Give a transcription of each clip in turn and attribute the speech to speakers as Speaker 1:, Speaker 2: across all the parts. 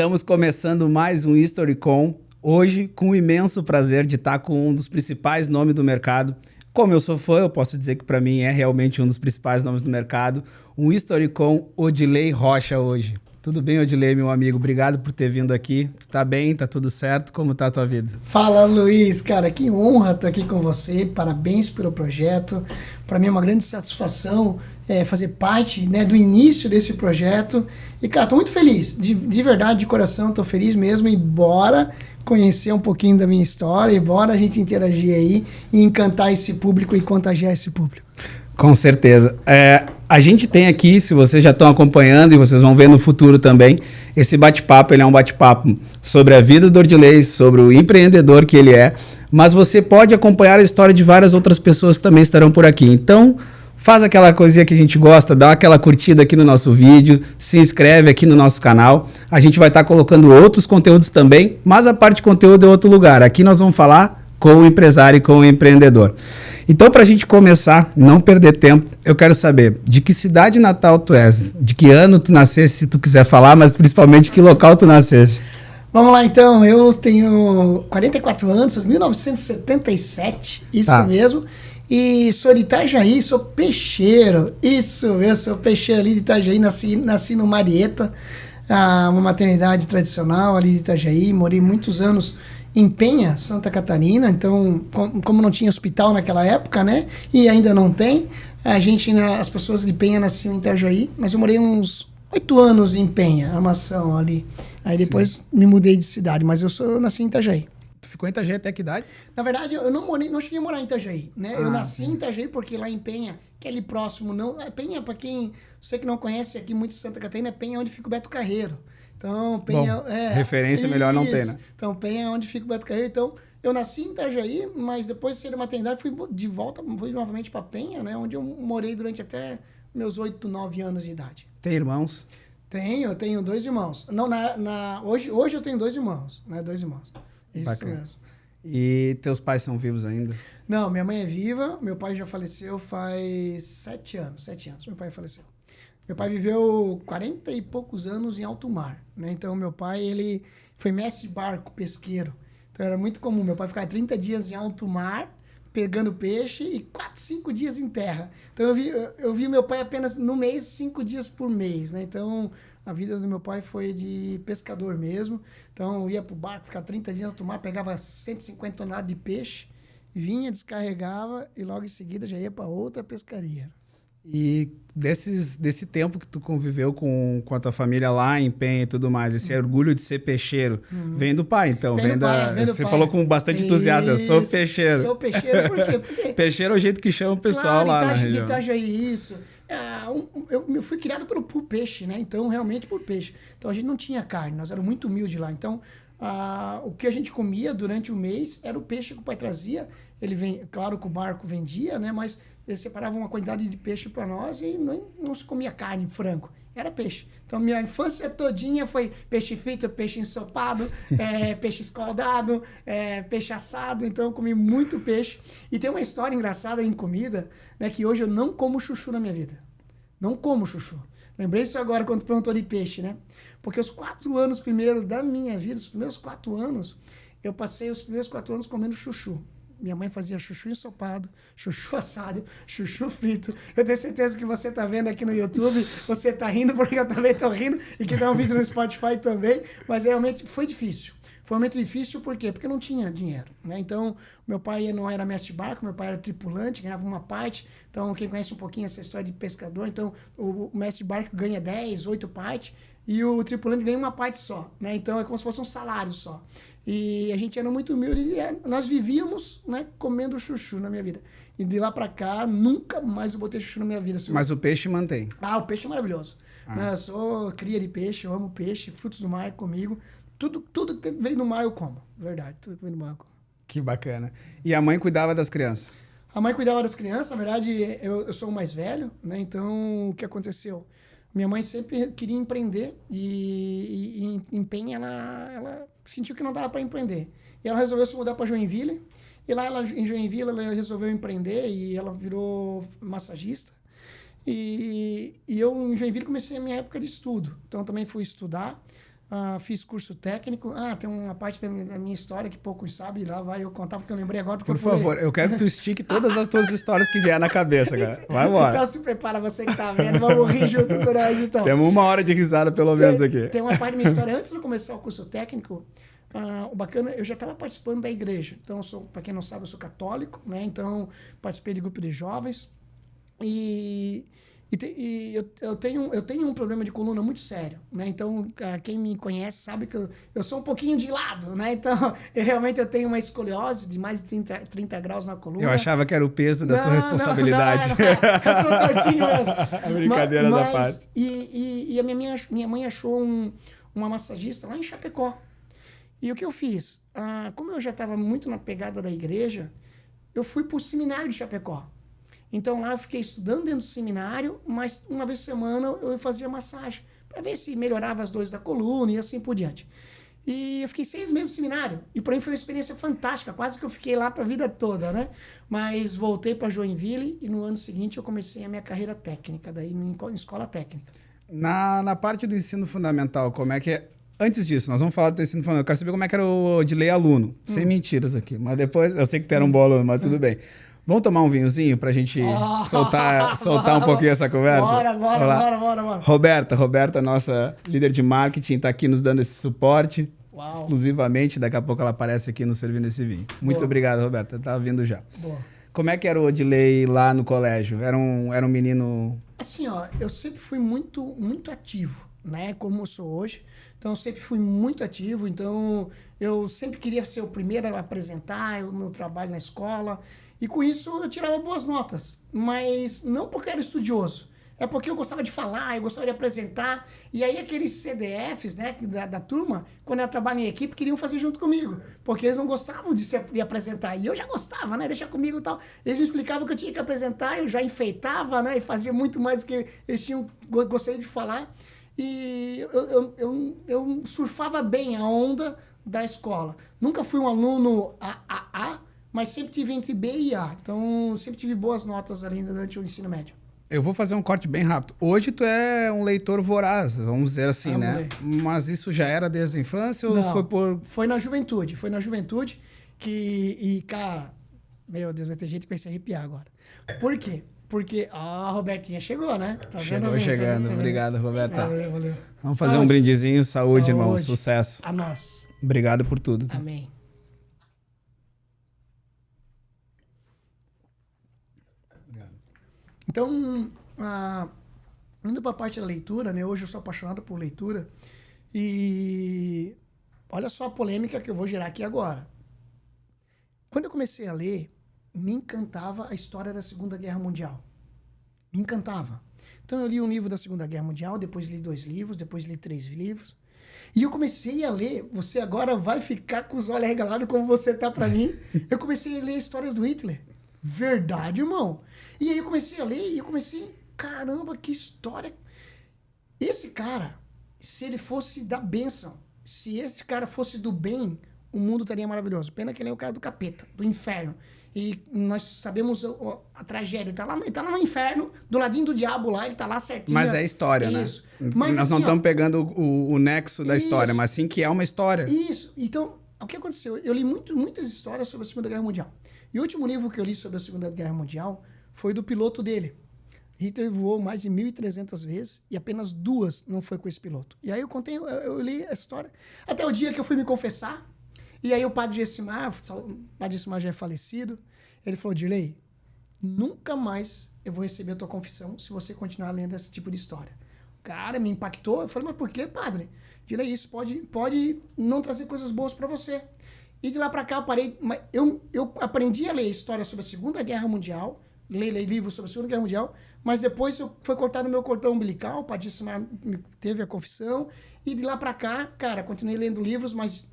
Speaker 1: Estamos começando mais um HistoryCon, hoje com o imenso prazer de estar com um dos principais nomes do mercado. Como eu sou fã, eu posso dizer que para mim é realmente um dos principais nomes do mercado. Um HistoryCon Odilei Rocha hoje. Tudo bem, Odilei, meu amigo? Obrigado por ter vindo aqui. Tu tá bem? Tá tudo certo? Como tá a tua vida?
Speaker 2: Fala, Luiz. Cara, que honra estar aqui com você. Parabéns pelo projeto. Para mim é uma grande satisfação fazer parte, né, do início desse projeto. E, cara, tô muito feliz. De verdade, de coração, tô feliz mesmo. E bora conhecer um pouquinho da minha história. E bora a gente interagir aí e encantar esse público e contagiar esse público.
Speaker 1: Com certeza. A gente tem aqui, se vocês já estão acompanhando e vocês vão ver no futuro também, esse bate-papo, ele é um bate-papo sobre a vida do Odilei, sobre o empreendedor que ele é, mas você pode acompanhar a história de várias outras pessoas que também estarão por aqui. Então, faz aquela coisinha que a gente gosta, dá aquela curtida aqui no nosso vídeo, se inscreve aqui no nosso canal. A gente vai estar colocando outros conteúdos também, mas a parte de conteúdo é outro lugar. Aqui nós vamos falar com o empresário e com o empreendedor. Então, para a gente começar, não perder tempo, eu quero saber de que cidade natal tu és, de que ano tu nasceste, se tu quiser falar, mas principalmente que local tu nasceste.
Speaker 2: Vamos lá, então. Eu tenho 44 anos, sou de 1977, isso mesmo. E sou de Itajaí, sou peixeiro. Isso, eu sou peixeiro ali de Itajaí, nasci no Marieta, uma maternidade tradicional ali de Itajaí. Morei muitos anos em Penha, Santa Catarina. Então, como não tinha hospital naquela época, né? E ainda não tem, as pessoas de Penha nasciam em Itajaí, mas eu morei uns 8 anos em Penha, Armação ali. Aí depois me mudei de cidade, mas eu nasci em Itajaí.
Speaker 1: Tu ficou em Itajaí até que idade?
Speaker 2: Na verdade, eu não cheguei a morar em Itajaí, né? Eu nasci em Itajaí porque lá em Penha, que é ali próximo, Penha, para quem você que não conhece aqui muito Santa Catarina, Penha é onde fica o Beto Carreiro. Então, Penha...
Speaker 1: Bom, referência melhor não ter, né?
Speaker 2: Então, Penha é onde fica o Beto Carreiro. Então, eu nasci em Itajaí, mas depois de sair da maternidade, fui novamente para Penha, né? Onde eu morei durante até meus 8, 9 anos de idade.
Speaker 1: Tem irmãos?
Speaker 2: Eu tenho 2 irmãos. Não, hoje eu tenho 2 irmãos, né? 2 irmãos. Isso
Speaker 1: Bacana.
Speaker 2: mesmo.
Speaker 1: E teus pais são vivos ainda?
Speaker 2: Não, minha mãe é viva, meu pai já faleceu faz 7 anos. 7 anos, meu pai faleceu. Meu pai viveu 40 e poucos anos em alto mar, né? Então, meu pai, ele foi mestre de barco, pesqueiro. Então, era muito comum. Meu pai ficar 30 dias em alto mar, pegando peixe, e 4, 5 dias em terra. Então, eu vi meu pai apenas no mês, 5 dias por mês, né? Então, a vida do meu pai foi de pescador mesmo. Então, eu ia pro barco, ficar 30 dias em alto mar, pegava 150 toneladas de peixe, vinha, descarregava, e logo em seguida já ia para outra pescaria.
Speaker 1: E desse tempo que tu conviveu com a tua família lá em Penha e tudo mais, esse orgulho de ser peixeiro, vem do pai, então? Vem do
Speaker 2: você
Speaker 1: pai. Falou com bastante entusiasmo, eu sou peixeiro.
Speaker 2: Sou peixeiro por quê? Porque
Speaker 1: peixeiro é o jeito que chama o pessoal lá na região.
Speaker 2: De Itajaí, isso. Eu fui criado por peixe, né? Então, realmente por peixe. Então, a gente não tinha carne, nós éramos muito humildes lá. Então, o que a gente comia durante o mês era o peixe que o pai trazia. Ele vem, claro que o barco vendia, né? Mas eles separavam uma quantidade de peixe para nós e não se comia carne, frango. Era peixe. Então, minha infância todinha foi peixe frito, peixe ensopado, peixe escaldado, peixe assado. Então, eu comi muito peixe. E tem uma história engraçada em comida, né? Que hoje eu não como chuchu na minha vida. Não como chuchu. Lembrei isso agora quando tu perguntou de peixe, né? Porque os 4 anos primeiro da minha vida, os primeiros 4 anos, eu passei os primeiros 4 anos comendo chuchu. Minha mãe fazia chuchu ensopado, chuchu assado, chuchu frito. Eu tenho certeza que você está vendo aqui no YouTube, você está rindo porque eu também estou rindo, e que dá um vídeo no Spotify também, mas realmente foi difícil. Foi um momento difícil, por quê? Porque não tinha dinheiro, né? Então, meu pai não era mestre de barco, meu pai era tripulante, ganhava uma parte. Então, quem conhece um pouquinho essa história de pescador, então, o mestre de barco ganha 10, 8 partes, e o tripulante ganha uma parte só, né? Então, é como se fosse um salário só. E a gente era muito humilde e nós vivíamos, né, comendo chuchu na minha vida. E de lá pra cá, nunca mais eu botei chuchu na minha vida.
Speaker 1: Mas o peixe mantém?
Speaker 2: O peixe é maravilhoso. Né? Eu sou cria de peixe, eu amo peixe, frutos do mar comigo. Tudo que vem do mar eu como, verdade. Tudo que vem do mar eu como.
Speaker 1: Que bacana. E a mãe cuidava das crianças?
Speaker 2: A mãe cuidava das crianças, na verdade eu sou o mais velho, né? Então o que aconteceu? Minha mãe sempre queria empreender e em Penha ela sentiu que não dava para empreender. E ela resolveu se mudar para Joinville. E lá em Joinville ela resolveu empreender e ela virou massagista. E eu em Joinville comecei a minha época de estudo. Então também fui estudar. fiz curso técnico. Tem uma parte da minha história que poucos sabem, lá vai eu contar, porque eu lembrei agora.
Speaker 1: Por favor, eu quero que tu estique todas as tuas histórias que vier na cabeça, cara. Vai embora.
Speaker 2: Então se prepara, você que tá vendo, vamos rir junto com nós, então.
Speaker 1: Temos 1 hora de risada, pelo menos, aqui.
Speaker 2: Tem uma parte da minha história, antes de eu começar o curso técnico, o bacana, eu já estava participando da igreja. Então, para quem não sabe, eu sou católico, né? Então, participei de grupo de jovens. E eu tenho um problema de coluna muito sério, né? Então, quem me conhece sabe que eu sou um pouquinho de lado, né? Então, eu tenho uma escoliose de mais de 30 graus na coluna.
Speaker 1: Eu achava que era o peso da tua responsabilidade.
Speaker 2: Não, eu sou tortinho mesmo.
Speaker 1: A brincadeira da parte.
Speaker 2: E a minha mãe achou uma massagista lá em Chapecó. E o que eu fiz? Como eu já estava muito na pegada da igreja, eu fui para o seminário de Chapecó. Então lá eu fiquei estudando dentro do seminário, mas uma vez por semana eu fazia massagem, para ver se melhorava as dores da coluna e assim por diante. E eu fiquei 6 meses no seminário, e para mim foi uma experiência fantástica, quase que eu fiquei lá para a vida toda, né? Mas voltei para Joinville e no ano seguinte eu comecei a minha carreira técnica, daí em escola técnica.
Speaker 1: Na parte do ensino fundamental, como é que é? Antes disso, nós vamos falar do ensino fundamental. Eu quero saber como é que era o de lei aluno, sem mentiras aqui, mas depois, eu sei que tu era um bom aluno, mas tudo bem. Vamos tomar um vinhozinho pra gente soltar um pouquinho essa conversa?
Speaker 2: Bora.
Speaker 1: Roberta, nossa líder de marketing, tá aqui nos dando esse suporte.
Speaker 2: Uau.
Speaker 1: Exclusivamente. Daqui a pouco ela aparece aqui nos servindo esse vinho. Muito obrigado, Roberta. Tá vindo já.
Speaker 2: Boa.
Speaker 1: Como é que era o Odilei lá no colégio? Era um menino...
Speaker 2: Assim, eu sempre fui muito, muito ativo, né? Como eu sou hoje. Então, eu sempre fui muito ativo. Então, eu sempre queria ser o primeiro a apresentar o meu trabalho na escola. E com isso eu tirava boas notas, mas não porque era estudioso, é porque eu gostava de falar, eu gostava de apresentar, e aí aqueles CDFs, né, da turma, quando eu trabalhava em equipe, queriam fazer junto comigo, porque eles não gostavam de apresentar, e eu já gostava, né, deixa comigo e tal. Eles me explicavam que eu tinha que apresentar, eu já enfeitava, né, e fazia muito mais do que eles gostariam de falar, e eu surfava bem a onda da escola. Nunca fui um aluno AAA, mas sempre tive entre B e A. Então, sempre tive boas notas ali durante o ensino médio.
Speaker 1: Eu vou fazer um corte bem rápido. Hoje tu é um leitor voraz, vamos dizer assim, né?
Speaker 2: Ler.
Speaker 1: Mas isso já era desde a infância ou
Speaker 2: Não,
Speaker 1: foi por...
Speaker 2: Foi na juventude que... E, cara, meu Deus, vai ter gente que vai se arrepiar agora. Por quê? Porque a Robertinha chegou, né? Tá
Speaker 1: Chegou
Speaker 2: vendo?
Speaker 1: chegando. Obrigado, Roberta.
Speaker 2: Valeu.
Speaker 1: Vamos fazer um brindezinho. Saúde, irmão. Sucesso.
Speaker 2: A nós.
Speaker 1: Obrigado por tudo. Tá?
Speaker 2: Amém. Então, indo para a parte da leitura, né? Hoje eu sou apaixonado por leitura. E olha só a polêmica que eu vou gerar aqui agora. Quando eu comecei a ler, me encantava a história da Segunda Guerra Mundial. Me encantava. Então eu li um livro da Segunda Guerra Mundial, depois li 2 livros, depois li 3 livros. E eu comecei a ler, você agora vai ficar com os olhos arregalados como você tá para mim. Eu comecei a ler histórias do Hitler. Verdade, irmão. E aí eu comecei a ler e eu comecei, caramba, que história. Esse cara, se ele fosse da bênção, se esse cara fosse do bem, o mundo estaria maravilhoso. Pena que ele é o cara do capeta, do inferno. E nós sabemos a tragédia. Ele tá lá no inferno, do ladinho do diabo lá, ele tá lá certinho.
Speaker 1: Mas é história,
Speaker 2: isso.
Speaker 1: Né?
Speaker 2: Mas,
Speaker 1: nós
Speaker 2: assim,
Speaker 1: não estamos pegando o nexo da história,
Speaker 2: isso.
Speaker 1: mas sim que é uma história.
Speaker 2: Isso. Então, o que aconteceu? Eu li muitas histórias sobre a Segunda Guerra Mundial. E o último livro que eu li sobre a Segunda Guerra Mundial foi do piloto dele. Hitler voou mais de 1.300 vezes e apenas 2 não foi com esse piloto. E aí eu li a história. Até o dia que eu fui me confessar. E aí o padre Gessimar já é falecido, ele falou, Dirley, nunca mais eu vou receber a tua confissão se você continuar lendo esse tipo de história. Cara, me impactou. Eu falei, mas por que, padre? Dirley, isso pode não trazer coisas boas para você. E de lá para cá eu parei. Eu aprendi a ler história sobre a Segunda Guerra Mundial, ler livros sobre a Segunda Guerra Mundial, mas depois foi cortado o meu cordão umbilical, o padre Gessimar teve a confissão, e de lá pra cá, cara, continuei lendo livros, mas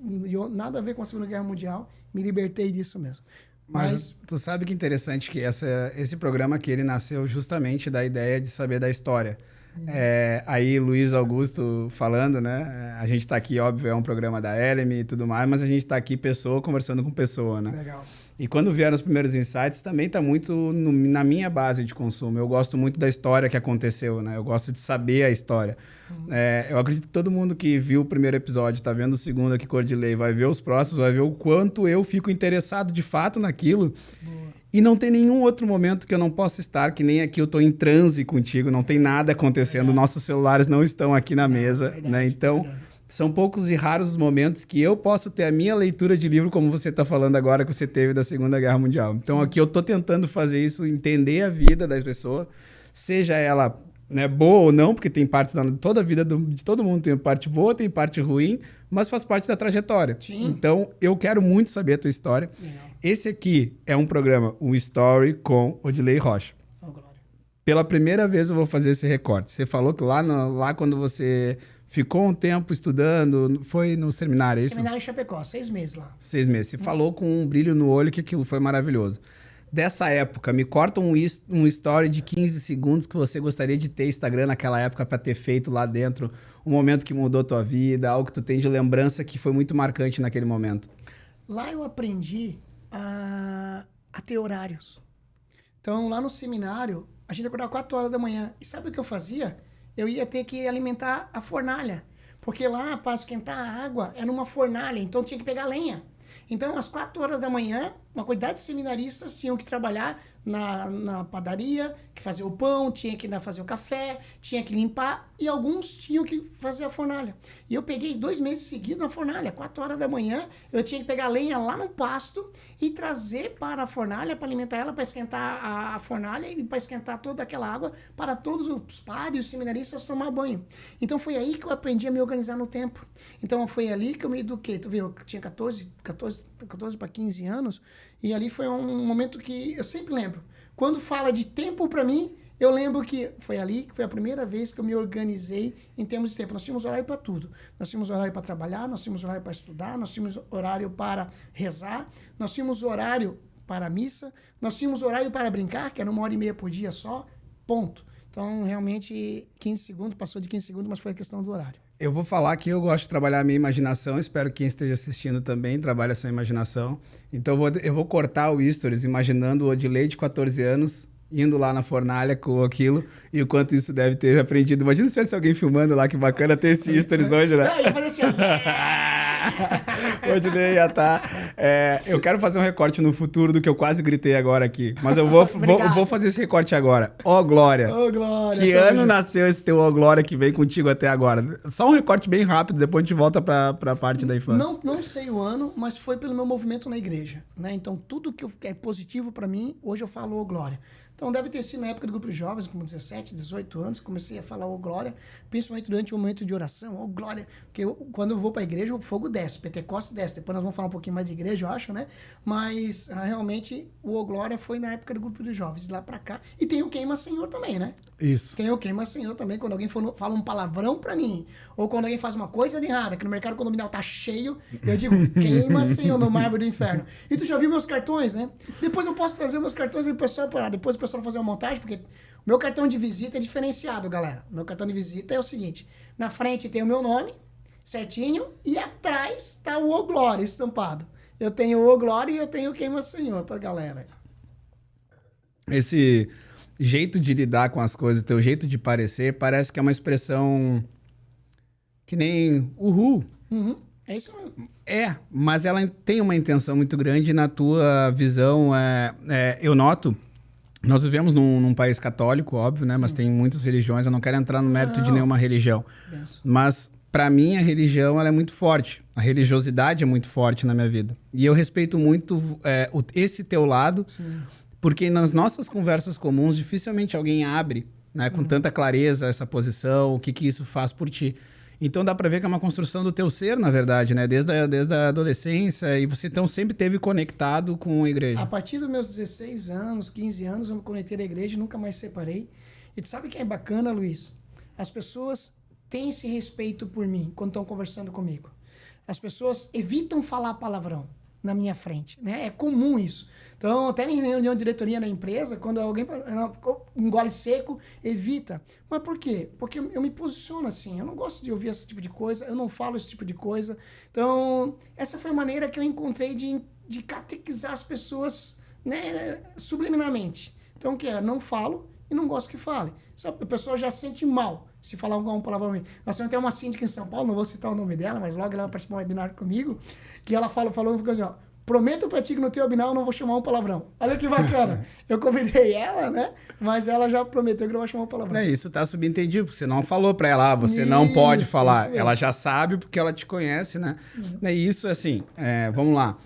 Speaker 2: nada a ver com a Segunda Guerra Mundial, me libertei disso mesmo.
Speaker 1: Mas tu sabe que interessante que esse programa aqui, ele nasceu justamente da ideia de saber da história. Aí Luiz Augusto falando, né? A gente tá aqui, óbvio, é um programa da Eleme e tudo mais, mas a gente tá aqui pessoa conversando com pessoa, né?
Speaker 2: Legal.
Speaker 1: E quando vieram os primeiros insights, também está muito na minha base de consumo. Eu gosto muito da história que aconteceu, né? Eu gosto de saber a história. Eu acredito que todo mundo que viu o primeiro episódio, está vendo o segundo aqui, Cor de Lei, vai ver os próximos, vai ver o quanto eu fico interessado de fato naquilo. Boa. E não tem nenhum outro momento que eu não possa estar, que nem aqui eu estou em transe contigo, não tem nada acontecendo, nossos celulares não estão aqui na mesa, verdade, né? Então, são poucos e raros os momentos que eu posso ter a minha leitura de livro, como você está falando agora, que você teve da Segunda Guerra Mundial. Então, aqui eu estou tentando fazer isso, entender a vida das pessoas, seja ela, né, boa ou não, porque tem partes toda a vida de todo mundo tem parte boa, tem parte ruim, mas faz parte da trajetória. Sim. Então, eu quero muito saber a tua história. Esse aqui é um programa, um Story com Odilei Rocha. Pela primeira vez eu vou fazer esse recorte. Você falou que lá quando você ficou um tempo estudando, foi no seminário, é isso?
Speaker 2: Seminário em Chapecó, 6 meses lá.
Speaker 1: 6 meses. Você falou com um brilho no olho que aquilo foi maravilhoso. Dessa época, me corta um story de 15 segundos que você gostaria de ter Instagram naquela época para ter feito lá dentro, um momento que mudou tua vida, algo que tu tem de lembrança que foi muito marcante naquele momento.
Speaker 2: Lá eu aprendi a ter horários. Então, lá no seminário, a gente acordava 4 horas da manhã. E sabe o que eu fazia? Eu ia ter que alimentar a fornalha. Porque lá, para esquentar a água, é numa fornalha. Então, tinha que pegar lenha. Então, às 4 horas da manhã, uma quantidade de seminaristas tinham que trabalhar na padaria, que fazer o pão, tinha que fazer o café, tinha que limpar, e alguns tinham que fazer a fornalha. E eu peguei 2 meses seguidos na fornalha. 4 horas da manhã, eu tinha que pegar lenha lá no pasto e trazer para a fornalha, para alimentar ela, para esquentar a fornalha e para esquentar toda aquela água para todos os padres e os seminaristas tomar banho. Então, foi aí que eu aprendi a me organizar no tempo. Então, foi ali que eu me eduquei. Tu viu, eu tinha 14 para 15 anos, e ali foi um momento que eu sempre lembro. Quando fala de tempo para mim, eu lembro que foi ali que foi a primeira vez que eu me organizei em termos de tempo. Nós tínhamos horário para tudo. Nós tínhamos horário para trabalhar, nós tínhamos horário para estudar, nós tínhamos horário para rezar, nós tínhamos horário para a missa, nós tínhamos horário para brincar, que era 1h30 por dia só, ponto. Então, realmente, 15 segundos, passou de 15 segundos, mas foi a questão do horário.
Speaker 1: Eu vou falar que eu gosto de trabalhar a minha imaginação, espero que quem esteja assistindo também trabalhe a sua imaginação. Então eu vou cortar o Stories imaginando o Odilei de 14 anos indo lá na fornalha com aquilo e o quanto isso deve ter aprendido. Imagina se tivesse alguém filmando lá, que bacana ter esse Stories hoje, né?
Speaker 2: Eu ia fazer assim,
Speaker 1: Odilei já tá. Eu quero fazer um recorte no futuro do que eu quase gritei agora aqui, mas eu vou fazer esse recorte agora. Ó Glória!
Speaker 2: Ô, Glória!
Speaker 1: Que ano nasceu esse teu Ó Glória que vem contigo até agora? Só um recorte bem rápido, depois a gente volta pra parte da infância.
Speaker 2: Não sei o ano, mas foi pelo meu movimento na igreja, né? Então, tudo que é positivo pra mim, hoje eu falo Ô Glória. Então, deve ter sido na época do grupo de jovens, com 17, 18 anos, comecei a falar Ô Glória, principalmente durante o momento de oração, Ô Glória, porque quando eu vou para a igreja, o fogo desce, Pentecostes desce, depois nós vamos falar um pouquinho mais de igreja, eu acho, né? Mas, realmente, o Ô Glória foi na época do grupo de jovens, de lá para cá. E tem o Queima Senhor também, né?
Speaker 1: Isso.
Speaker 2: Tem o Queima Senhor também, quando alguém fala um palavrão para mim, ou quando alguém faz uma coisa de errada, que no mercado condominial tá cheio, eu digo, Queima Senhor no mármore do inferno. E tu já viu meus cartões, né? Depois eu posso trazer meus cartões e depois o pessoal fazer uma montagem, porque o meu cartão de visita é diferenciado, galera. Meu cartão de visita é o seguinte, na frente tem o meu nome, certinho, e atrás tá o Ô Glória estampado. Eu tenho o Ô Glória e eu tenho o Queima Senhor pra galera.
Speaker 1: Esse jeito de lidar com as coisas, teu jeito de parecer, parece que é uma expressão que nem uhul.
Speaker 2: Uhum, é isso mesmo.
Speaker 1: Mas ela tem uma intenção muito grande na tua visão. Eu noto, nós vivemos num país católico, óbvio, né? Sim. Mas tem muitas religiões, eu não quero entrar no mérito de nenhuma religião. Isso. Mas, para mim, a religião ela é muito forte. A religiosidade é muito forte na minha vida. E eu respeito muito esse teu lado, sim, porque nas nossas conversas comuns, dificilmente alguém abre, né, com tanta clareza essa posição, o que isso faz por ti. Então dá para ver que é uma construção do teu ser, na verdade, né? Desde a adolescência, e você então sempre esteve conectado com a igreja.
Speaker 2: A partir dos meus 16 anos, 15 anos, eu me conectei à igreja e nunca mais separei. E tu sabe o que é bacana, Luiz? As pessoas têm esse respeito por mim quando estão conversando comigo. As pessoas evitam falar palavrão na minha frente, né? É comum isso. Então, até em reunião de diretoria da empresa, quando alguém engole seco, evita. Mas por quê? Porque eu me posiciono assim. Eu não gosto de ouvir esse tipo de coisa, eu não falo esse tipo de coisa. Então, essa foi a maneira que eu encontrei de catequizar as pessoas, né, subliminarmente. Então, o que é? Não falo e não gosto que fale. A pessoa já sente mal se falar alguma palavra. Nós temos até uma síndica em São Paulo, não vou citar o nome dela, mas logo ela vai participar de um webinar comigo, que ela falou assim, ó, prometo pra ti que no teu webinar eu não vou chamar um palavrão. Olha que bacana. Eu convidei ela, né? Mas ela já prometeu que não vai chamar um palavrão.
Speaker 1: Isso tá subentendido, porque você não falou pra ela, você não pode falar. Ela já sabe porque ela te conhece, né? Isso, assim, vamos lá.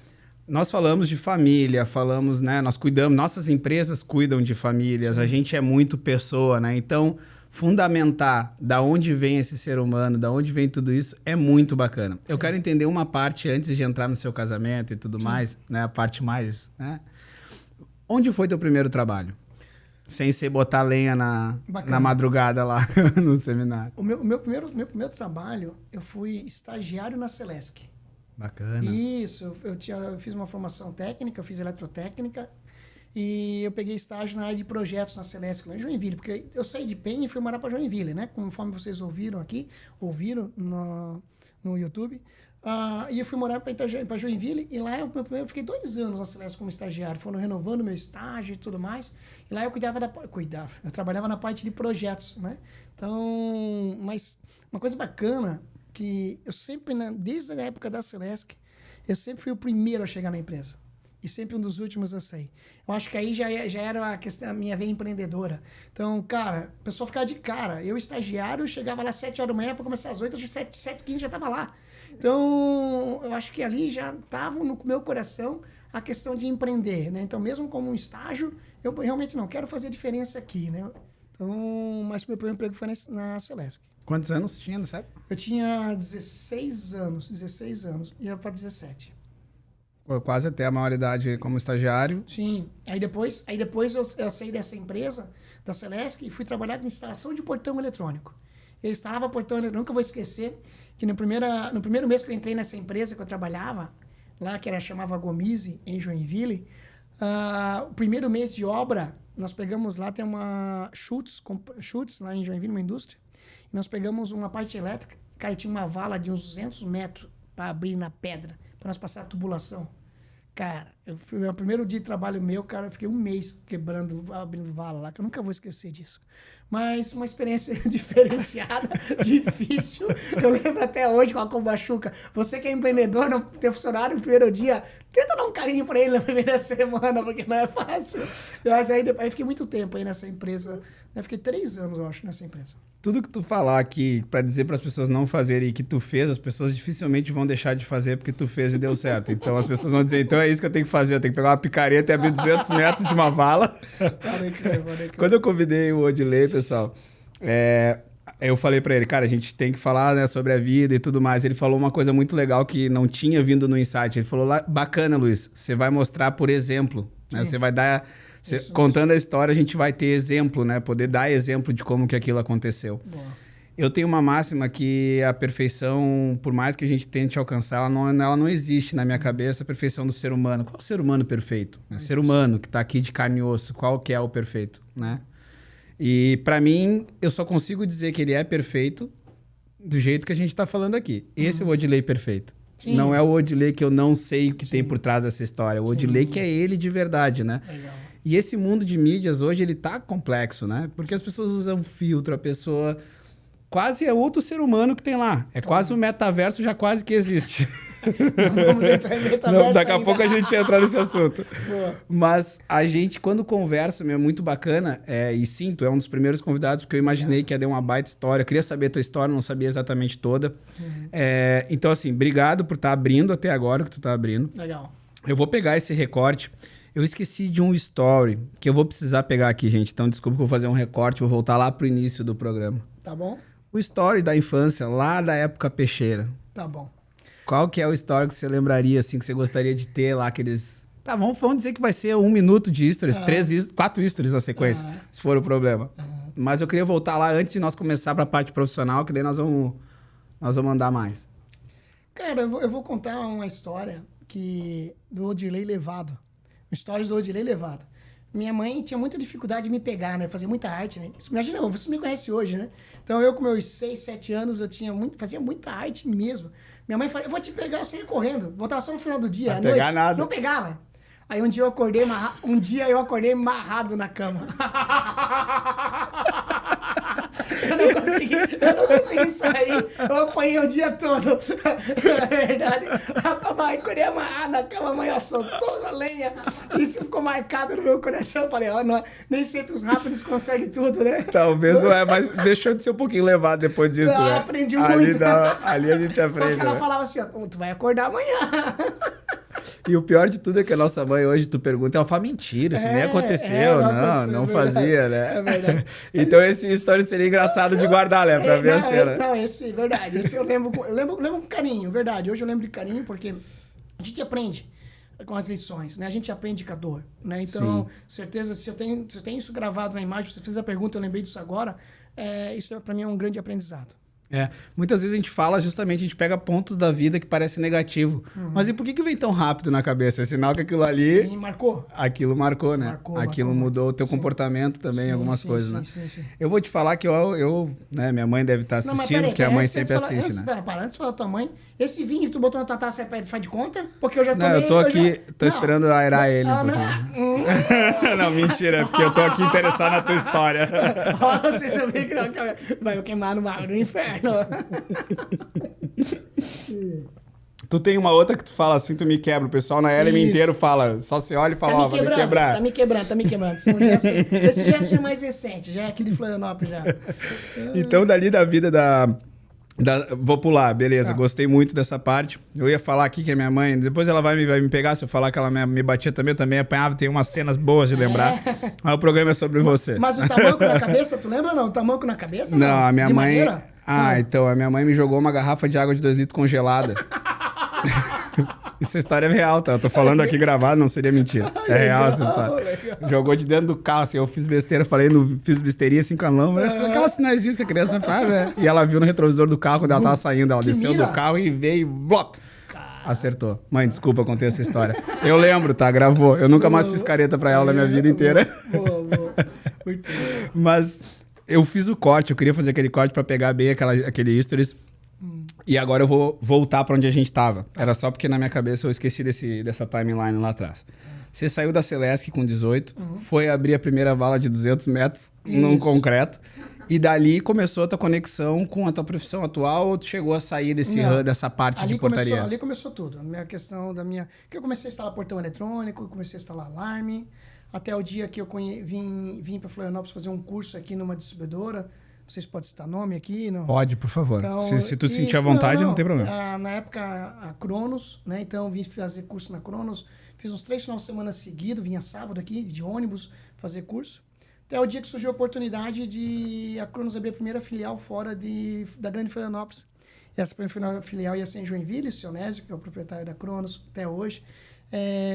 Speaker 1: Nós falamos de família, falamos, né? Nós cuidamos, nossas empresas cuidam de famílias, a gente é muito pessoa, né? Então, fundamentar da onde vem esse ser humano, da onde vem tudo isso, é muito bacana. Eu quero entender uma parte antes de entrar no seu casamento e tudo mais, né? A parte mais, né? Onde foi teu primeiro trabalho? Sem ser botar lenha na madrugada lá no seminário.
Speaker 2: O meu primeiro trabalho, eu fui estagiário na Celesc.
Speaker 1: Bacana.
Speaker 2: Isso, eu fiz uma formação técnica, eu fiz eletrotécnica e eu peguei estágio na área de projetos na Celesc, lá em Joinville, porque eu saí de Penha e fui morar para Joinville, né? Conforme vocês ouviram no YouTube. E eu fui morar para Joinville e lá eu fiquei 2 anos na Celesc como estagiário, foram renovando meu estágio e tudo mais. E lá eu eu trabalhava na parte de projetos, né? Então, mas uma coisa bacana que eu sempre, desde a época da Celesc, eu sempre fui o primeiro a chegar na empresa. E sempre um dos últimos a sair. Eu acho que aí já era a minha veia empreendedora. Então, cara, o pessoal ficava de cara. Eu, estagiário, chegava lá às 7 horas da manhã para começar às 8, às 7h15 já estava lá. Então, eu acho que ali já estava no meu coração a questão de empreender, né? Então, mesmo como um estágio, eu realmente não quero fazer diferença aqui, né? Então, mas meu primeiro emprego foi na Celesc.
Speaker 1: Quantos anos tinha nessa época?
Speaker 2: Eu tinha 16 anos, ia para 17.
Speaker 1: Foi quase até a maioridade como estagiário.
Speaker 2: Sim. Aí depois eu saí dessa empresa, da Celesc, e fui trabalhar com instalação de portão eletrônico. Eu instalava portão eletrônico, nunca vou esquecer, que no primeiro mês que eu entrei nessa empresa que eu trabalhava, lá que chamava Gomise, em Joinville, o primeiro mês de obra, nós pegamos lá, tem uma Schutz lá em Joinville, uma indústria, e nós pegamos uma parte elétrica, cara, tinha uma vala de uns 200 metros para abrir na pedra, para nós passar a tubulação. Cara, o primeiro dia de trabalho meu, cara, eu fiquei 1 mês abrindo vala lá, que eu nunca vou esquecer disso. Mas uma experiência diferenciada, difícil. Eu lembro até hoje com a Combachuca. Você que é empreendedor, não ter funcionário no primeiro dia, tenta dar um carinho pra ele na primeira semana, porque não é fácil. Mas aí depois, fiquei muito tempo aí nessa empresa. Eu fiquei 3 anos, eu acho, nessa empresa.
Speaker 1: Tudo que tu falar aqui para dizer para as pessoas não fazerem e que tu fez, as pessoas dificilmente vão deixar de fazer porque tu fez e deu certo. Então as pessoas vão dizer, então é isso que eu tenho que fazer, eu tenho que pegar uma picareta e abrir 200 metros de uma vala. Quando eu convidei o Odilei, pessoal, eu falei para ele, cara, a gente tem que falar, né, sobre a vida e tudo mais. Ele falou uma coisa muito legal que não tinha vindo no Insight. Ele falou, bacana, Luiz, você vai mostrar por exemplo, né? Você vai dar... contando a história, a gente vai ter exemplo, né? Poder dar exemplo de como que aquilo aconteceu. Boa. Eu tenho uma máxima que a perfeição, por mais que a gente tente alcançar, ela não existe na minha cabeça, a perfeição do ser humano. Qual é o ser humano perfeito? Né? Ser humano que está aqui de carne e osso, qual que é o perfeito? Né? E para mim, eu só consigo dizer que ele é perfeito do jeito que a gente está falando aqui. Esse é o Odilei perfeito. Sim. Não é o Odilei que eu não sei o que tem por trás dessa história. O Odilei que é ele de verdade, né? Legal. E esse mundo de mídias hoje, ele tá complexo, né? Porque as pessoas usam filtro, a pessoa... Quase é outro ser humano que tem lá. É quase o metaverso, já quase que existe.
Speaker 2: Não vamos entrar em metaverso
Speaker 1: não, daqui a
Speaker 2: ainda.
Speaker 1: pouco a gente entra nesse assunto. Boa. Mas a gente, quando conversa, é muito bacana. E sim, tu é um dos primeiros convidados, porque eu imaginei que ia dar uma baita história. Eu queria saber a tua história, não sabia exatamente toda. Uhum. Então, assim, obrigado por estar abrindo até agora o que tu tá abrindo.
Speaker 2: Legal.
Speaker 1: Eu vou pegar esse recorte. Eu esqueci de um story que eu vou precisar pegar aqui, gente. Então, desculpa que eu vou fazer um recorte, vou voltar lá pro início do programa.
Speaker 2: Tá bom.
Speaker 1: O story da infância, lá da época peixeira.
Speaker 2: Tá bom.
Speaker 1: Qual que é o story que você lembraria, assim, que você gostaria de ter lá, aqueles... Tá, vamos dizer que vai ser 1 minuto de stories, 4 stories na sequência, se for o problema. Mas eu queria voltar lá antes de nós começar pra parte profissional, que daí nós vamos mandar mais.
Speaker 2: Cara, eu vou contar uma história do Odilei Levado. Histórias do Odilei Levado. minha mãe tinha muita dificuldade de me pegar, né? Fazia muita arte, né? Imagina, você me conhece hoje, né? Então eu com meus 6, 7 anos, fazia muita arte mesmo. Minha mãe falava, eu vou te pegar, eu saía correndo. Voltava só no final do dia, à noite.
Speaker 1: Pegar nada.
Speaker 2: Não pegava. Aí um dia eu acordei amarrado na cama. Eu não consegui sair. Eu apanhei o dia todo. Na verdade, a acordei amarrado na cama, a mãe soltou a lenha. Isso ficou marcado no meu coração. Eu falei, nem sempre os rápidos conseguem tudo, né?
Speaker 1: Talvez não é, mas deixou de ser um pouquinho levado depois disso, né?
Speaker 2: Aprendi muito.
Speaker 1: Ali a gente aprende.
Speaker 2: Porque ela falava assim, tu vai acordar amanhã.
Speaker 1: E o pior de tudo é que a nossa mãe hoje, tu pergunta, ela fala, mentira, isso nem aconteceu. Não fazia, né?
Speaker 2: É verdade.
Speaker 1: Então esse história seria engraçado de guardar, né? Pra ver a cena.
Speaker 2: Não, esse é verdade. Esse eu lembro com carinho, verdade. Hoje eu lembro de carinho porque a gente aprende com as lições, né? A gente aprende com a dor, né? Então, certeza, se eu tenho isso gravado na imagem, você fez a pergunta, eu lembrei disso agora, isso pra mim é um grande aprendizado.
Speaker 1: Muitas vezes a gente fala justamente, a gente pega pontos da vida que parece negativo. Mas e por que vem tão rápido na cabeça? É sinal que aquilo ali...
Speaker 2: Sim, marcou.
Speaker 1: Aquilo marcou, né? Aquilo mudou o teu comportamento também, algumas coisas, né? Eu vou te falar que né, minha mãe deve estar assistindo, porque a mãe sempre assiste, né?
Speaker 2: Antes de falar da tua mãe, esse vinho que tu botou na tua taça faz de conta? Porque eu já tomei...
Speaker 1: Não, eu tô aqui, tô esperando aerar ele um pouquinho. Não, mentira, porque eu tô aqui interessado na tua história.
Speaker 2: Você sabia que não, vai queimar no inferno.
Speaker 1: Tu tem uma outra que tu fala assim, tu me quebra. O pessoal na LM inteiro fala, só se olha e fala, vai me quebrar.
Speaker 2: Tá me quebrando. Esse já é mais recente, já é aqui de Florianópolis já.
Speaker 1: Então, dali da vida vou pular, beleza, gostei muito dessa parte. Eu ia falar aqui que a minha mãe, depois ela vai me pegar, se eu falar que ela me batia também, eu também apanhava, tem umas cenas boas de lembrar. Mas o programa é sobre você.
Speaker 2: Mas o tamanco na cabeça, tu lembra ou não? O tamanco na cabeça?
Speaker 1: Não, a minha mãe...
Speaker 2: Madeira?
Speaker 1: Então, a minha mãe me jogou uma garrafa de água de 2 litros congelada. Essa história é real, tá? Eu tô falando aqui gravado, não seria mentira. É real essa história. Jogou de dentro do carro, assim, eu fiz besteira, fiz besteirinha assim com a mão, mas aquelas sinaizinhas que a criança faz, né? E ela viu no retrovisor do carro quando ela tava saindo, ela desceu do carro e veio, vlop, acertou. Mãe, desculpa, contei essa história. Eu lembro, tá? Gravou. Eu nunca mais fiz careta pra ela na minha vida inteira.
Speaker 2: Boa. Muito bom.
Speaker 1: Mas eu fiz o corte, eu queria fazer aquele corte pra pegar bem aquele stories. E agora eu vou voltar pra onde a gente tava. Era só porque na minha cabeça eu esqueci dessa timeline lá atrás. Você saiu da Celesc com 18, foi abrir a primeira vala de 200 metros num concreto. E dali começou a tua conexão com a tua profissão atual ou tu chegou a sair dessa parte de portaria?
Speaker 2: Ali começou tudo. A minha questão que eu comecei a instalar portão eletrônico, comecei a instalar alarme, até o dia que eu vim para Florianópolis fazer um curso aqui numa distribuidora. Não sei se pode citar nome aqui, não?
Speaker 1: Pode, por favor. Então, se tu sentir à vontade, não tem problema.
Speaker 2: Na época, a Cronos, né? Então, vim fazer curso na Cronos. Fiz uns 3 finais de semana seguidos, vinha sábado aqui, de ônibus, fazer curso. Até o dia que surgiu a oportunidade de a Cronos abrir a primeira filial fora da Grande Florianópolis. Essa primeira filial ia ser em Joinville, o seu Nésio, que é o proprietário da Cronos até hoje,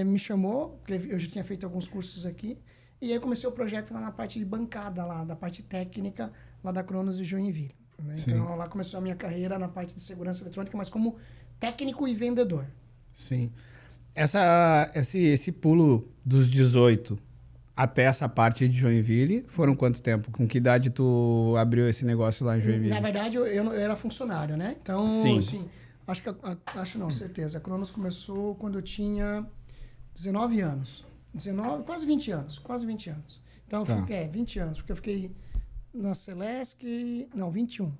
Speaker 2: me chamou, porque eu já tinha feito alguns cursos aqui. E aí comecei o projeto lá na parte de bancada, lá, da parte técnica, lá da Cronos de Joinville. Né? Então lá começou a minha carreira na parte de segurança eletrônica, mas como técnico e vendedor.
Speaker 1: Sim. Esse pulo dos 18 até essa parte de Joinville, foram quanto tempo? Com que idade tu abriu esse negócio lá em Joinville?
Speaker 2: Na verdade, eu era funcionário, né? Então,
Speaker 1: sim.
Speaker 2: Assim, acho não, certeza. A Cronos começou quando eu tinha 19 anos. 19, quase 20 anos. Então, 20 anos, porque eu fiquei na Celesc... Não, 21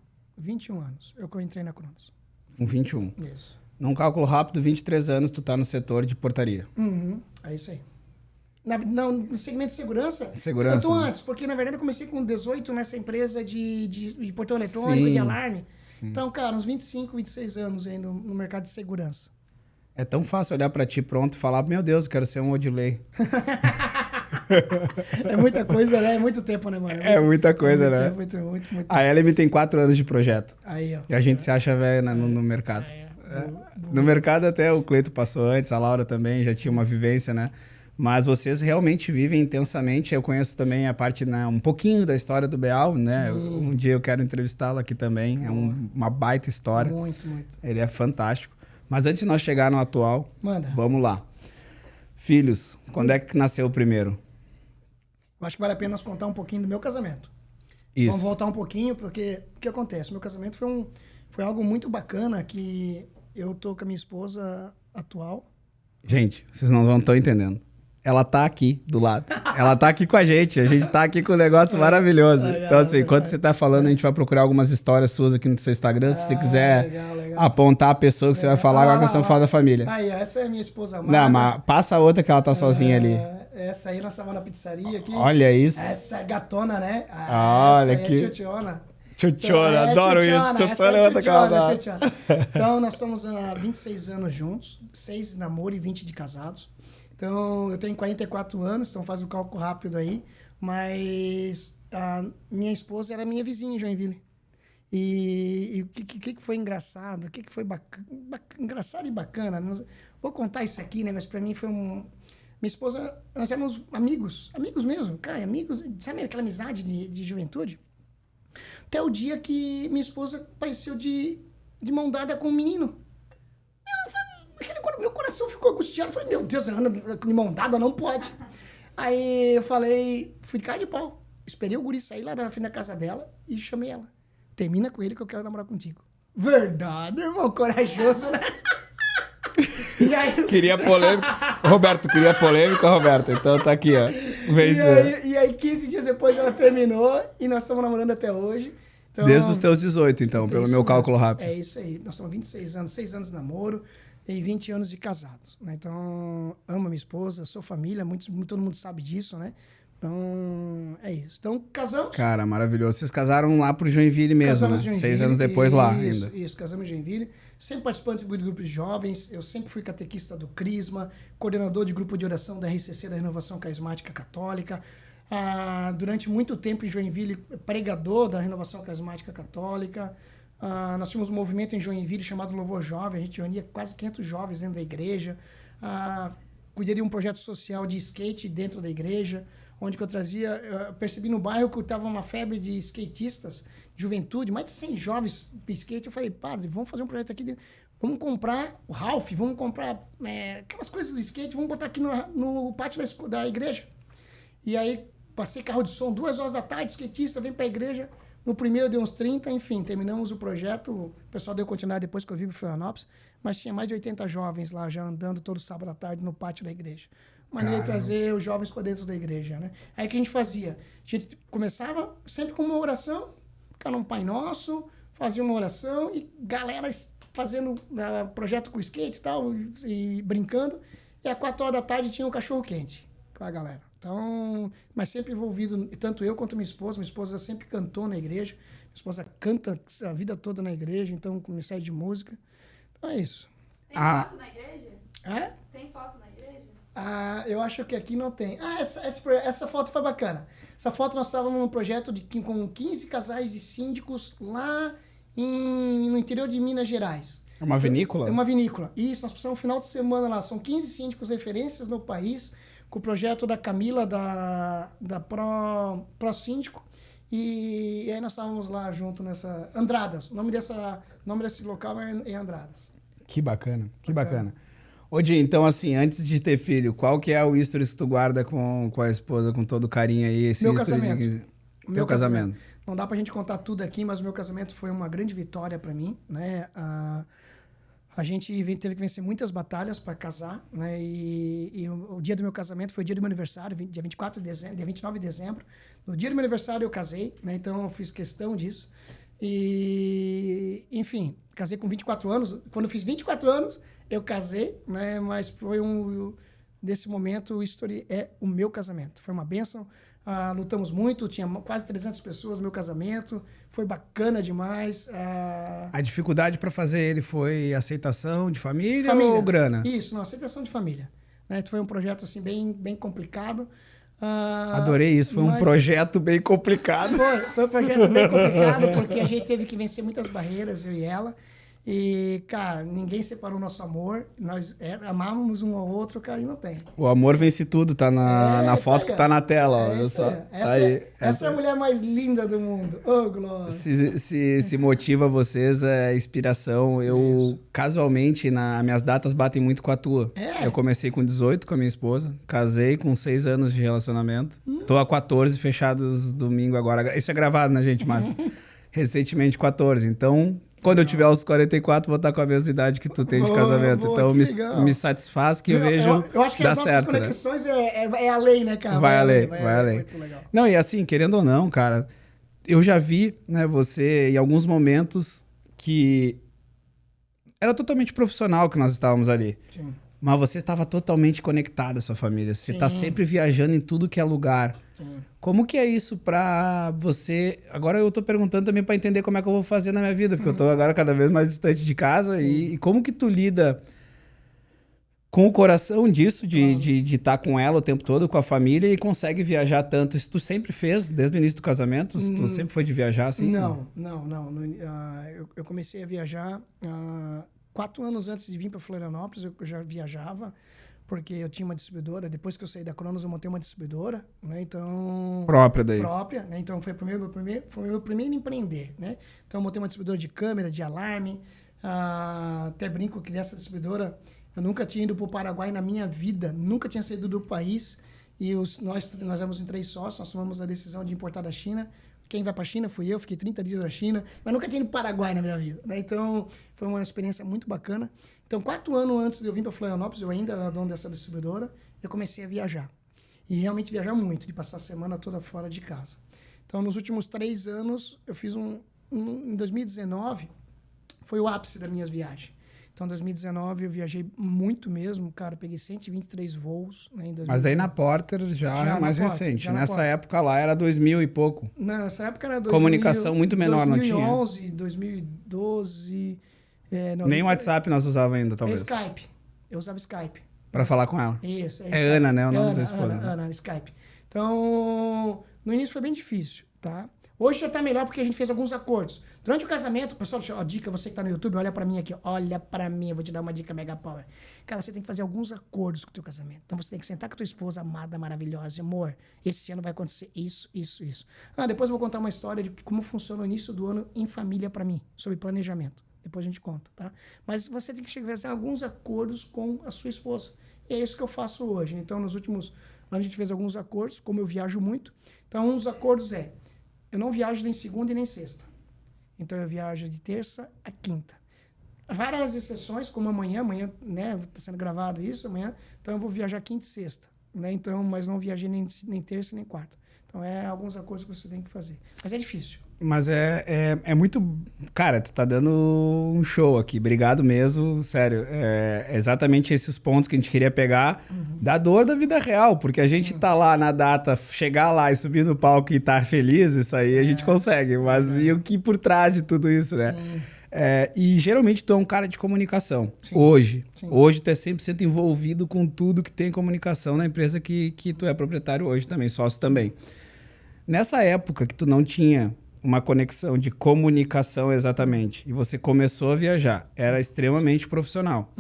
Speaker 2: anos. Eu entrei na Cronos.
Speaker 1: Com 21.
Speaker 2: Isso.
Speaker 1: Num cálculo rápido, 23 anos, tu tá no setor de portaria.
Speaker 2: É isso aí. No segmento de segurança,
Speaker 1: eu tô
Speaker 2: antes, porque na verdade eu comecei com 18 nessa empresa de portão eletrônico, de alarme. Sim. Então, cara, uns 25, 26 anos aí no mercado de segurança.
Speaker 1: É tão fácil olhar pra ti pronto e falar, meu Deus, eu quero ser um Odilei.
Speaker 2: É muita coisa, né? É muito tempo, né, mano?
Speaker 1: Muita coisa, né?
Speaker 2: Muito.
Speaker 1: A LM tem 4 anos de projeto.
Speaker 2: Aí, ó.
Speaker 1: E a gente se acha velho no mercado. No mercado até o Cleito passou antes, a Laura também já tinha uma vivência, né? Mas vocês realmente vivem intensamente. Eu conheço também a parte, né, um pouquinho da história do Beal, né? Um dia eu quero entrevistá-lo aqui também. É uma baita história.
Speaker 2: Muito.
Speaker 1: Ele é fantástico. Mas antes de nós chegar no atual,
Speaker 2: manda.
Speaker 1: Vamos lá. Filhos, quando é que nasceu o primeiro?
Speaker 2: Eu acho que vale a pena nós contar um pouquinho do meu casamento.
Speaker 1: Isso.
Speaker 2: Vamos voltar um pouquinho, porque o que acontece? Meu casamento foi algo muito bacana, que eu tô com a minha esposa atual.
Speaker 1: Gente, vocês não estão entendendo. Ela tá aqui do lado. Ela tá aqui com a gente tá aqui com um negócio maravilhoso.
Speaker 2: Legal,
Speaker 1: Então, assim,
Speaker 2: legal.
Speaker 1: enquanto você tá falando, a gente vai procurar algumas histórias suas aqui no seu Instagram. Se você quiser
Speaker 2: legal.
Speaker 1: apontar a pessoa que você vai falar, agora que nós estamos falando da família.
Speaker 2: Aí, essa é a minha esposa amada.
Speaker 1: Não, mas passa a outra que ela tá sozinha ali.
Speaker 2: Essa aí nós estávamos na pizzaria aqui.
Speaker 1: Olha isso.
Speaker 2: Essa é gatona, né?
Speaker 1: Olha
Speaker 2: essa aí
Speaker 1: que-
Speaker 2: é tchutchona.
Speaker 1: Tchutchona, adoro isso. Tchutchona é outra que ela dá.
Speaker 2: tchutchona. Então, nós estamos há 26 anos juntos, 6 de namoro e 20 de casados. Então, eu tenho 44 anos, então faz o cálculo rápido aí. Mas a minha esposa era minha vizinha em Joinville. E o que foi engraçado, o que foi engraçado e bacana. Vou contar isso aqui, né? Mas pra mim foi um... Minha esposa, nós éramos amigos mesmo, cara, amigos, sabe aquela amizade de juventude? Até o dia que minha esposa apareceu de mão dada com um menino. Meu coração ficou angustiado. Eu falei, meu Deus, Ana, de mão dada não pode. Aí eu falei, fui de cara de pau. Esperei o guri sair lá da frente da casa dela e chamei ela. Termina com ele que eu quero namorar contigo. Verdade, irmão, corajoso, né? E aí...
Speaker 1: Queria polêmica. Roberto, queria polêmica, Roberto. Então tá aqui, ó.
Speaker 2: E aí, 15 dias depois ela terminou e nós estamos namorando até hoje. Então,
Speaker 1: Desde os teus 18, então, pelo
Speaker 2: isso
Speaker 1: meu
Speaker 2: mesmo.
Speaker 1: cálculo rápido.
Speaker 2: É isso aí. Nós estamos 26 anos, 6 anos de namoro e 20 anos de casados, né? Então, amo a minha esposa, sou família, todo mundo sabe disso, né? Então, é isso. Então, casamos.
Speaker 1: Cara, maravilhoso. Vocês casaram lá pro Joinville mesmo,
Speaker 2: Casamos
Speaker 1: né?
Speaker 2: em Joinville,
Speaker 1: 6 anos depois lá
Speaker 2: isso,
Speaker 1: ainda.
Speaker 2: Isso, casamos em Joinville. Sempre participando de grupos de jovens. Eu sempre fui catequista do Crisma, coordenador de grupo de oração da RCC, da Renovação Carismática Católica. Durante muito tempo em Joinville, pregador da Renovação Carismática Católica. Nós tínhamos um movimento em Joinville chamado Louvor Jovem. A gente reunia quase 500 jovens dentro da igreja. Cuidei de um projeto social de skate dentro da igreja, onde que eu percebi no bairro que estava uma febre de skatistas, de juventude, mais de 100 jovens de skate. Eu falei, padre, vamos fazer um projeto aqui, vamos comprar o Ralph, vamos comprar aquelas coisas do skate, vamos botar aqui no pátio da igreja. E aí, passei carro de som, 2 horas da tarde, skatista, vem para a igreja. No primeiro deu uns 30, enfim, terminamos o projeto. O pessoal deu continuidade depois que eu vim para Florianópolis, mas tinha mais de 80 jovens lá já andando todo sábado à tarde no pátio da igreja. Maneira de trazer os jovens para dentro da igreja, né? Aí o que a gente fazia? A gente começava sempre com uma oração, ficava um Pai Nosso, fazia uma oração e galera fazendo projeto com skate e tal, e brincando. E às 4 horas da tarde tinha um cachorro quente com a galera. Então, mas sempre envolvido, tanto eu quanto minha esposa sempre cantou na igreja. Minha esposa canta a vida toda na igreja, então com ministério de música. Então é isso.
Speaker 3: Tem foto na igreja?
Speaker 2: É?
Speaker 3: Tem foto na igreja?
Speaker 2: Eu acho que aqui não tem. Essa foto foi bacana. Essa foto nós estávamos num projeto com 15 casais e síndicos lá no interior de Minas Gerais.
Speaker 1: É uma vinícola?
Speaker 2: É uma vinícola. Isso, nós passamos um final de semana lá. São 15 síndicos referências no país, com o projeto da Camila, da Pro Síndico. E aí nós estávamos lá junto nessa... Andradas. O nome desse local é Andradas.
Speaker 1: Que bacana, que bacana. Ô, Di, então assim, antes de ter filho, qual que é o history que tu guarda com a esposa, com todo carinho aí? Esse
Speaker 2: Meu
Speaker 1: history
Speaker 2: casamento.
Speaker 1: Teu casamento.
Speaker 2: Não dá pra gente contar tudo aqui, mas o meu casamento foi uma grande vitória pra mim, né? A gente teve que vencer muitas batalhas para casar, né? E o dia do meu casamento foi o dia do meu aniversário, dia 24 de dezembro, dia 29 de dezembro. No dia do meu aniversário eu casei, né? Então eu fiz questão disso. E, enfim, casei com 24 anos. Quando eu fiz 24 anos, eu casei, né? Mas foi desse momento, o history é o meu casamento. Foi uma bênção. Lutamos muito, tinha quase 300 pessoas no meu casamento. Foi bacana demais.
Speaker 1: A dificuldade para fazer ele foi aceitação de família ou grana?
Speaker 2: Isso, não, aceitação de família. Né? Foi um projeto assim, bem complicado.
Speaker 1: Adorei isso, foi um projeto bem complicado.
Speaker 2: Foi um projeto bem complicado, porque a gente teve que vencer muitas barreiras, eu e ela. E, cara, ninguém separou nosso amor. Nós amávamos um ao outro, cara, e não tem.
Speaker 1: O amor vence tudo, tá na foto
Speaker 2: aí,
Speaker 1: que tá na tela. Ó,
Speaker 2: É isso
Speaker 1: só,
Speaker 2: aí.
Speaker 1: tá aí.
Speaker 2: Essa é a mulher mais linda do mundo. Ô, Glória.
Speaker 1: Se motiva vocês, é inspiração. Eu, casualmente, minhas datas batem muito com a tua.
Speaker 2: É?
Speaker 1: Eu comecei com 18 com a minha esposa, casei com 6 anos de relacionamento. Tô há 14 fechados domingo agora. Isso é gravado, né, gente? Mas recentemente 14. Então, quando eu tiver aos 44, vou estar com a mesma idade que tu tem de casamento.
Speaker 2: Boa,
Speaker 1: Então,
Speaker 2: que
Speaker 1: me,
Speaker 2: legal.
Speaker 1: me satisfaz que eu vejo
Speaker 2: Eu acho que
Speaker 1: dá
Speaker 2: as nossas
Speaker 1: certo, né?
Speaker 2: conexões é a lei, né, cara?
Speaker 1: Vai além, vai além.
Speaker 2: Muito legal.
Speaker 1: Não, e assim, querendo ou não, cara, eu já vi, né, você em alguns momentos que era totalmente profissional que nós estávamos ali.
Speaker 2: Sim.
Speaker 1: Mas você estava totalmente conectado à sua família. Você está
Speaker 2: Sim.
Speaker 1: sempre viajando em tudo que é lugar.
Speaker 2: Sim.
Speaker 1: Como que é isso pra você? Agora eu tô perguntando também pra entender como é que eu vou fazer na minha vida, porque eu tô agora cada vez mais distante de casa. E como que tu lida com o coração disso, de estar com ela o tempo todo, com a família, e consegue viajar tanto? Isso tu sempre fez, desde o início do casamento? Tu sempre foi de viajar assim?
Speaker 2: Não. Eu comecei a viajar 4 anos antes de vir para Florianópolis. Eu já viajava, porque eu tinha uma distribuidora. Depois que eu saí da Cronos, eu montei uma distribuidora, né? Então...
Speaker 1: Própria daí.
Speaker 2: Própria, né? Então foi o meu primeiro empreender, né? Então eu montei uma distribuidora de câmera, de alarme. Até brinco que dessa distribuidora eu nunca tinha ido para o Paraguai na minha vida, nunca tinha saído do país. E nós éramos em 3 sócios, nós tomamos a decisão de importar da China. Quem vai para a China fui eu, fiquei 30 dias na China, mas nunca tinha ido para o Paraguai na minha vida, né? Então, foi uma experiência muito bacana. Então, 4 anos antes de eu vir para Florianópolis, eu ainda era dono dessa distribuidora, eu comecei a viajar. E realmente viajar muito, de passar a semana toda fora de casa. Então, nos últimos 3 anos, eu fiz em 2019, foi o ápice das minhas viagens. Então, em 2019, eu viajei muito mesmo, cara, peguei 123 voos, né, em 2019.
Speaker 1: Mas daí na Porter já é mais recente. Nessa época lá era 2000 e pouco.
Speaker 2: Nessa época era 2000,
Speaker 1: comunicação muito menor,
Speaker 2: 2011,
Speaker 1: não tinha?
Speaker 2: 2012...
Speaker 1: Nem o WhatsApp nós usava ainda, talvez.
Speaker 2: Skype. Eu usava Skype.
Speaker 1: Pra falar com ela.
Speaker 2: Isso.
Speaker 1: É Ana, né? O nome da esposa.
Speaker 2: Ana, Skype. Então, no início foi bem difícil, tá? Hoje já tá melhor porque a gente fez alguns acordos. Durante o casamento, pessoal, ó, dica, você que tá no YouTube, olha pra mim aqui, ó, olha pra mim, eu vou te dar uma dica mega power. Cara, você tem que fazer alguns acordos com o teu casamento. Então você tem que sentar com a tua esposa amada, maravilhosa, amor, esse ano vai acontecer isso. Depois eu vou contar uma história de como funciona o início do ano em família pra mim, sobre planejamento. Depois a gente conta, tá? Mas você tem que chegar a fazer alguns acordos com a sua esposa. E é isso que eu faço hoje. Então, nos últimos anos, a gente fez alguns acordos, como eu viajo muito. Então, um dos acordos eu não viajo nem segunda e nem sexta. Então, eu viajo de terça a quinta. Várias exceções, como amanhã, né, está sendo gravado isso, amanhã, então eu vou viajar quinta e sexta, né, então, mas não viajei nem terça nem quarta. Então, alguns acordos que você tem que fazer. Mas é difícil.
Speaker 1: Mas é muito... Cara, tu tá dando um show aqui. Obrigado mesmo, sério. É exatamente esses pontos que a gente queria pegar da dor da vida real, porque a gente tá lá na data, chegar lá e subir no palco e tá feliz, isso aí a gente consegue. Mas e o que por trás de tudo isso, né?
Speaker 2: Sim.
Speaker 1: E geralmente tu é um cara de comunicação.
Speaker 2: Sim.
Speaker 1: Hoje tu é 100% envolvido com tudo que tem comunicação na empresa que tu é proprietário hoje também, sócio também. Nessa época que tu não tinha uma conexão de comunicação exatamente, e você começou a viajar, era extremamente profissional.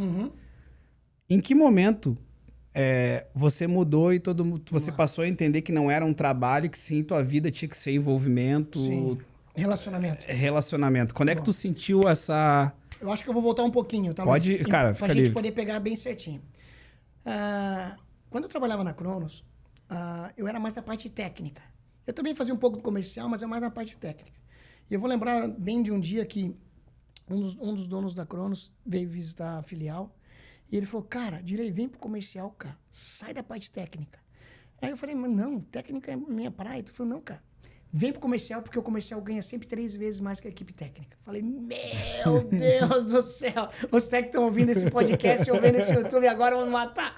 Speaker 1: Em que momento você mudou e você passou a entender que não era um trabalho, que sim, tua vida tinha que ser envolvimento...
Speaker 2: Sim. Relacionamento.
Speaker 1: Quando é que tu sentiu essa...
Speaker 2: Eu acho que eu vou voltar um pouquinho, tá?
Speaker 1: Pode, cara, fica livre.
Speaker 2: Pra gente poder pegar bem certinho. Quando eu trabalhava na Cronos, eu era mais da parte técnica. Eu também fazia um pouco do comercial, mas é mais na parte técnica. E eu vou lembrar bem de um dia que um dos donos da Cronos veio visitar a filial e ele falou, cara, Direi, vem pro comercial, cara. Sai da parte técnica. Aí eu falei, mas não, técnica é minha praia. Ele falou, não, cara. Vem pro comercial, porque o comercial ganha sempre 3 vezes mais que a equipe técnica. Falei, meu Deus do céu! Os técnicos estão ouvindo esse podcast ou vendo esse YouTube agora vão me matar.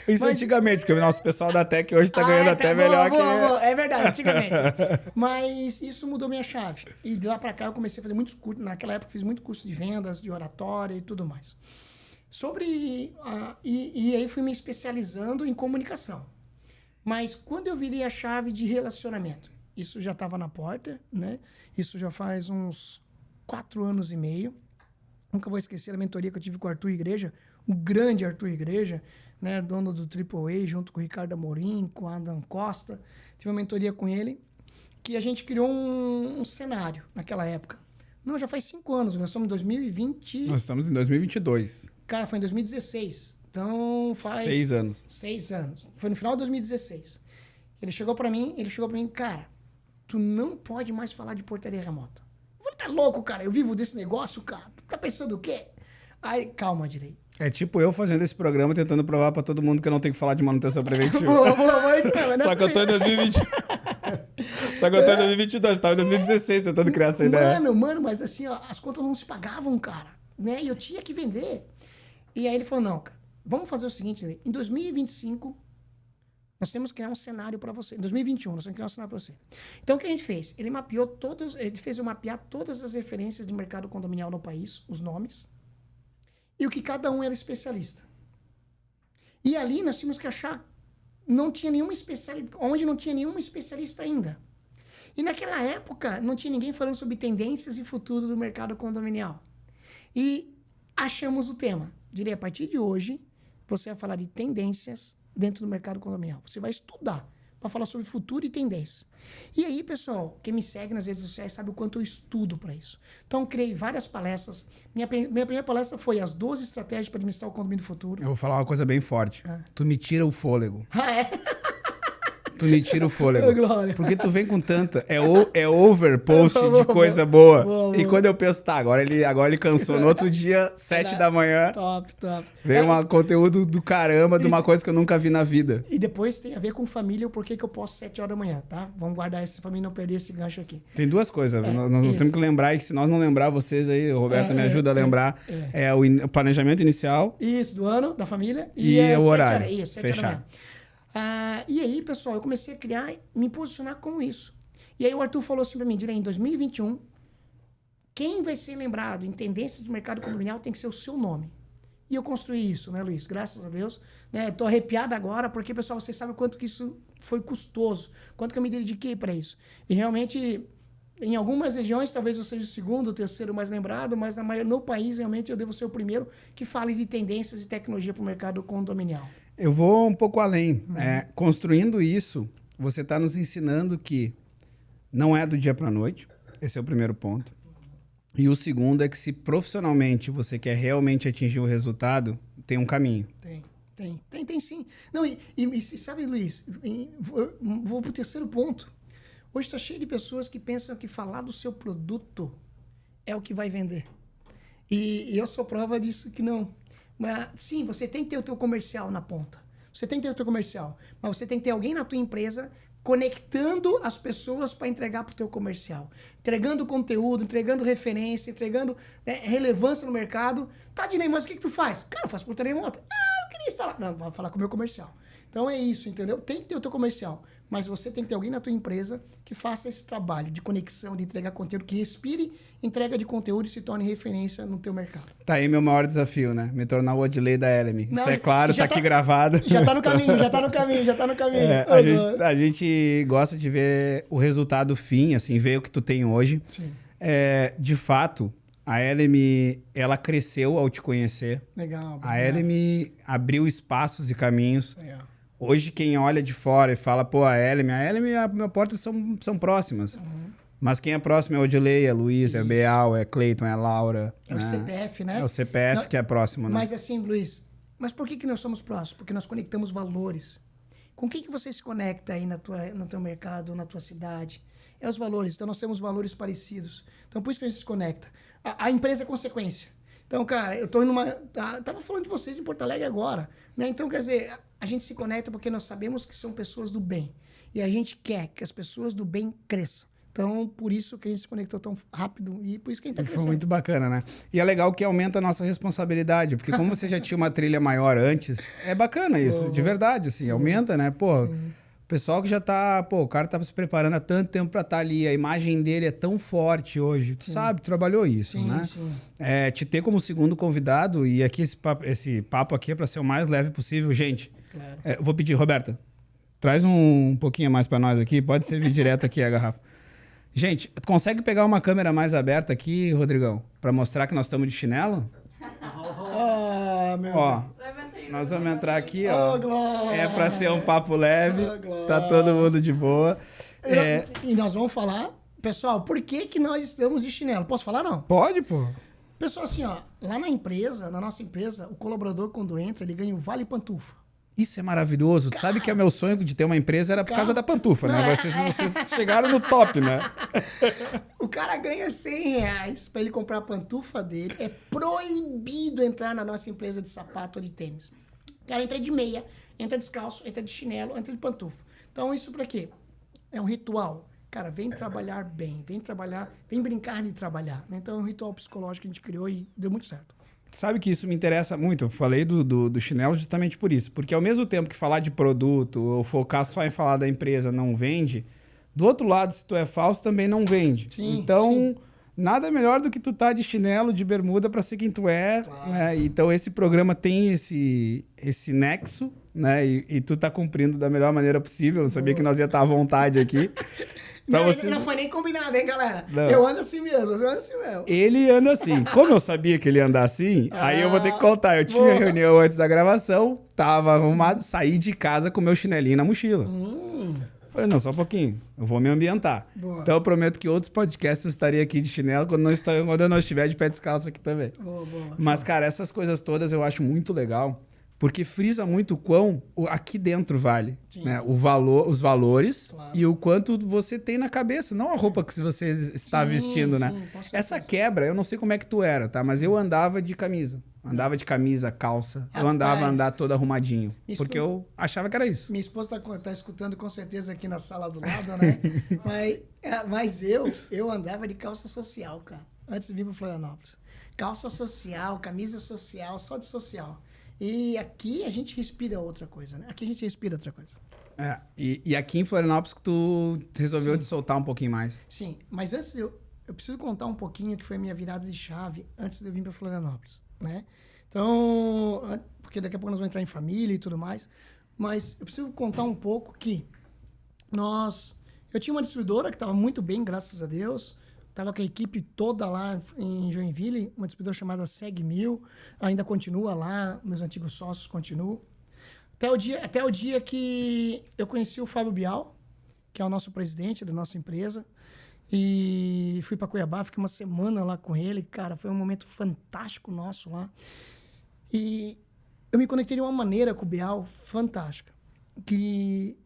Speaker 1: Isso antigamente, porque o nosso pessoal da Tech hoje tá ganhando até melhor que...
Speaker 2: É verdade, antigamente. Mas isso mudou minha chave. E de lá pra cá eu comecei a fazer muitos cursos. Naquela época eu fiz muito curso de vendas, de oratória e tudo mais. E aí fui me especializando em comunicação. Mas quando eu virei a chave de relacionamento, isso já estava na porta, né? Isso já faz uns 4 anos e meio. Nunca vou esquecer a mentoria que eu tive com o Arthur Igreja, o grande Arthur Igreja, né, dono do AAA, junto com o Ricardo Amorim, com o Adam Costa. Tive uma mentoria com ele, que a gente criou um cenário naquela época. Não, já faz 5 anos, nós estamos em 2020.
Speaker 1: Nós estamos em 2022.
Speaker 2: Cara, foi em 2016. Então faz...
Speaker 1: 6 anos.
Speaker 2: 6 anos. Foi no final de 2016. Ele chegou pra mim, cara, tu não pode mais falar de portaria remota. Eu falei, tá louco, cara? Eu vivo desse negócio, cara. Tu tá pensando o quê? Aí, calma, Direi.
Speaker 1: É tipo eu fazendo esse programa tentando provar pra todo mundo que eu não tenho que falar de manutenção preventiva. Só que eu tô em 2020. Só que eu tô em 2022, tava em 2016 tentando criar essa ideia.
Speaker 2: Mano, mas assim, ó, as contas não se pagavam, cara. Né? E eu tinha que vender. E aí ele falou, não, cara, vamos fazer o seguinte, Direi. Em 2025... nós temos que criar um cenário para você. Em 2021, nós temos que criar um cenário para você. Então, o que a gente fez? Ele fez eu mapear todas as referências de mercado condominial no país, os nomes, e o que cada um era especialista. E ali nós tínhamos que achar, não tinha nenhuma especialidade, onde não tinha nenhuma especialista ainda. E naquela época, não tinha ninguém falando sobre tendências e futuro do mercado condominial. E achamos o tema. Diria, a partir de hoje, você vai falar de tendências dentro do mercado condominial. Você vai estudar para falar sobre futuro e tendência. E aí, pessoal, quem me segue nas redes sociais sabe o quanto eu estudo para isso. Então, criei várias palestras. Minha primeira palestra foi as 12 estratégias para administrar o condomínio do futuro.
Speaker 1: Eu vou falar uma coisa bem forte. Tu me tira o fôlego.
Speaker 2: Ah, é?
Speaker 1: Tu me tira o fôlego.
Speaker 2: Glória.
Speaker 1: Porque tu vem com tanta... É overpost de coisa boa. E quando eu penso, tá, agora ele cansou. No outro dia, 7 da manhã,
Speaker 2: Top.
Speaker 1: vem um conteúdo do caramba de uma coisa que eu nunca vi na vida.
Speaker 2: E depois tem a ver com família, o porquê que eu posso 7 horas da manhã, tá? Vamos guardar isso pra mim não perder esse gancho aqui.
Speaker 1: Tem duas coisas. Nós temos que lembrar, e se nós não lembrar, vocês aí, o Roberto me ajuda a lembrar, é o planejamento inicial.
Speaker 2: Isso, do ano, da família.
Speaker 1: E o horário.
Speaker 2: Isso, 7 horas da manhã. E aí, pessoal, eu comecei a criar, me posicionar com isso. E aí o Arthur falou assim pra mim, em 2021, quem vai ser lembrado em tendência de mercado condominial tem que ser o seu nome. E eu construí isso, né, Luiz? Graças a Deus. Né? Tô arrepiado agora, porque, pessoal, vocês sabem o quanto que isso foi custoso, quanto que eu me dediquei para isso. E realmente, em algumas regiões, talvez eu seja o segundo, o terceiro mais lembrado, mas no país, realmente, eu devo ser o primeiro que fale de tendências e tecnologia para o mercado condominial.
Speaker 1: Eu vou um pouco além. Construindo isso, você está nos ensinando que não é do dia para a noite. Esse é o primeiro ponto. E o segundo é que se profissionalmente você quer realmente atingir o resultado, tem um caminho.
Speaker 2: Tem sim. Não, e sabe, Luiz, vou para o terceiro ponto. Hoje está cheio de pessoas que pensam que falar do seu produto é o que vai vender. E eu sou prova disso que não. Mas, sim, você tem que ter o teu comercial na ponta. Você tem que ter o teu comercial. Mas você tem que ter alguém na tua empresa conectando as pessoas para entregar para o teu comercial. Entregando conteúdo, entregando referência, entregando relevância no mercado. Tá, Dinei, mas o que tu faz? Cara, eu faço portaria remota. Eu queria instalar. Não, vou falar com o meu comercial. Então é isso, entendeu? Tem que ter o teu comercial. Mas você tem que ter alguém na tua empresa que faça esse trabalho de conexão, de entregar conteúdo, que respire entrega de conteúdo e se torne referência no teu mercado.
Speaker 1: Tá aí meu maior desafio, né? Me tornar o Odilei da Elemi.
Speaker 2: Não,
Speaker 1: isso é claro, tá aqui gravado.
Speaker 2: Já tá no caminho.
Speaker 1: A gente gosta de ver o resultado fim, assim, ver o que tu tem hoje.
Speaker 2: Sim.
Speaker 1: De fato, a Elemi, ela cresceu ao te conhecer.
Speaker 2: Legal.
Speaker 1: A Elemi abriu espaços e caminhos.
Speaker 2: Legal.
Speaker 1: Hoje, quem olha de fora e fala, pô, a Elemi e a minha porta são próximas.
Speaker 2: Uhum.
Speaker 1: Mas quem é próximo é o Odilei, é Luiz, é Beal, é Cleiton, é Laura.
Speaker 2: É o CPF, né?
Speaker 1: É o CPF que é próximo, né?
Speaker 2: Mas assim, Luiz, mas por que nós somos próximos? Porque nós conectamos valores. Com quem que você se conecta aí no teu mercado, na tua cidade? É os valores. Então, nós temos valores parecidos. Então, por isso que a gente se conecta. A empresa é consequência. Então, cara, eu tô tava falando de vocês em Porto Alegre agora, né? Então, quer dizer, a gente se conecta porque nós sabemos que são pessoas do bem. E a gente quer que as pessoas do bem cresçam. Então, por isso que a gente se conectou tão rápido e por isso que a gente tá crescendo.
Speaker 1: Foi muito bacana, né? E é legal que aumenta a nossa responsabilidade, porque como você já tinha uma trilha maior antes, é bacana isso, de verdade, assim, aumenta, né? Pô, o pessoal que já tá, o cara tava se preparando há tanto tempo pra estar ali, a imagem dele é tão forte hoje, tu sabe, tu trabalhou isso, né?
Speaker 2: Sim.
Speaker 1: Te ter como segundo convidado, e aqui esse papo aqui é pra ser o mais leve possível, gente.
Speaker 2: Claro.
Speaker 1: Vou pedir, Roberta, traz um pouquinho mais pra nós aqui, pode servir direto aqui a garrafa. Gente, tu consegue pegar uma câmera mais aberta aqui, Rodrigão? Pra mostrar que nós estamos de chinelo?
Speaker 2: Ah, meu
Speaker 1: Ó,
Speaker 3: Levantei.
Speaker 1: nós vamos entrar aqui, ó.
Speaker 2: Oh, glória.
Speaker 1: É pra ser um papo leve.
Speaker 2: Oh, glória.
Speaker 1: Tá todo mundo de boa. É,
Speaker 2: E nós vamos falar, pessoal, por que que nós estamos de chinelo? Posso falar, não?
Speaker 1: pode, pô.
Speaker 2: Pessoal, assim, ó, lá na empresa, na nossa empresa, o colaborador, quando entra, ele ganha o Vale Pantufa.
Speaker 1: Isso é maravilhoso. Tu sabe que é meu sonho de ter uma empresa era por causa da pantufa, né? Vocês chegaram no top, né?
Speaker 2: O cara ganha R$100 para ele comprar a pantufa dele. É proibido entrar na nossa empresa de sapato ou de tênis. O cara entra de meia, entra descalço, entra de chinelo, entra de pantufa. Então, isso para quê? É um ritual. Cara, vem trabalhar bem, vem trabalhar, vem brincar de trabalhar. Né? Então, é um ritual psicológico que a gente criou e deu muito certo.
Speaker 1: Sabe que isso me interessa muito. Eu falei do chinelo justamente por isso. Porque ao mesmo tempo que falar de produto ou focar só em falar da empresa não vende, do outro lado, se tu é falso, também não vende.
Speaker 2: Sim,
Speaker 1: então,
Speaker 2: sim.
Speaker 1: nada melhor do que tu tá de chinelo, de bermuda para ser quem tu é.
Speaker 2: Claro.
Speaker 1: Né? Então, esse programa tem esse nexo, né? E tu tá cumprindo da melhor maneira possível. Eu sabia que nós ia estar à vontade aqui. Pra
Speaker 2: Não,
Speaker 1: vocês...
Speaker 2: não foi nem combinado, hein, galera?
Speaker 1: Não.
Speaker 2: Eu ando assim mesmo, eu ando assim mesmo.
Speaker 1: Ele anda assim. Como eu sabia que ele ia andar assim, aí eu vou ter que contar. Eu tinha
Speaker 2: boa.
Speaker 1: reunião antes da gravação, tava arrumado, saí de casa com meu chinelinho na mochila. Falei, não, só um pouquinho, eu vou me ambientar.
Speaker 2: Boa.
Speaker 1: Então eu prometo que outros podcasts eu estaria aqui de chinelo quando eu não estiver de pé descalço aqui também.
Speaker 2: Boa, boa.
Speaker 1: Mas, cara, essas coisas todas eu acho muito legal, porque frisa muito o quão aqui dentro vale,
Speaker 2: Sim.
Speaker 1: né? O valor, os valores
Speaker 2: Claro.
Speaker 1: e o quanto você tem na cabeça, não a roupa que você está
Speaker 2: Sim,
Speaker 1: vestindo, né?
Speaker 2: sim, com certeza.
Speaker 1: Essa quebra, eu não sei como é que tu era, tá? Mas eu andava de camisa. Andava de camisa, calça. Eu
Speaker 2: Rapaz.
Speaker 1: andava todo arrumadinho.
Speaker 2: Isso
Speaker 1: Porque
Speaker 2: foi-
Speaker 1: eu achava que era isso.
Speaker 2: Minha esposa tá escutando com certeza aqui na sala do lado, né? mas eu andava de calça social, cara. Antes de vir para Florianópolis. Calça social, camisa social, só de social. E aqui a gente respira outra coisa, né? Aqui a gente respira outra coisa.
Speaker 1: É, e aqui em Florianópolis que tu resolveu
Speaker 2: Sim.
Speaker 1: te soltar um pouquinho mais.
Speaker 2: Sim, mas antes eu preciso contar um pouquinho que foi a minha virada de chave antes de eu vir para Florianópolis, né? Então, porque daqui a pouco nós vamos entrar em família e tudo mais, mas eu preciso contar um pouco que eu tinha uma distribuidora que estava muito bem, graças a Deus, estava com a equipe toda lá em Joinville, uma distribuidora chamada Seg1000, ainda continua lá, meus antigos sócios continuam. Até o dia que eu conheci o Fábio Bial, que é o nosso presidente da nossa empresa, e fui para Cuiabá, fiquei uma semana lá com ele, cara, foi um momento fantástico nosso lá. E eu me conectei de uma maneira com o Bial fantástica. E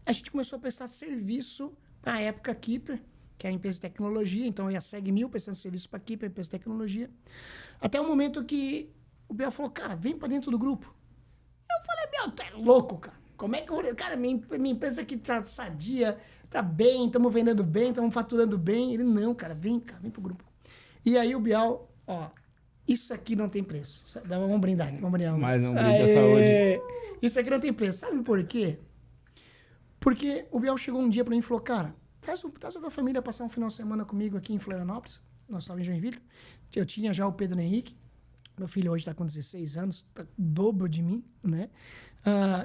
Speaker 2: a gente começou a prestar serviço para a época Keeper, que é a empresa de tecnologia, então eu ia Seg1000 prestando serviço para a Keeper, empresa de tecnologia. Até o momento que o Bial falou, cara, vem para dentro do grupo. Eu falei, Bial, tu é louco, cara. Como é que eu... Cara, minha empresa aqui tá sadia, tá bem, estamos vendendo bem, estamos faturando bem. Ele, não, cara, vem pro grupo. E aí o Bial, ó, isso aqui não tem preço. Vamos brindar.
Speaker 1: Mais um brinde à saúde.
Speaker 2: Isso aqui não tem preço. Sabe por quê? Porque o Bial chegou um dia pra mim e falou, cara, traz a tua família passar um final de semana comigo aqui em Florianópolis. Nós estávamos em Joinville. Eu tinha já o Pedro Henrique. Meu filho hoje está com 16 anos, tá o dobro de mim, né?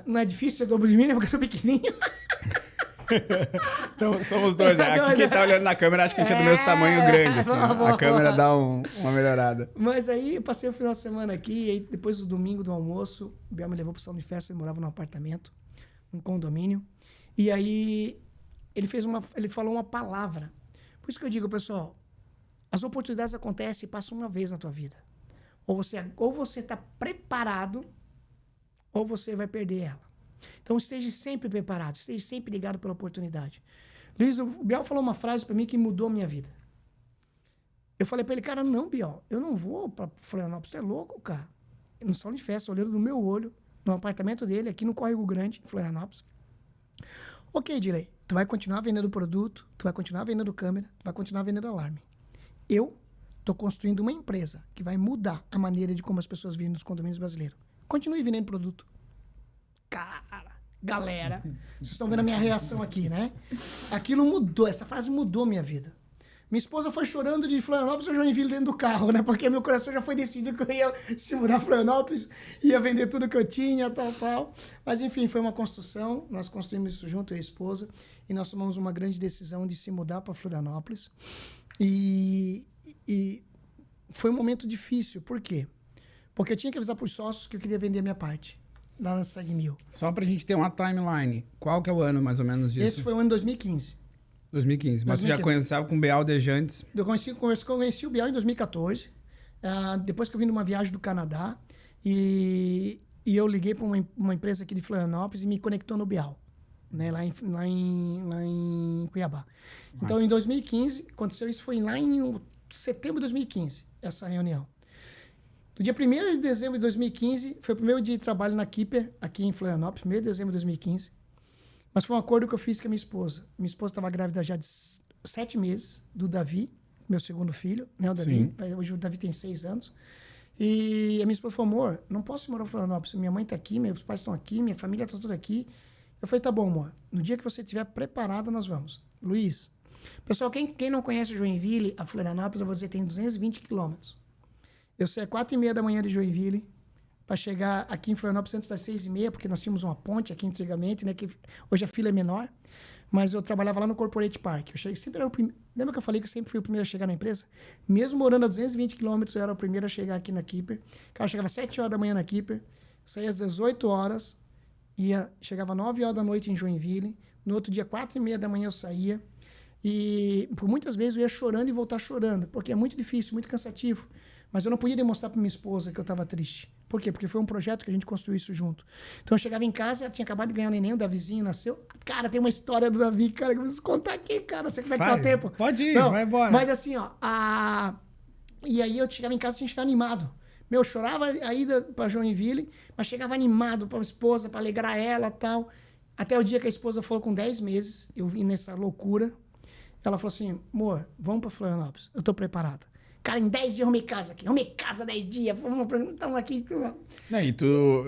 Speaker 2: Não é difícil ser o dobro de mim, né? Porque eu sou pequenininho.
Speaker 1: Então, somos dois. Aqui quem tá olhando na câmera, acho que a gente é do mesmo tamanho grande, assim.
Speaker 2: boa,
Speaker 1: A câmera
Speaker 2: boa.
Speaker 1: dá uma melhorada.
Speaker 2: Mas aí eu passei o final de semana aqui, e aí depois do domingo do almoço, o Biel me levou para o salão de festa, ele morava num apartamento, num condomínio. E aí ele falou uma palavra. Por isso que eu digo, pessoal, as oportunidades acontecem e passam uma vez na tua vida. Ou você está preparado, ou você vai perder ela. Então esteja sempre preparado, esteja sempre ligado pela oportunidade. Luiz, o Biel falou uma frase para mim que mudou a minha vida. Eu falei para ele, cara, não, Biel, eu não vou para Florianópolis, você é louco, cara. No salão de festa, olhando no meu olho, no apartamento dele, aqui no Córrego Grande, em Florianópolis. Ok, Dilei, tu vai continuar vendendo produto, tu vai continuar vendendo câmera, tu vai continuar vendendo alarme. Eu estou construindo uma empresa que vai mudar a maneira de como as pessoas vivem nos condomínios brasileiros. Continue vendendo produto. Cara, galera, vocês estão vendo a minha reação aqui, né? Aquilo mudou, essa frase mudou minha vida. Minha esposa foi chorando de Florianópolis a Joinville dentro do carro, né? Porque meu coração já foi decidido que eu ia se mudar a Florianópolis, ia vender tudo que eu tinha, tal. Mas, enfim, foi uma construção. Nós construímos isso junto, eu e a esposa. E nós tomamos uma grande decisão de se mudar para Florianópolis. E foi um momento difícil. Por quê? Porque eu tinha que avisar para os sócios que eu queria vender a minha parte, lá na Sagmil.
Speaker 1: Só pra gente ter uma timeline. Qual que é o ano, mais ou menos, disso?
Speaker 2: Esse foi o ano 2015.
Speaker 1: 2015. Mas você já
Speaker 2: 2015.
Speaker 1: conheceu com o BL desde antes?
Speaker 2: Eu conheci o Bial em 2014, depois que eu vim de uma viagem do Canadá, e eu liguei para uma empresa aqui de Florianópolis e me conectou no Bial, né, lá em Cuiabá. Então,
Speaker 1: Nossa.
Speaker 2: em 2015, aconteceu isso, foi lá em setembro de 2015, essa reunião. No dia 1º de dezembro de 2015, foi o primeiro dia de trabalho na Keeper, aqui em Florianópolis, 1º de dezembro de 2015. Mas foi um acordo que eu fiz com a minha esposa. Minha esposa estava grávida já de 7 meses do Davi, meu segundo filho, né? O Davi.
Speaker 1: Sim.
Speaker 2: Hoje o Davi tem 6 anos. E a minha esposa falou, amor, não posso morar em Florianópolis. Minha mãe está aqui, meus pais estão aqui, minha família está tudo aqui. Eu falei, tá bom, amor. No dia que você estiver preparada, nós vamos. Luiz, pessoal, quem não conhece Joinville, a Florianópolis, eu vou dizer, tem 220 quilômetros. Eu saí às 4h30 da manhã de Joinville, para chegar aqui em Florianópolis antes das 6h30, porque nós tínhamos uma ponte aqui antigamente, né? Que hoje a fila é menor, mas eu trabalhava lá no Corporate Park. Eu cheguei, sempre era o primeiro. Lembra que eu falei que eu sempre fui o primeiro a chegar na empresa? Mesmo morando a 220 quilômetros, eu era o primeiro a chegar aqui na Keeper. Cara, eu chegava às 7 horas da manhã na Keeper, saía às 18 horas, chegava às 9 horas da noite em Joinville. No outro dia, 4h30 da manhã eu saía. E por muitas vezes eu ia chorando e voltar chorando, porque é muito difícil, muito cansativo. Mas eu não podia demonstrar para minha esposa que eu estava triste. Por quê? Porque foi um projeto que a gente construiu isso junto. Então eu chegava em casa, ela tinha acabado de ganhar o neném, o Davizinho nasceu. Cara, tem uma história do Davi, cara, que eu preciso contar aqui, cara. Você que vai ter o tempo.
Speaker 1: Pode ir,
Speaker 2: não,
Speaker 1: vai embora.
Speaker 2: Mas assim, ó, e aí eu chegava em casa e tinha que chegar animado. Eu chorava a ida para Joinville, mas chegava animado para a esposa, para alegrar ela e tal. Até o dia que a esposa falou com 10 meses, eu vim nessa loucura. Ela falou assim, amor, vamos para Florianópolis, eu tô preparada. Cara, em 10 dias eu arrumei casa aqui. Arrumei casa 10 dias. Estamos aqui.
Speaker 1: Não, e tu...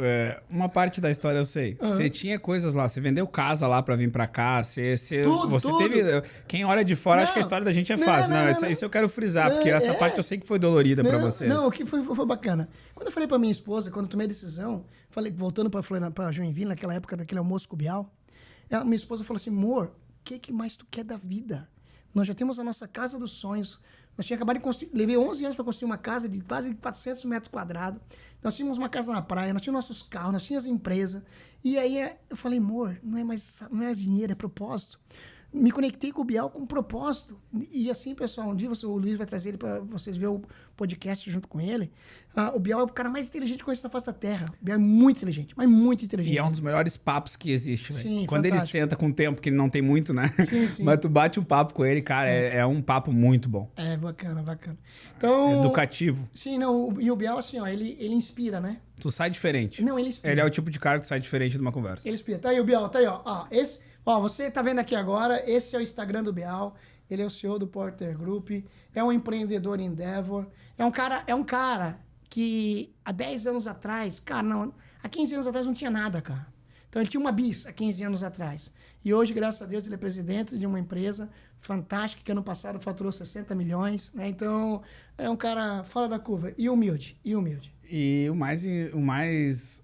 Speaker 1: uma parte da história eu sei. Você tinha coisas lá. Você vendeu casa lá pra vir pra cá. Você
Speaker 2: Tudo.
Speaker 1: teve... Quem olha de fora acha que a história da gente é fácil. Não, isso eu quero frisar. Porque essa parte eu sei que foi dolorida pra vocês.
Speaker 2: Não, o que foi bacana. Quando eu falei pra minha esposa, quando eu tomei a decisão, falei, voltando pra Joinville, naquela época, daquele almoço com o Bial, minha esposa falou assim, amor, o que mais tu quer da vida? Nós já temos a nossa casa dos sonhos. Nós tínhamos acabado de construir, levei 11 anos para construir uma casa de quase 400 metros quadrados. Nós tínhamos uma casa na praia, nós tínhamos nossos carros, nós tínhamos empresa. E aí eu falei, amor, não é mais dinheiro, é propósito. Me conectei com o Bial com um propósito. E assim, pessoal, um dia o Luiz vai trazer ele para vocês verem o podcast junto com ele. O Bial é o cara mais inteligente que eu conheço na face da Terra. O Bial é muito inteligente, mas muito inteligente.
Speaker 1: E é um dos melhores papos que existe, velho.
Speaker 2: Sim,
Speaker 1: quando
Speaker 2: fantástico.
Speaker 1: ele senta com o tempo, que ele não tem muito, né?
Speaker 2: Sim.
Speaker 1: Mas tu bate um papo com ele, cara, é um papo muito bom.
Speaker 2: É, bacana. Então,
Speaker 1: Educativo.
Speaker 2: Sim, não, e o Bial, assim, ó, ele inspira, né?
Speaker 1: Tu sai diferente.
Speaker 2: Não, ele inspira.
Speaker 1: Ele é o tipo de cara que sai diferente de uma conversa.
Speaker 2: Ele inspira. Tá aí o Bial, tá aí, ó. Você tá vendo aqui agora, esse é o Instagram do Bial, ele é o CEO do Porter Group, é um empreendedor Endeavor, é um cara que há 10 anos atrás, cara, não, há 15 anos atrás não tinha nada, cara. Então ele tinha uma bis há 15 anos atrás. E hoje, graças a Deus, ele é presidente de uma empresa fantástica, que ano passado faturou 60 milhões, né? Então, é um cara fora da curva e humilde.
Speaker 1: E o mais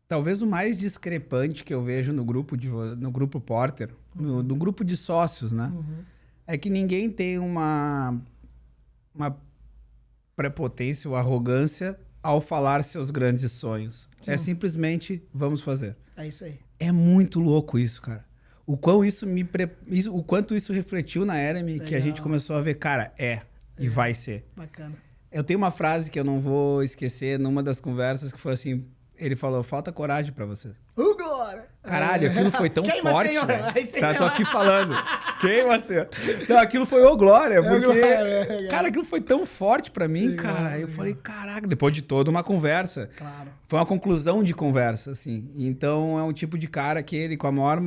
Speaker 1: talvez o mais discrepante que eu vejo no grupo Porter, no grupo de sócios, né? É que ninguém tem uma prepotência ou arrogância ao falar seus grandes sonhos.
Speaker 2: Sim.
Speaker 1: É simplesmente, vamos fazer.
Speaker 2: É isso aí.
Speaker 1: É muito louco isso, cara. O quanto isso refletiu na Eremi, que a gente começou a ver, cara, e vai ser.
Speaker 2: Bacana.
Speaker 1: Eu tenho uma frase que eu não vou esquecer numa das conversas, que foi assim, ele falou, falta coragem pra vocês.
Speaker 2: Glória!
Speaker 1: Caralho, aquilo foi tão
Speaker 2: Queima,
Speaker 1: forte,
Speaker 2: senhor.
Speaker 1: velho.
Speaker 2: Aí, senhor.
Speaker 1: Tá, tô aqui falando. Queima, senhor. Não, aquilo foi glória, porque...
Speaker 2: glória.
Speaker 1: Cara, aquilo foi tão forte pra mim,
Speaker 2: Legal,
Speaker 1: cara. Aí eu
Speaker 2: legal.
Speaker 1: falei, caraca, depois de toda uma conversa.
Speaker 2: Claro.
Speaker 1: Foi uma conclusão de conversa, assim. Então, é um tipo de cara que ele, com a maior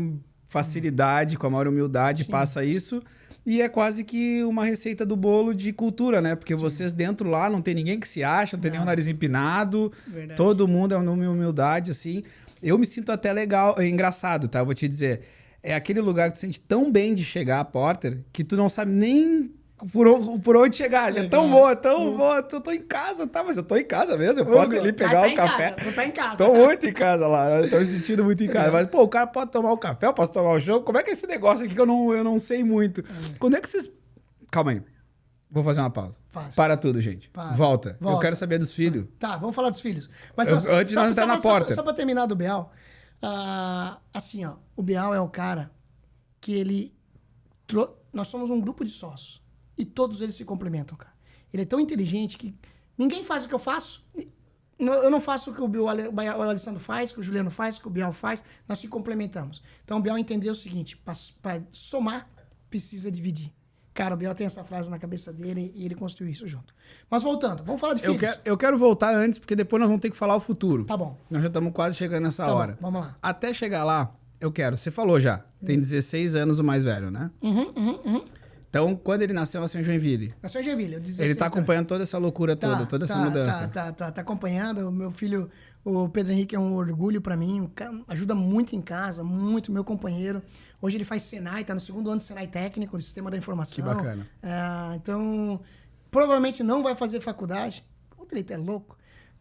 Speaker 1: facilidade, com a maior humildade, passa isso. E é quase que uma receita do bolo de cultura, né? Porque vocês dentro lá não tem ninguém que se acha, não tem nenhum nariz empinado.
Speaker 2: Verdade.
Speaker 1: Todo mundo é numa humildade, assim. Eu me sinto até legal, engraçado, tá? Eu vou te dizer. é aquele lugar que tu sente tão bem de chegar a Porter que tu não sabe nem por onde chegar. É tão boa, Eu tô em casa, tá? Mas eu tô em casa mesmo. Eu posso ir ali pegar um café.
Speaker 2: Tu tá em casa.
Speaker 1: Tô muito em casa lá. Eu tô me sentindo muito em casa. Mas, pô, o cara pode tomar o café, eu posso tomar o show. Como é que é esse negócio aqui que eu não sei muito? Quando é que vocês... Calma aí. Vou fazer uma pausa.
Speaker 2: Faz.
Speaker 1: Para tudo, gente. Volta. Eu quero saber dos filhos.
Speaker 2: Tá, vamos falar dos filhos. Mas
Speaker 1: Antes de nós entrar na porta.
Speaker 2: Só pra terminar do Bial. Assim, ó. O Bial é um cara que ele... Nós somos um grupo de sócios. E todos eles se complementam, cara. Ele é tão inteligente que ninguém faz o que eu faço. Eu não faço o que o Alessandro faz, o que o Juliano faz, o que o Bial faz. Nós se complementamos. Então o Bial entendeu o seguinte: para somar, precisa dividir. Cara, o Bial tem essa frase na cabeça dele e ele construiu isso junto. Mas voltando, vamos falar de filhos.
Speaker 1: Eu quero voltar antes, porque depois nós vamos ter que falar o futuro.
Speaker 2: Tá bom.
Speaker 1: Nós já estamos quase chegando nessa hora.
Speaker 2: Bom, vamos lá.
Speaker 1: Até chegar lá, eu quero. Você falou já, tem 16 anos o mais velho, né? Então, quando ele nasceu em Joinville.
Speaker 2: Nasceu em Joinville, eu 16
Speaker 1: ele tá acompanhando toda essa loucura toda, toda essa mudança.
Speaker 2: Tá acompanhando. O meu filho, o Pedro Henrique, é um orgulho pra mim. Ajuda muito em casa, muito, meu companheiro. Hoje ele faz Senai, tá no 2º ano de Senai técnico, do Sistema da Informação.
Speaker 1: Que bacana.
Speaker 2: Então, provavelmente não vai fazer faculdade. O direito é louco.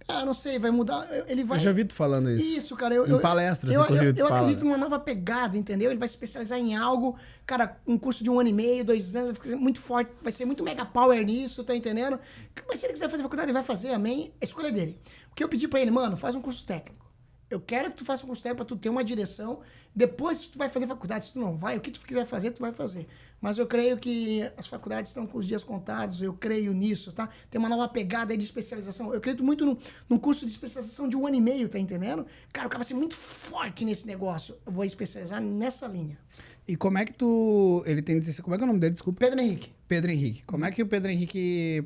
Speaker 2: Não sei, vai mudar. Ele vai...
Speaker 1: Eu já vi tu falando isso.
Speaker 2: Isso, cara.
Speaker 1: Em palestras, inclusive, tu fala.
Speaker 2: Eu acredito numa nova pegada, entendeu? Ele vai se especializar em algo, cara, um curso de 1 ano e meio, 2 anos, vai ser muito forte, vai ser muito mega power nisso, tá entendendo? Mas se ele quiser fazer faculdade, ele vai fazer, amém? A escolha é dele. O que eu pedi pra ele, mano, faz um curso técnico. Eu quero que tu faça um curso técnico pra tu ter uma direção. Depois tu vai fazer faculdade. Se tu não vai, o que tu quiser fazer, tu vai fazer. Mas eu creio que as faculdades estão com os dias contados. Eu creio nisso, tá? Tem uma nova pegada aí de especialização. Eu acredito muito num curso de especialização de 1 ano e meio, tá entendendo? Cara, o cara vai ser muito forte nesse negócio. Eu vou especializar nessa linha.
Speaker 1: E como é que ele tem 16... Como é que é o nome dele? Desculpa.
Speaker 2: Pedro Henrique.
Speaker 1: Pedro Henrique. Como é que o Pedro Henrique...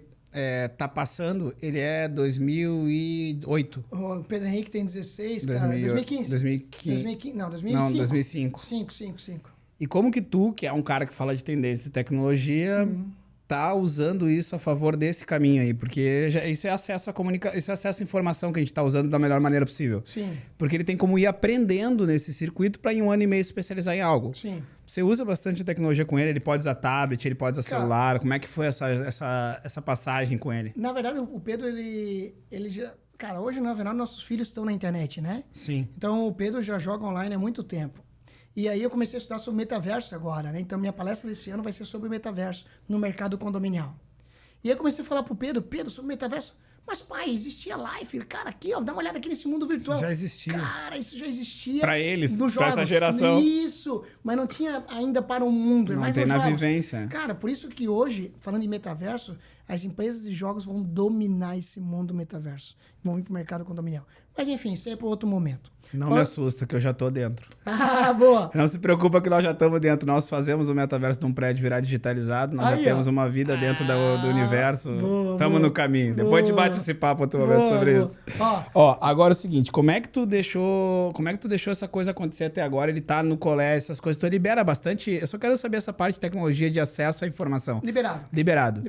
Speaker 1: tá passando, ele é 2008.
Speaker 2: O Pedro Henrique tem 16, cara. 2015. 2015. Não, 2005.
Speaker 1: Não, 2005.
Speaker 2: 5.
Speaker 1: E como que tu, que é um cara que fala de tendência e tecnologia, tá usando isso a favor desse caminho aí? Porque isso é acesso à comunicação, isso é acesso à informação que a gente tá usando da melhor maneira possível.
Speaker 2: Sim.
Speaker 1: Porque ele tem como ir aprendendo nesse circuito para em 1 ano e meio se especializar em algo.
Speaker 2: Sim.
Speaker 1: Você usa bastante tecnologia com ele pode usar tablet, ele pode usar celular. Como é que foi essa passagem com ele?
Speaker 2: Na verdade, o Pedro, ele já... Cara, hoje, na verdade, nossos filhos estão na internet, né?
Speaker 1: Sim.
Speaker 2: Então, o Pedro já joga online há muito tempo. E aí eu comecei a estudar sobre metaverso agora, né? Então, minha palestra desse ano vai ser sobre metaverso no mercado condominial. E aí eu comecei a falar pro Pedro, sobre metaverso. Mas, pai, existia live. Cara, aqui, ó, dá uma olhada aqui nesse mundo virtual.
Speaker 1: Isso já existia.
Speaker 2: Cara, isso já existia.
Speaker 1: Pra eles,
Speaker 2: nos
Speaker 1: pra
Speaker 2: jogos.
Speaker 1: essa geração.
Speaker 2: Isso, mas não tinha ainda para o mundo.
Speaker 1: Não
Speaker 2: mais
Speaker 1: tem
Speaker 2: nos
Speaker 1: na
Speaker 2: jogos.
Speaker 1: vivência.
Speaker 2: Cara, por isso que hoje, falando em metaverso, as empresas de jogos vão dominar esse mundo metaverso. Vão vir pro mercado condominial. Mas, enfim, isso aí é para outro momento.
Speaker 1: Não me assusta, que eu já tô dentro.
Speaker 2: Boa.
Speaker 1: Não se preocupa que nós já estamos dentro. Nós fazemos o metaverso de um prédio virar digitalizado. Nós já temos uma vida dentro do universo. Estamos no caminho. Depois a gente bate esse papo outro momento sobre isso. Ó, agora é o seguinte, como é que tu deixou essa coisa acontecer até agora? Ele tá no colégio, essas coisas. Tu libera bastante. Eu só quero saber essa parte de tecnologia de acesso à informação. Liberado.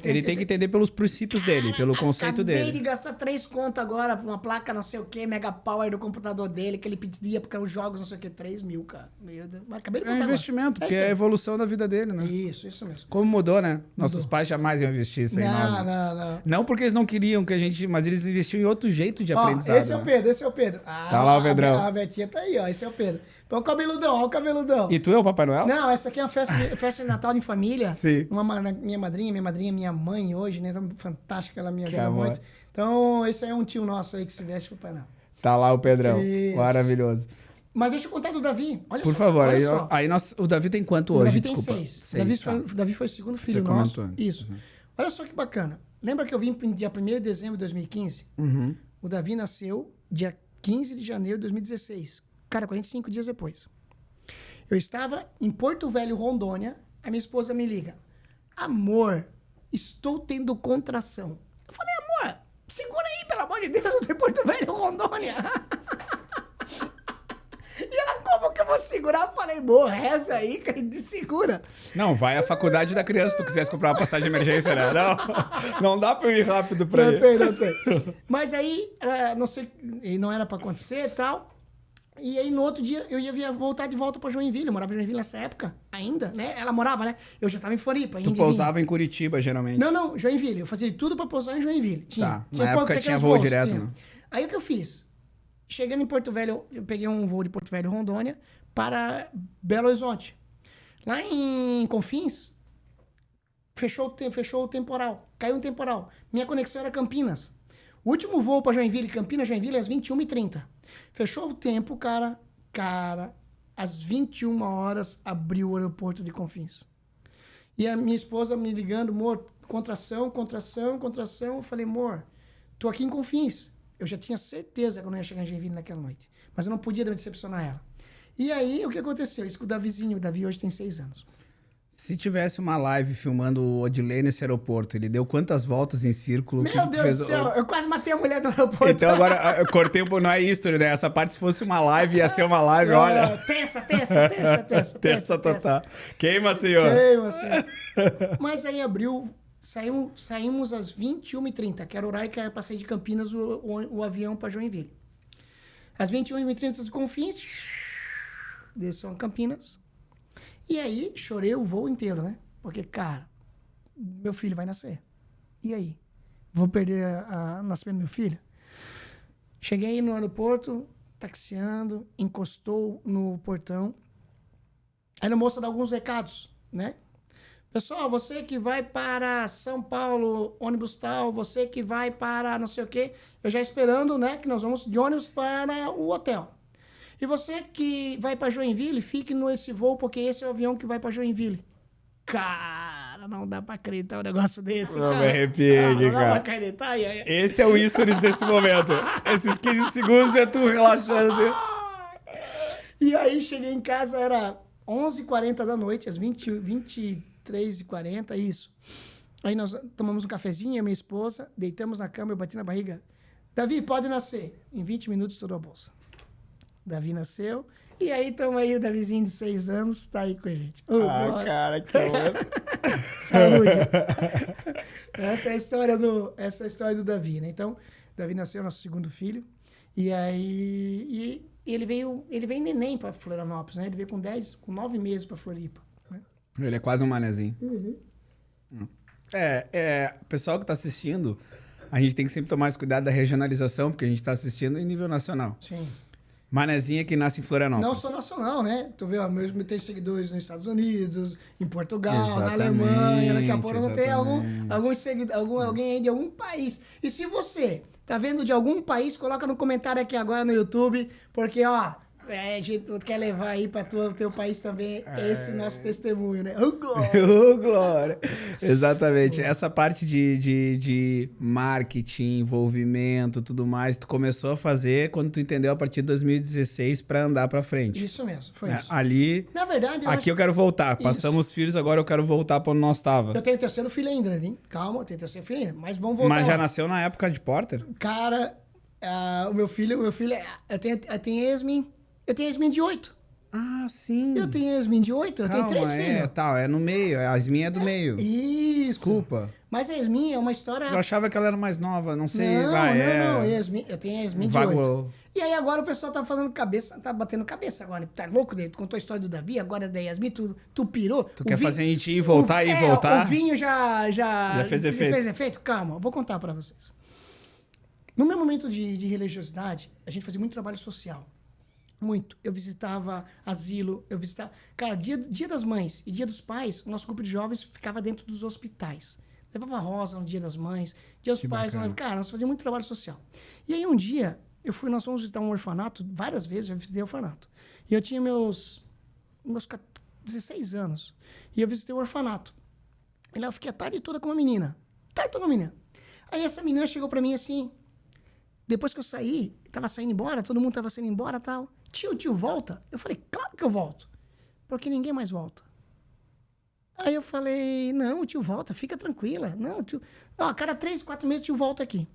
Speaker 1: Ele tem que entender pelos princípios dele, pelo conceito dele.
Speaker 2: Acabei de gastar 3 conto agora pra uma placa não sei o que, mega power do computador dele, que ele pedia porque os jogos não sei o que, 3 mil, cara. Meu Deus. Mas acabei de
Speaker 1: É um investimento, porque é a evolução da vida dele, né?
Speaker 2: Isso mesmo.
Speaker 1: Como mudou, né? Nossos pais jamais iam investir isso aí.
Speaker 2: Não.
Speaker 1: Não porque eles não queriam que a gente... Mas eles investiam em outro jeito de aprendizado.
Speaker 2: Esse é o Pedro.
Speaker 1: Tá lá o Pedrão.
Speaker 2: A Betinha tá aí, ó. Esse é o Pedro. Olha o cabeludão.
Speaker 1: E tu é o Papai Noel?
Speaker 2: Não, essa aqui é uma festa de Natal em família.
Speaker 1: Sim.
Speaker 2: Minha madrinha, minha mãe hoje, né? Fantástica, ela me ajuda
Speaker 1: amor.
Speaker 2: muito. Então, esse aí é um tio nosso aí que se veste pro Papai Noel.
Speaker 1: Tá lá o Pedrão.
Speaker 2: Isso.
Speaker 1: Maravilhoso.
Speaker 2: Mas deixa eu contar do Davi. Olha
Speaker 1: Por
Speaker 2: só,
Speaker 1: favor,
Speaker 2: olha só.
Speaker 1: O Davi tem quanto
Speaker 2: O
Speaker 1: hoje?
Speaker 2: Davi tem
Speaker 1: Desculpa.
Speaker 2: 6. Davi foi o segundo filho
Speaker 1: Você
Speaker 2: nosso.
Speaker 1: comentou.
Speaker 2: Isso. Olha só que bacana. Lembra que eu vim dia 1º de dezembro de 2015? O Davi nasceu dia 15 de janeiro de 2016. Cara, 45 dias depois. Eu estava em Porto Velho, Rondônia. A minha esposa me liga. Amor, estou tendo contração. Eu falei, amor, segura aí, pelo amor de Deus, eu tô em Porto Velho, Rondônia. E ela, como que eu vou segurar? Eu falei, boa, reza aí, cara, de segura.
Speaker 1: Não, vai à faculdade da criança se tu quisesse comprar uma passagem de emergência, né? Não dá pra eu ir rápido pra ir.
Speaker 2: Não tem. Mas aí, não sei, e não era pra acontecer e tal. E aí, no outro dia, eu ia voltar de volta pra Joinville. Eu morava em Joinville nessa época, ainda, né? Ela morava, né? Eu já tava em Floripa.
Speaker 1: Tu pousava em Curitiba, geralmente.
Speaker 2: Não, Joinville. Eu fazia tudo pra pousar em Joinville.
Speaker 1: Tá, na época tinha voo direto, né?
Speaker 2: Aí, o que eu fiz? Chegando em Porto Velho, eu peguei um voo de Porto Velho, Rondônia, para Belo Horizonte. Lá em Confins, fechou o temporal. Caiu um temporal. Minha conexão era Campinas. O último voo para Joinville, Campinas, Joinville, é às 21h30. Fechou o tempo, cara, às 21 horas abriu o aeroporto de Confins. E a minha esposa me ligando, amor, contração. Eu falei, amor, tô aqui em Confins. Eu já tinha certeza que eu não ia chegar em Joinville naquela noite. Mas eu não podia decepcionar ela. E aí, o que aconteceu? Isso com o Davizinho. O Davi hoje tem 6 anos.
Speaker 1: Se tivesse uma live filmando o Odilei nesse aeroporto, ele deu quantas voltas em círculo?
Speaker 2: Meu Deus do céu, eu quase matei a mulher do aeroporto.
Speaker 1: Então agora, eu cortei um pouco, não é history, né? Essa parte, se fosse uma live, ia ser uma live,
Speaker 2: Não,
Speaker 1: olha.
Speaker 2: Tensa
Speaker 1: total. Queima, senhor.
Speaker 2: Mas aí abriu, saímos às 21h30, que era o horário que era pra sair de Campinas o avião pra Joinville. Às 21h30 de Confins, desceu em Campinas. E aí, chorei o voo inteiro, né? Porque, cara, meu filho vai nascer. E aí? Vou perder o nascimento do meu filho? Cheguei no aeroporto, taxiando, encostou no portão. Aí a moça dá alguns recados, né? Pessoal, você que vai para São Paulo, ônibus tal, você que vai para não sei o quê. Eu já esperando, né, que nós vamos de ônibus para o hotel. E você que vai para Joinville, fique nesse voo, porque esse é o avião que vai para Joinville. Cara, não dá para acreditar um negócio desse,
Speaker 1: Não
Speaker 2: cara.
Speaker 1: me arrepie,
Speaker 2: Não dá
Speaker 1: cara.
Speaker 2: pra acreditar.
Speaker 1: Esse é o stories desse momento. Esses 15 segundos é tu relaxando assim.
Speaker 2: E aí, cheguei em casa, era 11h40 da noite, às 23h40, isso. Aí nós tomamos um cafezinho, eu e minha esposa, deitamos na cama, eu bati na barriga. Davi, pode nascer. Em 20 minutos, estourou a bolsa. Davi nasceu. E aí, estamos aí, o Davizinho de 6 anos, tá aí com a gente.
Speaker 1: Cara, que horror.
Speaker 2: Saúde. Essa é a história do Davi, né? Então, Davi nasceu, nosso segundo filho. E aí, ele veio neném para Florianópolis, né? Ele veio com 9 meses para Floripa. Né?
Speaker 1: Ele é quase um manezinho.
Speaker 2: Uhum.
Speaker 1: Pessoal que tá assistindo, a gente tem que sempre tomar mais cuidado da regionalização, porque a gente tá assistindo em nível nacional.
Speaker 2: Sim.
Speaker 1: Manezinha que nasce em Florianópolis.
Speaker 2: Não só nacional, né? Tu vê, ó, eu tenho seguidores nos Estados Unidos, em Portugal,
Speaker 1: Exatamente,
Speaker 2: na Alemanha, daqui a pouco não tem
Speaker 1: exatamente.
Speaker 2: alguém aí de algum país. E se você tá vendo de algum país, coloca no comentário aqui agora no YouTube, porque, ó, a gente quer levar aí para teu país também esse nosso testemunho, né? Oh, glória!
Speaker 1: Oh, glória! Exatamente. Essa parte de marketing, envolvimento, tudo mais, tu começou a fazer quando tu entendeu a partir de 2016 para andar para frente.
Speaker 2: Isso mesmo, foi isso.
Speaker 1: Ali,
Speaker 2: Na verdade,
Speaker 1: eu quero voltar. Passamos filhos, agora eu quero voltar para onde nós tava.
Speaker 2: Eu tenho terceiro filho ainda, hein? Calma, eu tenho terceiro filho ainda, mas vamos voltar
Speaker 1: Mas já
Speaker 2: lá.
Speaker 1: nasceu na época de Porter?
Speaker 2: Cara, o meu filho, eu tenho Yasmin. Eu tenho Yasmin de 8.
Speaker 1: Ah, sim.
Speaker 2: Eu tenho Yasmin de 8, eu tenho 3 filhos.
Speaker 1: É no meio. A Yasmin é do meio.
Speaker 2: Isso.
Speaker 1: Desculpa.
Speaker 2: Mas a Yasmin é uma história...
Speaker 1: Eu achava que ela era mais nova, não sei.
Speaker 2: Não, Yasmin, eu tenho a Yasmin de
Speaker 1: Vago.
Speaker 2: 8. E aí agora o pessoal tá falando cabeça, tá batendo cabeça agora. Tá louco, tu contou a história do Davi, agora da Yasmin, tu pirou.
Speaker 1: Tu quer fazer a gente ir, voltar e voltar?
Speaker 2: O vinho já
Speaker 1: fez efeito.
Speaker 2: Fez efeito? Calma, eu vou contar pra vocês. No meu momento de religiosidade, a gente fazia muito trabalho social. Muito. Eu visitava asilo, Cara, dia das mães e dia dos pais, o nosso grupo de jovens ficava dentro dos hospitais. Levava rosa no dia das mães, dia dos pais. Cara, nós fazíamos muito trabalho social. E aí um dia, nós fomos visitar um orfanato, várias vezes eu visitei o orfanato. E eu tinha meus 16 anos. E eu visitei o orfanato. E lá eu fiquei a tarde toda com uma menina. Aí essa menina chegou pra mim assim, depois que eu saí, tava saindo embora, todo mundo tava saindo embora e tal. Tio, volta? Eu falei, claro que eu volto. Porque ninguém mais volta. Aí eu falei, não, o tio volta, fica tranquila. Não, tio... Ó, a cada 3, 4 meses o tio volta aqui.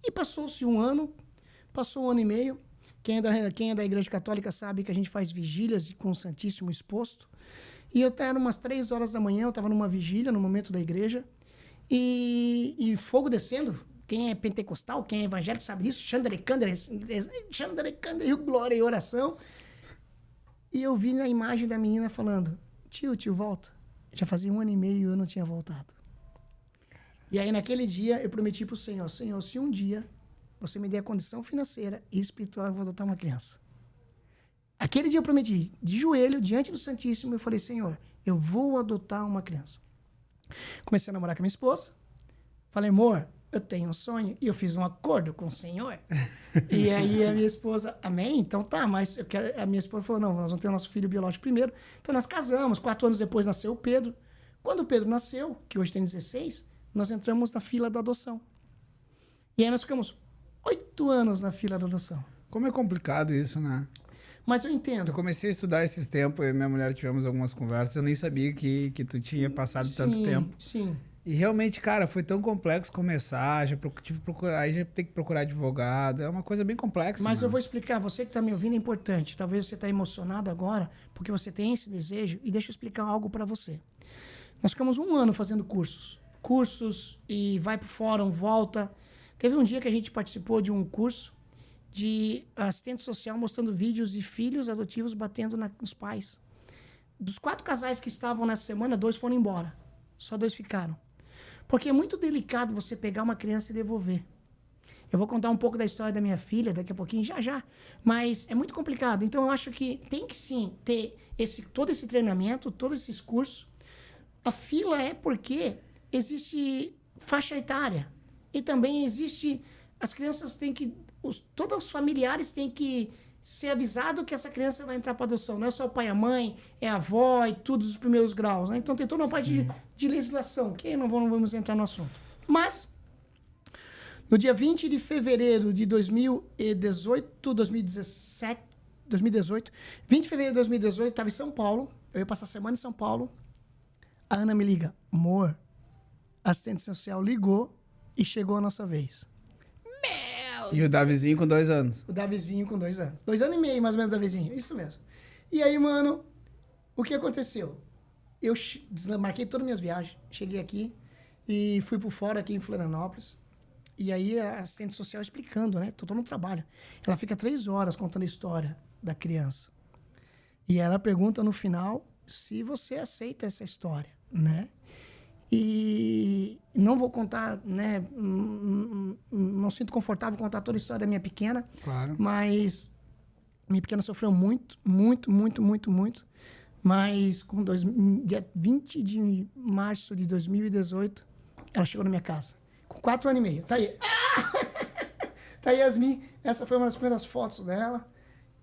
Speaker 2: E passou-se um ano e meio. Quem é da Igreja Católica sabe que a gente faz vigílias com o Santíssimo exposto. E eu era umas 3 horas da manhã, eu estava numa vigília, no momento da igreja. E fogo descendo, quem é pentecostal, quem é evangélico sabe disso. Chandrekander, glória e oração. E eu vi na imagem da menina falando, tio, volta. Já fazia 1 ano e meio eu não tinha voltado. E aí, naquele dia, eu prometi pro Senhor, se um dia você me der a condição financeira e espiritual, eu vou adotar uma criança. Aquele dia eu prometi, de joelho, diante do Santíssimo, eu falei, Senhor, eu vou adotar uma criança. Comecei a namorar com a minha esposa. Falei, amor, eu tenho um sonho. E eu fiz um acordo com o Senhor. E aí a minha esposa, amém? Então tá, mas eu quero... A minha esposa falou, não, nós vamos ter o nosso filho biológico primeiro. Então nós casamos. 4 anos depois nasceu o Pedro. Quando o Pedro nasceu, que hoje tem 16, nós entramos na fila da adoção. E aí nós ficamos 8 anos na fila da adoção.
Speaker 1: Como é complicado isso, né?
Speaker 2: Mas eu entendo.
Speaker 1: Eu comecei a estudar esses tempos, eu e minha mulher tivemos algumas conversas, eu nem sabia que tu tinha passado tanto tempo.
Speaker 2: Sim.
Speaker 1: E realmente, cara, foi tão complexo começar, tive que procurar, aí já tem que procurar advogado, é uma coisa bem complexa.
Speaker 2: Mas
Speaker 1: mano.
Speaker 2: eu vou explicar, você que está me ouvindo é importante. Talvez você está emocionado agora, porque você tem esse desejo, e deixa eu explicar algo para você. Nós ficamos 1 ano fazendo cursos, e vai pro fórum, volta. Teve um dia que a gente participou de um curso de assistente social mostrando vídeos de filhos adotivos batendo nos pais. Dos 4 casais que estavam nessa semana, 2 foram embora. Só 2 ficaram. Porque é muito delicado você pegar uma criança e devolver. Eu vou contar um pouco da história da minha filha daqui a pouquinho, já. Mas é muito complicado. Então, eu acho que tem que sim ter todo esse treinamento, todos esses cursos. A fila é porque existe faixa etária. E também existe... As crianças têm que... Todos os familiares têm que ser avisados que essa criança vai entrar para adoção. Não é só o pai e a mãe, é a avó e tudo os primeiros graus. Né? Então tem toda uma parte de legislação, que não vamos entrar no assunto. Mas, no dia 20 de fevereiro de 2018, 20 de fevereiro de 2018, eu estava em São Paulo, eu ia passar a semana em São Paulo, a Ana me liga, amor, a assistente social ligou e chegou a nossa vez.
Speaker 1: E o Davizinho com 2 anos.
Speaker 2: O Davizinho com 2 anos. 2 anos e meio, mais ou menos, Davizinho. Isso mesmo. E aí, mano, o que aconteceu? Eu marquei todas as minhas viagens. Cheguei aqui e fui por fora aqui em Florianópolis. E aí a assistente social explicando, né? Tô no trabalho. Ela fica 3 horas contando a história da criança. E ela pergunta no final se você aceita essa história, né? E não vou contar, né? Não sinto confortável contar toda a história da minha pequena.
Speaker 1: Claro.
Speaker 2: Mas minha pequena sofreu muito. Mas dia 20 de março de 2018, ela chegou na minha casa. Com 4 anos e meio. Tá aí. Tá aí, Yasmin. Essa foi uma das primeiras fotos dela.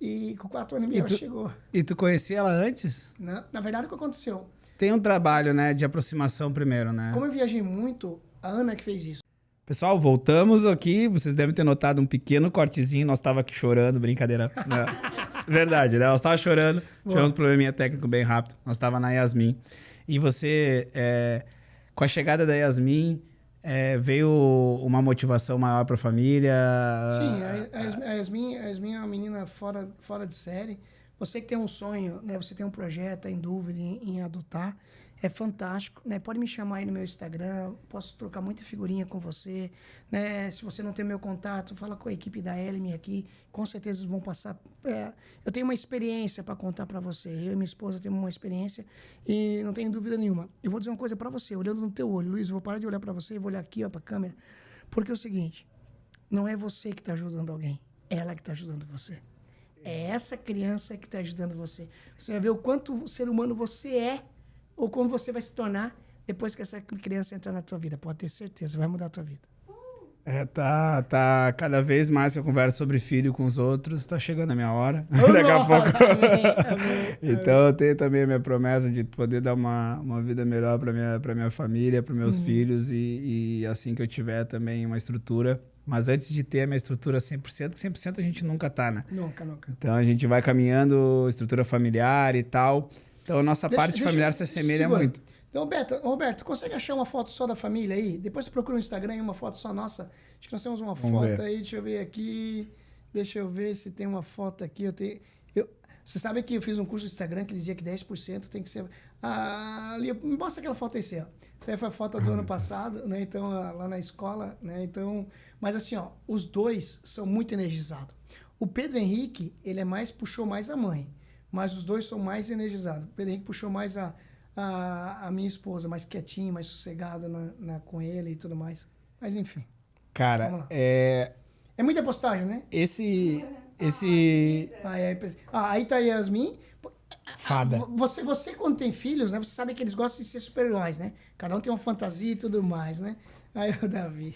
Speaker 2: E com 4 anos e meio ela chegou.
Speaker 1: E tu conhecia ela antes?
Speaker 2: Na verdade, o que aconteceu?
Speaker 1: Tem um trabalho, né, de aproximação primeiro, né?
Speaker 2: Como eu viajei muito, a Ana que fez isso.
Speaker 1: Pessoal, voltamos aqui. Vocês devem ter notado um pequeno cortezinho. Nós tava aqui chorando, brincadeira. Verdade, né? Nós tava chorando. Tivemos um probleminha técnico bem rápido. Nós tava na Yasmin. E você, com a chegada da Yasmin, veio uma motivação maior para a família?
Speaker 2: Sim, a Yasmin é uma menina fora de série. Você que tem um sonho, né? Você tem um projeto, tá em dúvida em adotar, é fantástico, né? Pode me chamar aí no meu Instagram, posso trocar muita figurinha com você, né? Se você não tem meu contato, fala com a equipe da Elmi aqui, com certeza eles vão passar. Eu tenho uma experiência para contar para você. Eu e minha esposa temos uma experiência e não tenho dúvida nenhuma. Eu vou dizer uma coisa para você, olhando no teu olho, Luiz, eu vou parar de olhar para você e vou olhar aqui, ó, para a câmera, porque é o seguinte, não é você que está ajudando alguém, é ela que está ajudando você. É essa criança que está ajudando você. Você vai ver o quanto ser humano você é ou como você vai se tornar depois que essa criança entrar na tua vida. Pode ter certeza, vai mudar a tua vida.
Speaker 1: Tá cada vez mais que eu converso sobre filho com os outros, tá chegando a minha hora. Daqui a pouco.
Speaker 2: Amém.
Speaker 1: Então eu tenho também a minha promessa de poder dar uma vida melhor para minha família, para meus filhos e assim que eu tiver também uma estrutura. Mas antes de ter a minha estrutura 100%, que 100% a gente nunca tá, né?
Speaker 2: Nunca.
Speaker 1: Então a gente vai caminhando, estrutura familiar e tal. Então a nossa parte familiar se assemelha muito.
Speaker 2: Então, Roberto, consegue achar uma foto só da família aí? Depois tu procura no Instagram uma foto só nossa. Acho que nós temos uma foto aí, deixa eu ver aqui. Deixa eu ver se tem uma foto aqui. Você sabe que eu fiz um curso no Instagram que dizia que 10% tem que ser... ali, me mostra aquela foto aí, ó. Essa aí foi a foto do ano passado, né? Então, lá na escola, né? Então, mas assim, ó, os dois são muito energizados. O Pedro Henrique, ele puxou mais a mãe, mas os dois são mais energizados. O Pedro Henrique puxou mais a minha esposa, mais quietinha, mais sossegada com ele e tudo mais. Mas enfim.
Speaker 1: Cara,
Speaker 2: é muita postagem, né?
Speaker 1: Esse...
Speaker 2: Aí tá a Yasmin.
Speaker 1: Fada.
Speaker 2: Você quando tem filhos, né? Você sabe que eles gostam de ser super-heróis, né? Cada um tem uma fantasia e tudo mais, né? Aí o Davi.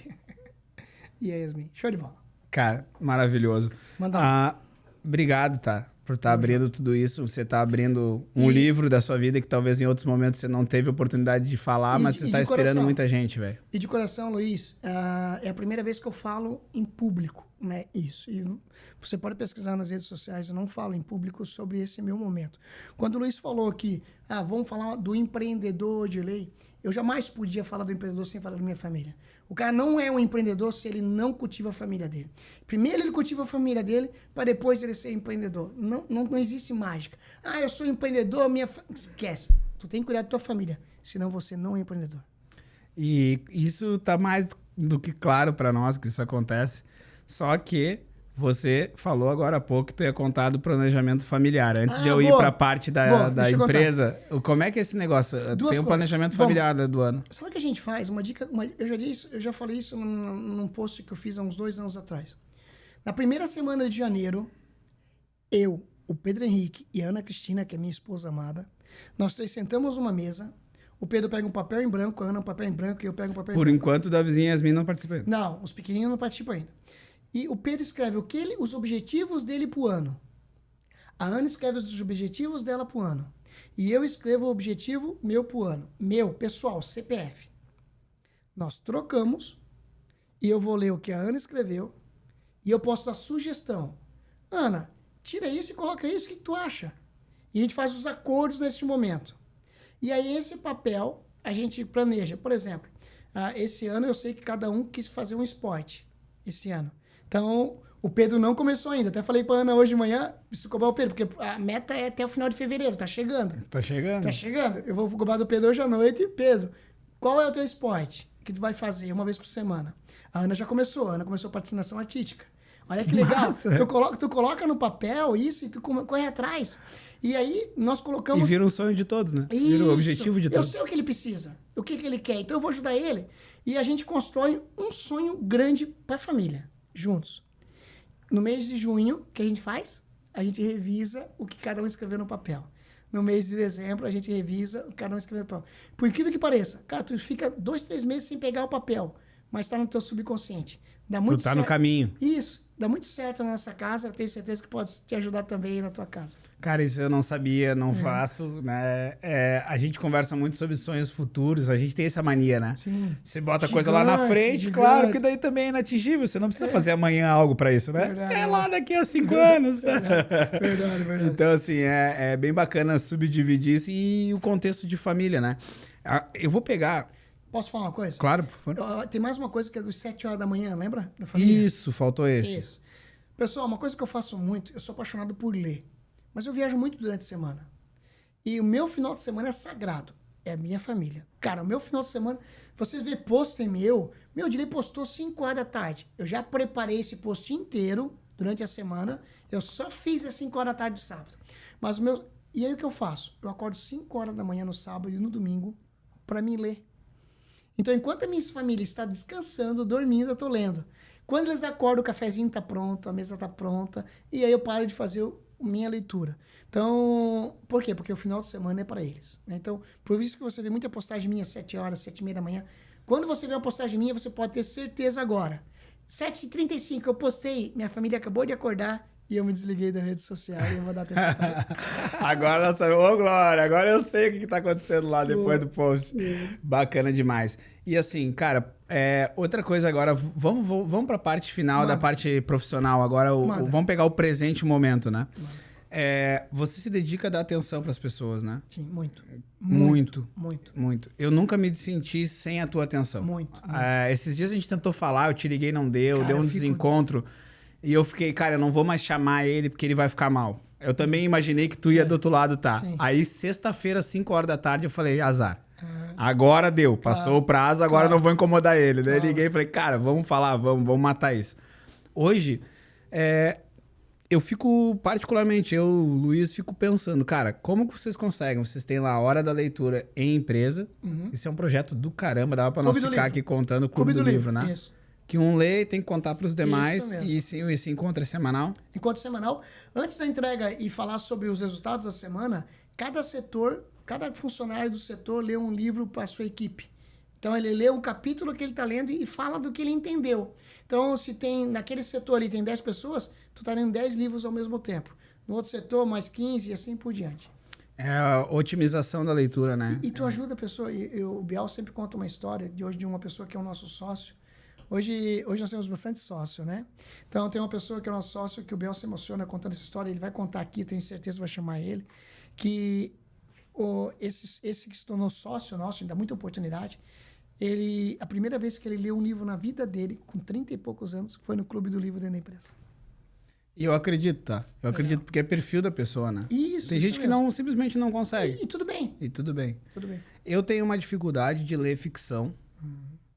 Speaker 2: E a Yasmin. Show de bola.
Speaker 1: Cara, maravilhoso.
Speaker 2: Manda
Speaker 1: obrigado, tá? Por estar abrindo tudo isso. Você tá abrindo um livro da sua vida que talvez em outros momentos você não teve oportunidade de falar, mas você tá inspirando muita gente, velho.
Speaker 2: E de coração, Luiz, é a primeira vez que eu falo em público, né? Isso. E você pode pesquisar nas redes sociais, eu não falo em público sobre esse meu momento. Quando o Luiz falou que, vamos falar do empreendedor de lei, eu jamais podia falar do empreendedor sem falar da minha família. O cara não é um empreendedor se ele não cultiva a família dele. Primeiro ele cultiva a família dele, para depois ele ser empreendedor. Não existe mágica. Eu sou empreendedor, esquece. Tu tem que cuidar da tua família, senão você não é empreendedor.
Speaker 1: E isso tá mais do que claro para nós que isso acontece. Só que você falou agora há pouco que tu ia contar do planejamento familiar. Antes de eu ir para a parte da empresa, como é que é esse negócio? Tem um planejamento familiar do ano.
Speaker 2: Sabe o que a gente faz? Uma dica, eu já falei isso num post que eu fiz há uns 2 anos atrás. Na primeira semana de janeiro, eu, o Pedro Henrique e a Ana Cristina, que é minha esposa amada, nós 3 sentamos numa mesa. O Pedro pega um papel em branco, a Ana um papel em branco e eu pego um papel em branco.
Speaker 1: Por enquanto, da vizinha Yasmin não participa ainda.
Speaker 2: Não, os pequeninos não participam ainda. E o Pedro escreve os objetivos dele pro ano. A Ana escreve os objetivos dela pro ano. E eu escrevo o objetivo meu pro ano. Meu, pessoal, CPF. Nós trocamos e eu vou ler o que a Ana escreveu e eu posso dar sugestão. Ana, tira isso e coloca isso, o que tu acha? E a gente faz os acordos nesse momento. E aí esse papel a gente planeja. Por exemplo, esse ano eu sei que cada um quis fazer um esporte. Esse ano. Então, o Pedro não começou ainda. Até falei pra Ana hoje de manhã, preciso cobrar o Pedro, porque a meta é até o final de fevereiro, tá chegando.
Speaker 1: Tá chegando.
Speaker 2: Tá chegando. Eu vou cobrar do Pedro hoje à noite. Pedro, qual é o teu esporte que tu vai fazer uma vez por semana? A Ana já começou. A Ana começou a patinação artística. Olha que legal. Tu coloca no papel isso e tu corre atrás. E aí, nós colocamos...
Speaker 1: E vira um sonho de todos, né?
Speaker 2: Isso.
Speaker 1: Vira o objetivo de todos.
Speaker 2: Eu sei o que ele precisa, o que ele quer. Então, eu vou ajudar ele. E a gente constrói um sonho grande pra família, juntos. No mês de junho, o que a gente faz? A gente revisa o que cada um escreveu no papel. No mês de dezembro, a gente revisa o que cada um escreveu no papel. Por incrível que pareça, cara, tu fica 2, 3 meses sem pegar o papel, mas tá no teu subconsciente. Dá muito
Speaker 1: Tu tá
Speaker 2: certo.
Speaker 1: no caminho.
Speaker 2: Isso. Dá muito certo na nossa casa. Eu tenho certeza que pode te ajudar também aí na tua casa.
Speaker 1: Cara, isso eu não sabia, não faço, né? A gente conversa muito sobre sonhos futuros, a gente tem essa mania, né?
Speaker 2: Sim.
Speaker 1: Você bota a coisa lá na frente, claro que daí também é inatingível, você não precisa fazer amanhã algo pra isso, né?
Speaker 2: Verdade.
Speaker 1: É lá daqui a 5 anos.
Speaker 2: Verdade.
Speaker 1: Então, assim, é bem bacana subdividir isso e o contexto de família, né? Eu vou pegar...
Speaker 2: Posso falar uma coisa?
Speaker 1: Claro, por favor.
Speaker 2: Tem mais uma coisa que é dos 7 horas da manhã, lembra? Da família?
Speaker 1: Isso, faltou esse.
Speaker 2: Isso. Pessoal, uma coisa que eu faço muito, eu sou apaixonado por ler. Mas eu viajo muito durante a semana. E o meu final de semana é sagrado. É a minha família. Cara, o meu final de semana... Vocês vê post meu Dilei postou 5 horas da tarde. Eu já preparei esse post inteiro durante a semana. Eu só fiz às 5 horas da tarde de sábado. Mas o meu... E aí o que eu faço? Eu acordo 5 horas da manhã no sábado e no domingo para mim ler. Então, enquanto a minha família está descansando, dormindo, eu estou lendo. Quando eles acordam, o cafezinho está pronto, a mesa está pronta, e aí eu paro de fazer minha leitura. Então, por quê? Porque o final de semana é para eles. Né? Então, por isso que você vê muita postagem minha 7 horas, 7h30 da manhã. Quando você vê uma postagem minha, você pode ter certeza agora. 7h35 eu postei, minha família acabou de acordar, e eu me desliguei da rede social e eu vou dar atenção pra ele.
Speaker 1: Agora nós sabemos, ô Glória, agora eu sei o que tá acontecendo lá depois do post. Bacana demais. E assim, cara, outra coisa agora, vamos pra parte final da parte profissional agora, vamos pegar o presente momento, né? Você se dedica a dar atenção pras pessoas, né?
Speaker 2: Sim, muito.
Speaker 1: Muito. Eu nunca me senti sem a tua atenção.
Speaker 2: Muito.
Speaker 1: Esses dias a gente tentou falar, eu te liguei, não deu, deu um desencontro. E eu fiquei, cara, eu não vou mais chamar ele porque ele vai ficar mal. Eu também imaginei que tu ia do outro lado, tá?
Speaker 2: Sim.
Speaker 1: Aí, sexta-feira, 5 horas da tarde, eu falei, azar. Agora deu, passou o prazo, agora não vou incomodar ele. Daí eu liguei e falei, cara, vamos falar, vamos matar isso. Hoje, eu fico, particularmente, Luiz, fico pensando, cara, como que vocês conseguem? Vocês têm lá a hora da leitura em empresa. Isso é um projeto do caramba, dava pra nós
Speaker 2: Clube do
Speaker 1: ficar
Speaker 2: Livro.
Speaker 1: aqui contando o Clube do Livro, né?
Speaker 2: Isso.
Speaker 1: Que um lê e tem que contar pros demais.
Speaker 2: Isso mesmo.
Speaker 1: E esse encontro é semanal.
Speaker 2: Encontro semanal. Antes da entrega e falar sobre os resultados da semana, cada setor, cada funcionário do setor lê um livro para a sua equipe. Então ele lê um capítulo que ele está lendo e fala do que ele entendeu. Então se tem naquele setor ali tem 10 pessoas, tu está lendo 10 livros ao mesmo tempo. No outro setor mais 15 e assim por diante.
Speaker 1: É a otimização da leitura, né?
Speaker 2: E tu ajuda a pessoa. O Bial sempre conta uma história de uma pessoa que é o nosso sócio. Hoje nós temos bastante sócio, né? Então tem uma pessoa que é o nosso sócio que o Biel se emociona contando essa história. Ele vai contar aqui, tenho certeza, vai chamar ele. Que esse que se tornou sócio nosso, ainda muita oportunidade. A primeira vez que ele leu um livro na vida dele, com 30 e poucos anos, foi no Clube do Livro dentro da empresa.
Speaker 1: E eu acredito, tá? Eu acredito porque é perfil da pessoa, né?
Speaker 2: Isso.
Speaker 1: Tem gente que não, simplesmente não consegue.
Speaker 2: E tudo bem.
Speaker 1: E tudo bem.
Speaker 2: Tudo bem.
Speaker 1: Eu tenho uma dificuldade de ler ficção.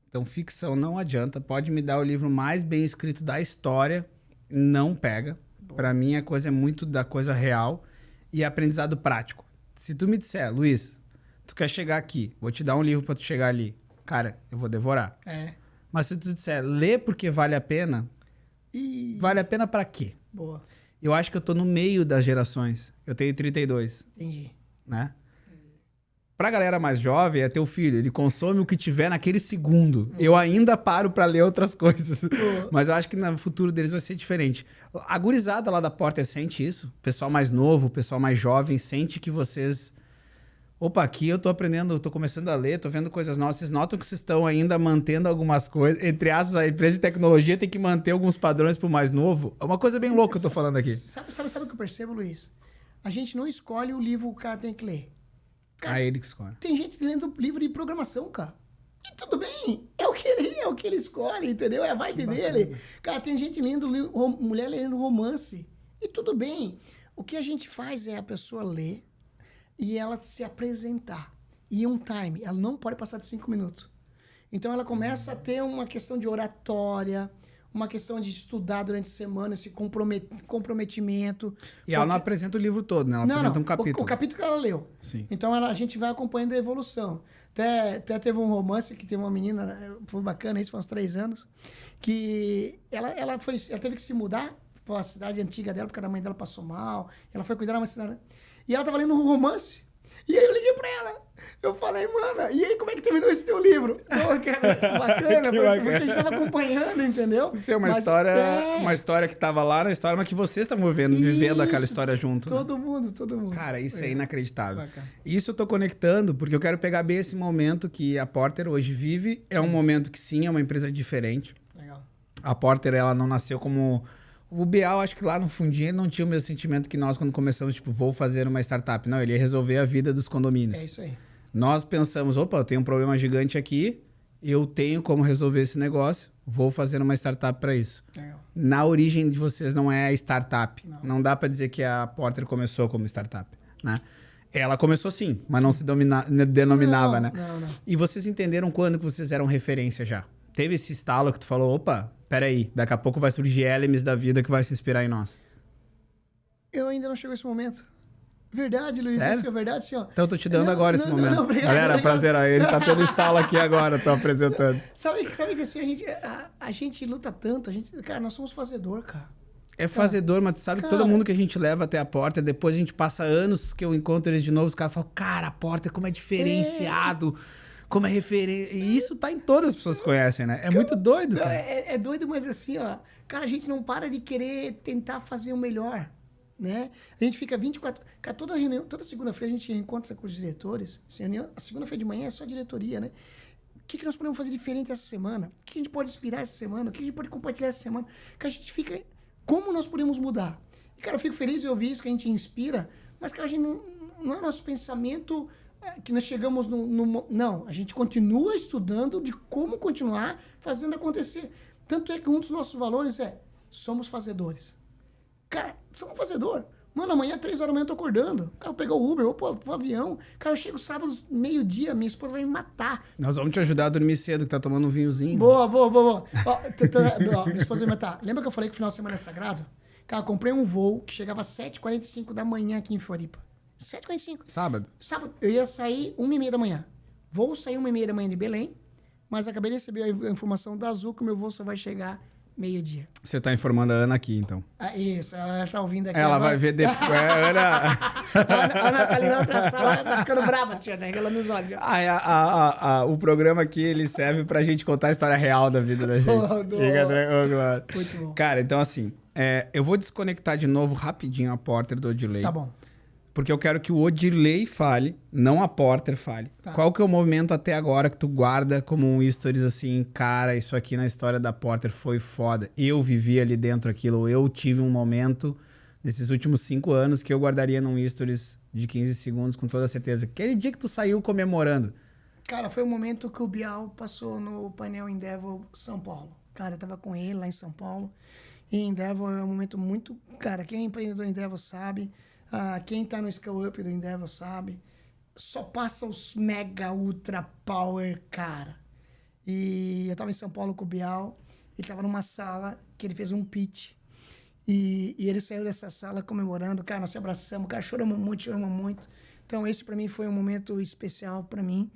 Speaker 1: Então, ficção não adianta. Pode me dar o livro mais bem escrito da história, não pega. Pra mim, a coisa é muito da coisa real e aprendizado prático. Se tu me disser, Luiz, tu quer chegar aqui, vou te dar um livro pra tu chegar ali. Cara, eu vou devorar. Mas se tu disser, lê porque vale a pena, vale a pena pra quê?
Speaker 2: Boa.
Speaker 1: Eu acho que eu tô no meio das gerações. Eu tenho 32,
Speaker 2: Entendi.
Speaker 1: né? Pra galera mais jovem, é teu filho. Ele consome o que tiver naquele segundo. Eu ainda paro pra ler outras coisas. Mas eu acho que no futuro deles vai ser diferente. A gurizada lá da porta sente isso. O pessoal mais novo, o pessoal mais jovem sente que vocês... Opa, aqui eu tô aprendendo, tô começando a ler, tô vendo coisas novas. Vocês notam que vocês estão ainda mantendo algumas coisas. Entre aspas, a empresa de tecnologia tem que manter alguns padrões pro mais novo. É uma coisa bem louca que eu tô falando aqui.
Speaker 2: Sabe o que eu percebo, Luiz? A gente não escolhe o livro que o cara tem que ler. Cara,
Speaker 1: Ele que escolhe.
Speaker 2: tem gente lendo livro de programação, cara. E tudo bem. É o que ele escolhe, entendeu? É a vibe dele. Cara, tem gente lendo mulher lendo romance. E tudo bem. O que a gente faz é a pessoa ler e ela se apresentar. E um time. Ela não pode passar de 5 minutos. Então ela começa a ter uma questão de oratória, uma questão de estudar durante a semana, esse comprometimento.
Speaker 1: E ela não apresenta o livro todo, né? Ela apresenta um capítulo.
Speaker 2: O capítulo que ela leu.
Speaker 1: Sim.
Speaker 2: Então a gente vai acompanhando a evolução. Até teve um romance que tem uma menina, foi bacana, isso faz uns 3 anos, que ela teve que se mudar para a cidade antiga dela, porque a mãe dela passou mal. Ela foi cuidar de uma cidade. E ela estava lendo um romance. E aí eu liguei para ela. Eu falei, mana, e aí como é que terminou esse teu livro? Então, cara, bacana, porque a gente estava acompanhando, entendeu?
Speaker 1: Isso é uma história que estava lá na história, mas que vocês estavam vivendo aquela história junto.
Speaker 2: Todo mundo.
Speaker 1: Cara, isso é inacreditável.
Speaker 2: Bacana.
Speaker 1: Isso eu tô conectando, porque eu quero pegar bem esse momento que a Porter hoje vive. É um momento que sim, é uma empresa diferente.
Speaker 2: Legal.
Speaker 1: A Porter, ela não nasceu como... O Bial, acho que lá no fundinho, ele não tinha o mesmo sentimento que nós quando começamos, tipo, vou fazer uma startup. Não, ele ia resolver a vida dos condomínios.
Speaker 2: É isso aí.
Speaker 1: Nós pensamos, opa, eu tenho um problema gigante aqui, eu tenho como resolver esse negócio, vou fazer uma startup para isso.
Speaker 2: Legal.
Speaker 1: Na origem de vocês não é startup.
Speaker 2: Não.
Speaker 1: Não dá para dizer que a Porter começou como startup, né? Ela começou sim, mas não se denominava, né?
Speaker 2: Não.
Speaker 1: E vocês entenderam quando que vocês eram referência já? Teve esse estalo que tu falou, opa, peraí, daqui a pouco vai surgir Elemes da vida que vai se inspirar em nós.
Speaker 2: Eu ainda não chegou esse momento. Verdade, Luiz.
Speaker 1: Sério?
Speaker 2: Isso é verdade, sim, ó.
Speaker 1: Então eu tô te dando agora esse momento.
Speaker 2: Não, obrigado,
Speaker 1: Galera,
Speaker 2: obrigado.
Speaker 1: prazer, ó, ele tá tendo estalo aqui agora, tô apresentando.
Speaker 2: Sabe que assim, a gente luta tanto, cara, nós somos fazedor, cara.
Speaker 1: É fazedor, mas tu sabe que todo mundo que a gente leva até a Porter, depois a gente passa anos que eu encontro eles de novo, os caras falam, cara, a Porter como é diferenciado, como é referência. E isso tá em todas as pessoas que conhecem, né? É muito doido, cara.
Speaker 2: É doido, mas assim, ó, cara, a gente não para de querer tentar fazer o melhor, né? A gente fica 24... Cara, toda reunião, toda segunda-feira a gente encontra com os diretores, a segunda-feira de manhã é só diretoria, né? O que nós podemos fazer diferente essa semana? O que a gente pode inspirar essa semana? O que a gente pode compartilhar essa semana? Que a gente fica... Como nós podemos mudar? E, cara, eu fico feliz de ouvir isso, que a gente inspira, mas, cara, a gente não é nosso pensamento que nós chegamos no... Não, a gente continua estudando de como continuar fazendo acontecer. Tanto é que um dos nossos valores é somos fazedores. Cara, somos fazedor. Mano, amanhã, 3 horas da manhã, eu tô acordando. Cara, eu pegar o Uber, vou pro avião. Cara, eu chego sábado, meio-dia, minha esposa vai me matar.
Speaker 1: Nós vamos te ajudar a dormir cedo, que tá tomando um vinhozinho.
Speaker 2: Boa. Ó, minha esposa vai me matar. Lembra que eu falei que o final de semana é sagrado? Cara, eu comprei um voo que chegava às 7h45 da manhã aqui em Floripa. 7h45.
Speaker 1: Sábado.
Speaker 2: Sábado, eu ia sair 1h30 da manhã. Vou sair 1h30 da manhã de Belém, mas acabei de receber a informação da Azul que o meu voo só vai chegar meio-dia.
Speaker 1: Você tá informando a Ana aqui, então.
Speaker 2: Ah, isso, ela tá ouvindo aqui.
Speaker 1: Ela
Speaker 2: agora.
Speaker 1: vai ver depois. Ana...
Speaker 2: A Ana tá ali na outra sala, ela tá ficando brava, tia, ela nos olha.
Speaker 1: O programa aqui, ele serve pra gente contar a história real da vida da gente. Fica tranquilo, claro.
Speaker 2: Muito bom.
Speaker 1: Cara, então assim, eu vou desconectar de novo rapidinho a Porter do Odilei.
Speaker 2: Tá bom.
Speaker 1: Porque eu quero que o Odilei fale, não a Porter fale.
Speaker 2: Tá.
Speaker 1: Qual que é o movimento até agora que tu guarda como um stories assim, cara, isso aqui na história da Porter foi foda. Eu vivi ali dentro aquilo, eu tive um momento nesses últimos 5 anos que eu guardaria num stories de 15 segundos com toda certeza. Aquele dia que tu saiu comemorando.
Speaker 2: Cara, foi o momento que o Bial passou no painel Endeavor São Paulo. Cara, eu tava com ele lá em São Paulo. E Endeavor é um momento muito... Cara, quem é empreendedor Endeavor sabe... quem tá no Scale Up do Endeavor sabe, só passa os mega ultra power, cara. E eu tava em São Paulo com o Bial, ele tava numa sala que ele fez um pitch. E ele saiu dessa sala comemorando, cara, nós se abraçamos, cara, choramos muito. Então esse pra mim foi um momento especial pra mim.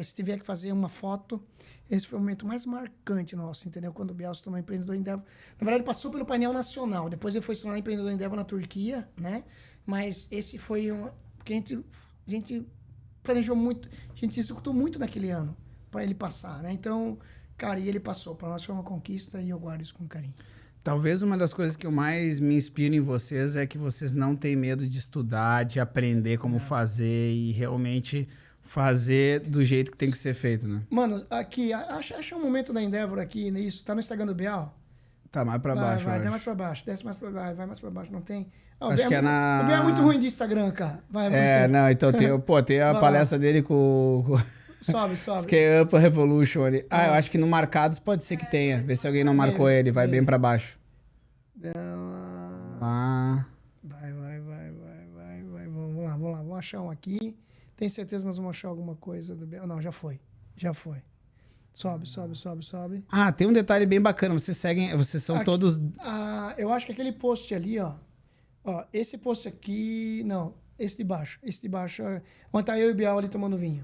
Speaker 2: Se tiver que fazer uma foto, esse foi o momento mais marcante nosso, entendeu? Quando o Bial se tornou empreendedor Endeavor. Na verdade, ele passou pelo painel nacional, depois ele foi se tornar empreendedor Endeavor na Turquia, né? Mas esse foi porque a gente planejou muito, a gente executou muito naquele ano para ele passar, né? Então, cara, e ele passou. Para nós foi uma conquista e eu guardo isso com carinho.
Speaker 1: Talvez uma das coisas que eu mais me inspiro em vocês é que vocês não têm medo de estudar, de aprender como fazer e realmente fazer do jeito que tem que ser feito, né?
Speaker 2: Mano, aqui, acha um momento da Endeavor aqui, nisso, tá no Instagram do Bial?
Speaker 1: Tá mais pra baixo,
Speaker 2: vai mais pra baixo, desce mais pra baixo, vai mais pra baixo, não tem?
Speaker 1: Acho que é na...
Speaker 2: O Bial é muito ruim de Instagram, cara.
Speaker 1: Não, então tem a palestra dele com...
Speaker 2: Sobe.
Speaker 1: Scale Up Revolution ali. Eu acho que no Marcados pode ser que tenha. Vê se alguém não marcou ele, vai bem pra baixo.
Speaker 2: Vai, vamos lá, vamos achar um aqui. Tem certeza que nós vamos achar alguma coisa do Bial? Não, já foi. Sobe.
Speaker 1: Tem um detalhe bem bacana, vocês são
Speaker 2: aqui,
Speaker 1: todos...
Speaker 2: eu acho que aquele post ali, ó, esse post aqui, não, esse de baixo, onde tá eu e o Bial ali tomando vinho.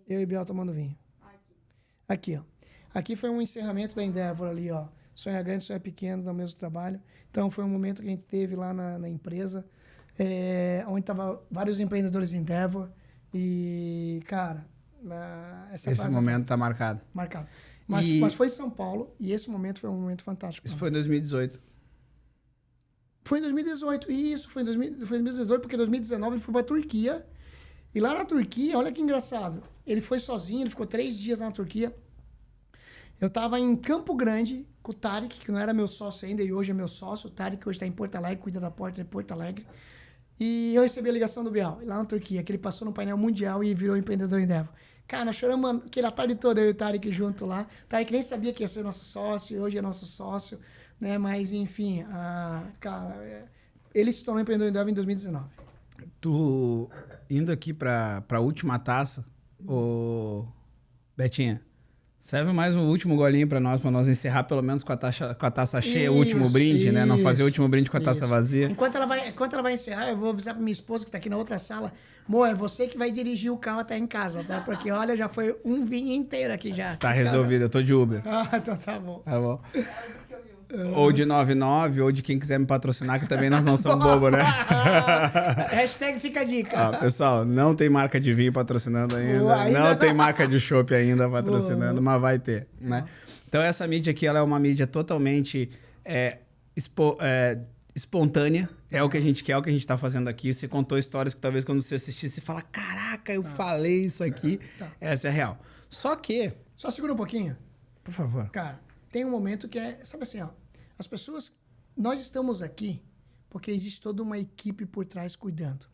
Speaker 2: Eu e o Bial tomando vinho. Aqui, ó. Aqui foi um encerramento da Endeavor ali, ó. Sonha grande, sonha pequeno, no mesmo trabalho. Então foi um momento que a gente teve lá na empresa, onde tava vários empreendedores Endeavor e, cara...
Speaker 1: Esse momento tá marcado.
Speaker 2: Mas foi em São Paulo e esse momento foi um momento fantástico.
Speaker 1: Isso foi em 2018.
Speaker 2: Foi em 2018. Isso, foi em 2018, porque em 2019 ele foi pra Turquia. E lá na Turquia, olha que engraçado. Ele foi sozinho, ele ficou 3 dias lá na Turquia. Eu tava em Campo Grande com o Tarek, que não era meu sócio ainda e hoje é meu sócio. O Tarek hoje tá em Porto Alegre, cuida da porta de Porto Alegre. E eu recebi a ligação do Bial, lá na Turquia, que ele passou no painel mundial e virou empreendedor Endeavor. Cara, nós choramos aquela tarde toda, eu e o Tarek junto lá. O Tarek nem sabia que ia ser nosso sócio, hoje é nosso sócio, né? Mas, enfim, cara, ele se tornou empreendedor Endeavor em 2019.
Speaker 1: Tu, indo aqui pra última taça, ô Betinha, serve mais um último golinho pra nós encerrar pelo menos com a taça cheia, o último brinde, né? Não fazer o último brinde com a taça vazia.
Speaker 2: Enquanto ela vai encerrar, eu vou avisar pra minha esposa que tá aqui na outra sala. Amor, é você que vai dirigir o carro até em casa, tá? Porque, olha, já foi um vinho inteiro aqui já.
Speaker 1: Tá resolvido, eu tô de Uber.
Speaker 2: Então tá bom.
Speaker 1: Tá bom.
Speaker 3: Ela disse que eu vi.
Speaker 1: Ou de 99, ou de quem quiser me patrocinar, que também nós não somos bobos, né?
Speaker 2: Hashtag fica a dica.
Speaker 1: Pessoal, não tem marca de vinho patrocinando ainda. Não tem marca de chopp ainda patrocinando, mas vai ter, né? Então essa mídia aqui, ela é uma mídia totalmente espontânea. É o que a gente quer, é o que a gente tá fazendo aqui. Você contou histórias que talvez quando você assistir, você fala, caraca, eu falei isso aqui. Essa é a real. Só
Speaker 2: segura um pouquinho.
Speaker 1: Por favor.
Speaker 2: Cara, tem um momento que sabe assim, ó, as pessoas, nós estamos aqui porque existe toda uma equipe por trás cuidando.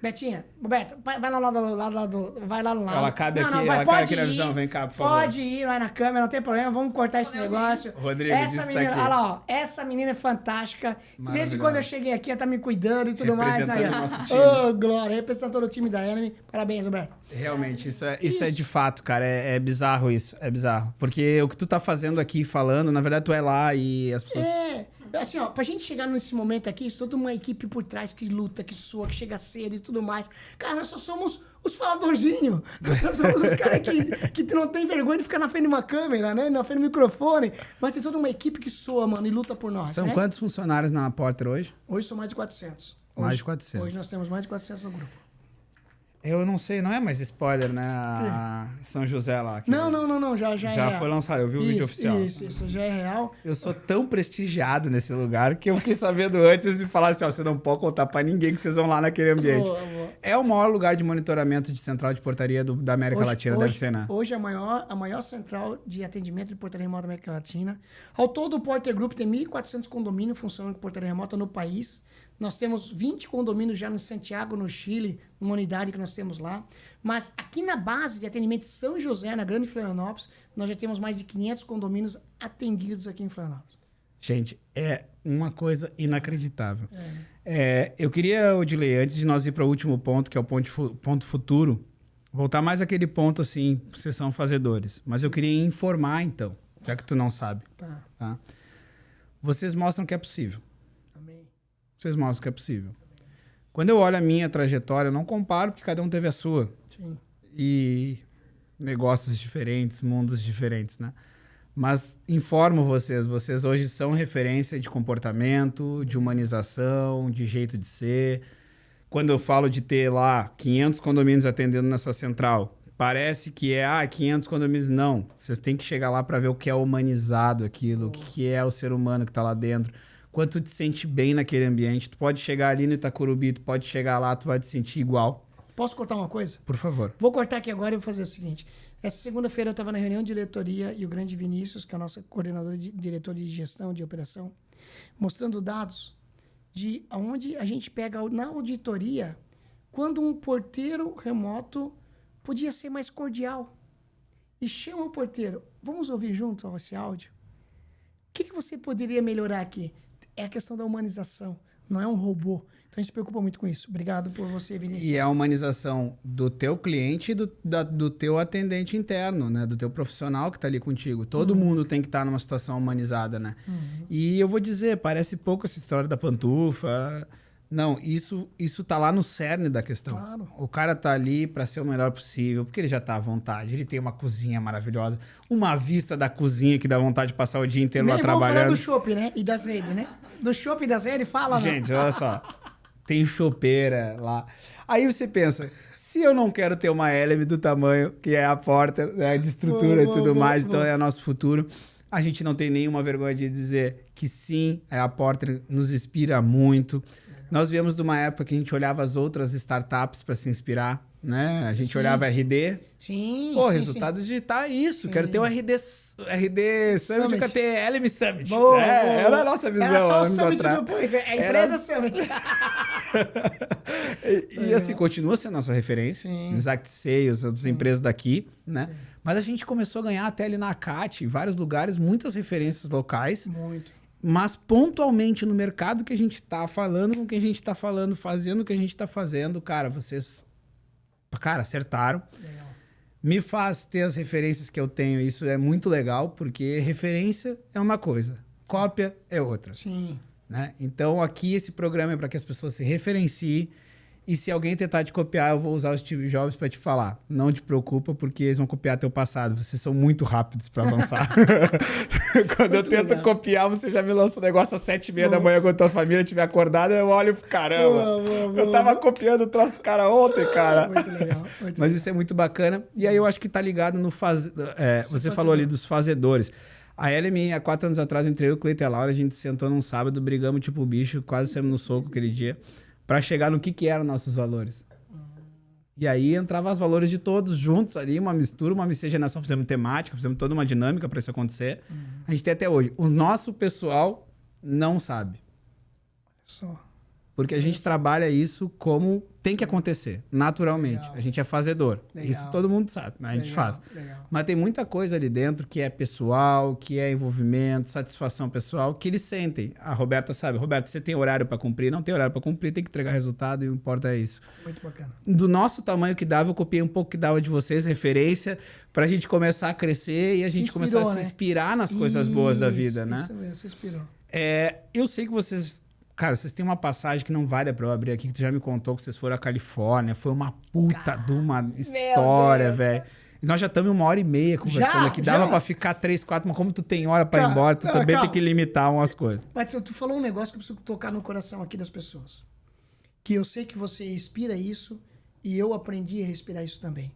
Speaker 2: Betinha, Roberto, vai lá no lado, vai lá no lado.
Speaker 1: Ela cabe aqui,
Speaker 2: vai,
Speaker 1: ela cabe
Speaker 2: pode
Speaker 1: aqui na
Speaker 2: ir,
Speaker 1: visão, vem cá, por favor.
Speaker 2: Pode ir lá na câmera, não tem problema, vamos cortar esse negócio.
Speaker 1: Rodrigo,
Speaker 2: essa
Speaker 1: isso tá
Speaker 2: menina,
Speaker 1: aqui.
Speaker 2: olha lá, ó, essa menina é fantástica. Desde
Speaker 1: Maravilhosa.
Speaker 2: quando eu cheguei aqui, ela tá me cuidando e tudo mais. Aí,
Speaker 1: Representando o nosso time.
Speaker 2: Ô, Glória, representando todo o time da Enemy. Parabéns, Roberto.
Speaker 1: Realmente, isso é de fato, cara. É bizarro isso. É bizarro. Porque o que tu tá fazendo aqui, falando, na verdade, tu é lá e as pessoas.
Speaker 2: Assim, ó, pra gente chegar nesse momento aqui, isso toda uma equipe por trás que luta, que sua, que chega cedo e tudo mais. Cara, nós só somos os faladorzinhos. Nós só somos os caras que não tem vergonha de ficar na frente de uma câmera, né? Na frente do microfone. Mas tem toda uma equipe que soa, mano, e luta por nós.
Speaker 1: São
Speaker 2: né?
Speaker 1: quantos funcionários na Porter hoje?
Speaker 2: Hoje são mais de 400.
Speaker 1: Mais de 400.
Speaker 2: Hoje nós temos mais de 400 no grupo.
Speaker 1: Eu não sei, não é mais spoiler, né? A São José lá. que
Speaker 2: Não, já é
Speaker 1: Já
Speaker 2: real.
Speaker 1: foi lançado, eu vi o vídeo oficial.
Speaker 2: Isso, já é real.
Speaker 1: Eu sou tão prestigiado nesse lugar que eu fiquei sabendo antes, eles me falaram assim, ó, você não pode contar pra ninguém que vocês vão lá naquele ambiente.
Speaker 2: Boa.
Speaker 1: É o maior lugar de monitoramento de central de portaria da América Latina, deve ser, né?
Speaker 2: Hoje é a maior central de atendimento de portaria remota da América Latina. Ao todo, o Porter Group tem 1.400 condomínios funcionando com portaria remota no país. Nós temos 20 condomínios já no Santiago, no Chile, uma unidade que nós temos lá. Mas aqui na base de atendimento de São José, na Grande Florianópolis, nós já temos mais de 500 condomínios atendidos aqui em Florianópolis.
Speaker 1: Gente, é uma coisa inacreditável. Eu queria, Odilei, antes de nós ir para o último ponto, que é o ponto futuro, voltar mais àquele ponto, assim, vocês são fazedores. Mas eu queria informar, então, já que tu não sabe. Tá? Vocês mostram que é possível.
Speaker 2: Amém.
Speaker 1: Vocês mostram que é possível. Quando eu olho a minha trajetória, eu não comparo, porque cada um teve a sua.
Speaker 2: Sim.
Speaker 1: E negócios diferentes, mundos diferentes, né? Mas informo vocês hoje são referência de comportamento, de humanização, de jeito de ser. Quando eu falo de ter lá 500 condomínios atendendo nessa central, parece que é 500 condomínios. Não, vocês têm que chegar lá para ver o que é humanizado aquilo, o que é o ser humano que está lá dentro. Quando tu te sente bem naquele ambiente, tu pode chegar ali no Itacurubi, tu pode chegar lá, tu vai te sentir igual.
Speaker 2: Posso cortar uma coisa?
Speaker 1: Por favor.
Speaker 2: Vou cortar aqui agora e vou fazer o seguinte. Essa segunda-feira eu estava na reunião de diretoria e o grande Vinícius, que é o nosso coordenador, diretor de gestão, de operação, mostrando dados de onde a gente pega na auditoria quando um porteiro remoto podia ser mais cordial. E chama o porteiro. Vamos ouvir junto esse áudio? O que você poderia melhorar aqui? É a questão da humanização. Não é um robô. Então a gente se preocupa muito com isso. Obrigado por você, Vinícius.
Speaker 1: E é a humanização do teu cliente e do teu atendente interno, né? Do teu profissional que está ali contigo. Todo mundo tem que estar numa situação humanizada, né? E eu vou dizer, parece pouco essa história da pantufa. Não, isso tá lá no cerne da questão.
Speaker 2: Claro.
Speaker 1: O cara tá ali para ser o melhor possível, porque ele já tá à vontade. Ele tem uma cozinha maravilhosa, uma vista da cozinha que dá vontade de passar o dia inteiro lá
Speaker 2: Nem vamos falar
Speaker 1: trabalhando.
Speaker 2: do shopping, né? E das redes, né? Do shopping e das redes, fala,
Speaker 1: Gente, olha só. Tem chopeira lá. Aí você pensa, se eu não quero ter uma LM do tamanho que é a Porter, né, de estrutura e tudo mais, então é o nosso futuro, a gente não tem nenhuma vergonha de dizer que sim, a Porter nos inspira muito. Nós viemos de uma época que a gente olhava as outras startups para se inspirar, né? A gente olhava RD.
Speaker 2: Sim,
Speaker 1: Pô,
Speaker 2: sim,
Speaker 1: resultado digital é isso.
Speaker 2: Sim.
Speaker 1: Quero ter um RD Summit, eu quero ter LM Summit.
Speaker 2: Boa, boa.
Speaker 1: Era a nossa visão.
Speaker 2: Era só o
Speaker 1: anos
Speaker 2: Summit
Speaker 1: atrás.
Speaker 2: depois, a empresa Summit.
Speaker 1: E assim, continua sendo nossa referência.
Speaker 2: Sim.
Speaker 1: Exact Sales, das empresas daqui, né? Mas a gente começou a ganhar até ali na CAT, em vários lugares, muitas referências locais.
Speaker 2: Muito.
Speaker 1: Mas pontualmente no mercado que a gente tá falando, com o que a gente tá falando, fazendo o que a gente tá fazendo, cara, vocês, acertaram.
Speaker 2: Legal.
Speaker 1: Me faz ter as referências que eu tenho, isso é muito legal, porque referência é uma coisa, cópia é outra.
Speaker 2: Sim.
Speaker 1: Né? Então aqui esse programa é para que as pessoas se referenciem, e se alguém tentar te copiar, eu vou usar o Steve Jobs para te falar. Não te preocupa, porque eles vão copiar teu passado. Vocês são muito rápidos para avançar. Quando muito eu tento legal. Copiar, você já me lança um negócio às 7h30 da manhã, quando tua família estiver acordada, eu olho pro caramba. Eu tava copiando o troço do cara ontem, cara.
Speaker 2: Muito legal. Muito
Speaker 1: Mas isso é muito bacana. E aí eu acho que tá ligado no você falou ali dos fazedores. A LMI, há 4 anos atrás, entre eu, o Cleiton e a Laura, a gente sentou num sábado, brigamos tipo bicho, quase saímos no soco aquele dia, para chegar no que eram nossos valores. E aí entravam os valores de todos juntos ali, uma mistura, uma miscigenação, fizemos temática, fizemos toda uma dinâmica para isso acontecer. A gente tem até hoje. O nosso pessoal não sabe.
Speaker 2: Só.
Speaker 1: Porque a gente trabalha isso como tem que acontecer, naturalmente.
Speaker 2: Legal.
Speaker 1: A gente é fazedor.
Speaker 2: Legal.
Speaker 1: Isso todo mundo sabe, mas a gente faz.
Speaker 2: Legal.
Speaker 1: Mas tem muita coisa ali dentro que é pessoal, que é envolvimento, satisfação pessoal, que eles sentem. A Roberta sabe. Roberta, você tem horário para cumprir? Não tem horário para cumprir, tem que entregar resultado e o importa é isso.
Speaker 2: Muito bacana.
Speaker 1: Do nosso tamanho que dava, eu copiei um pouco que dava de vocês, referência, pra gente começar a crescer e a gente começar a se inspirar nas coisas boas da vida, né?
Speaker 2: Isso mesmo, se inspirou.
Speaker 1: Eu sei que vocês... Cara, vocês têm uma passagem que não vale pra eu abrir aqui, que tu já me contou que vocês foram à Califórnia. Foi uma puta de uma história, velho. E nós já estamos 1h30 conversando aqui. Dava pra ficar 3, 4, mas como tu tem hora pra ir embora, tu também tem que limitar umas coisas.
Speaker 2: Mas tu falou um negócio que eu preciso tocar no coração aqui das pessoas. Que eu sei que você inspira isso e eu aprendi a respirar isso também.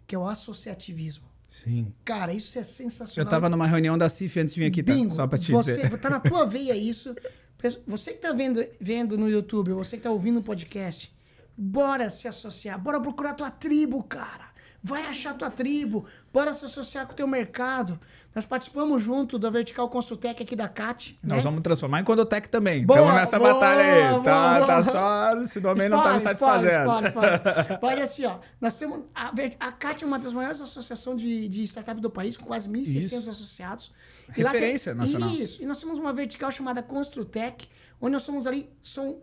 Speaker 2: Que é o associativismo.
Speaker 1: Sim.
Speaker 2: Cara, isso é sensacional.
Speaker 1: Eu tava numa reunião da CIF antes de vir aqui, tá?
Speaker 2: Bingo,
Speaker 1: Só pra te
Speaker 2: você,
Speaker 1: dizer.
Speaker 2: tá na tua veia isso. Você que tá vendo no YouTube, você que tá ouvindo no podcast, bora se associar, bora procurar tua tribo, cara. Vai achar tua tribo, bora se associar com o teu mercado. Nós participamos junto da Vertical Construtec aqui da CAT.
Speaker 1: Nós vamos transformar em Condotec também.
Speaker 2: Boa,
Speaker 1: Estamos nessa
Speaker 2: boa,
Speaker 1: batalha aí.
Speaker 2: boa,
Speaker 1: Tá
Speaker 2: boa.
Speaker 1: só... Esse nome aí não tá me satisfazendo.
Speaker 2: Pode assim, ó. Nós temos... A CAT é uma das maiores associações de startup do país, com quase 1.600 associados. E lá
Speaker 1: Referência nacional.
Speaker 2: Isso. E nós temos uma vertical chamada Construtec, onde nós somos ali,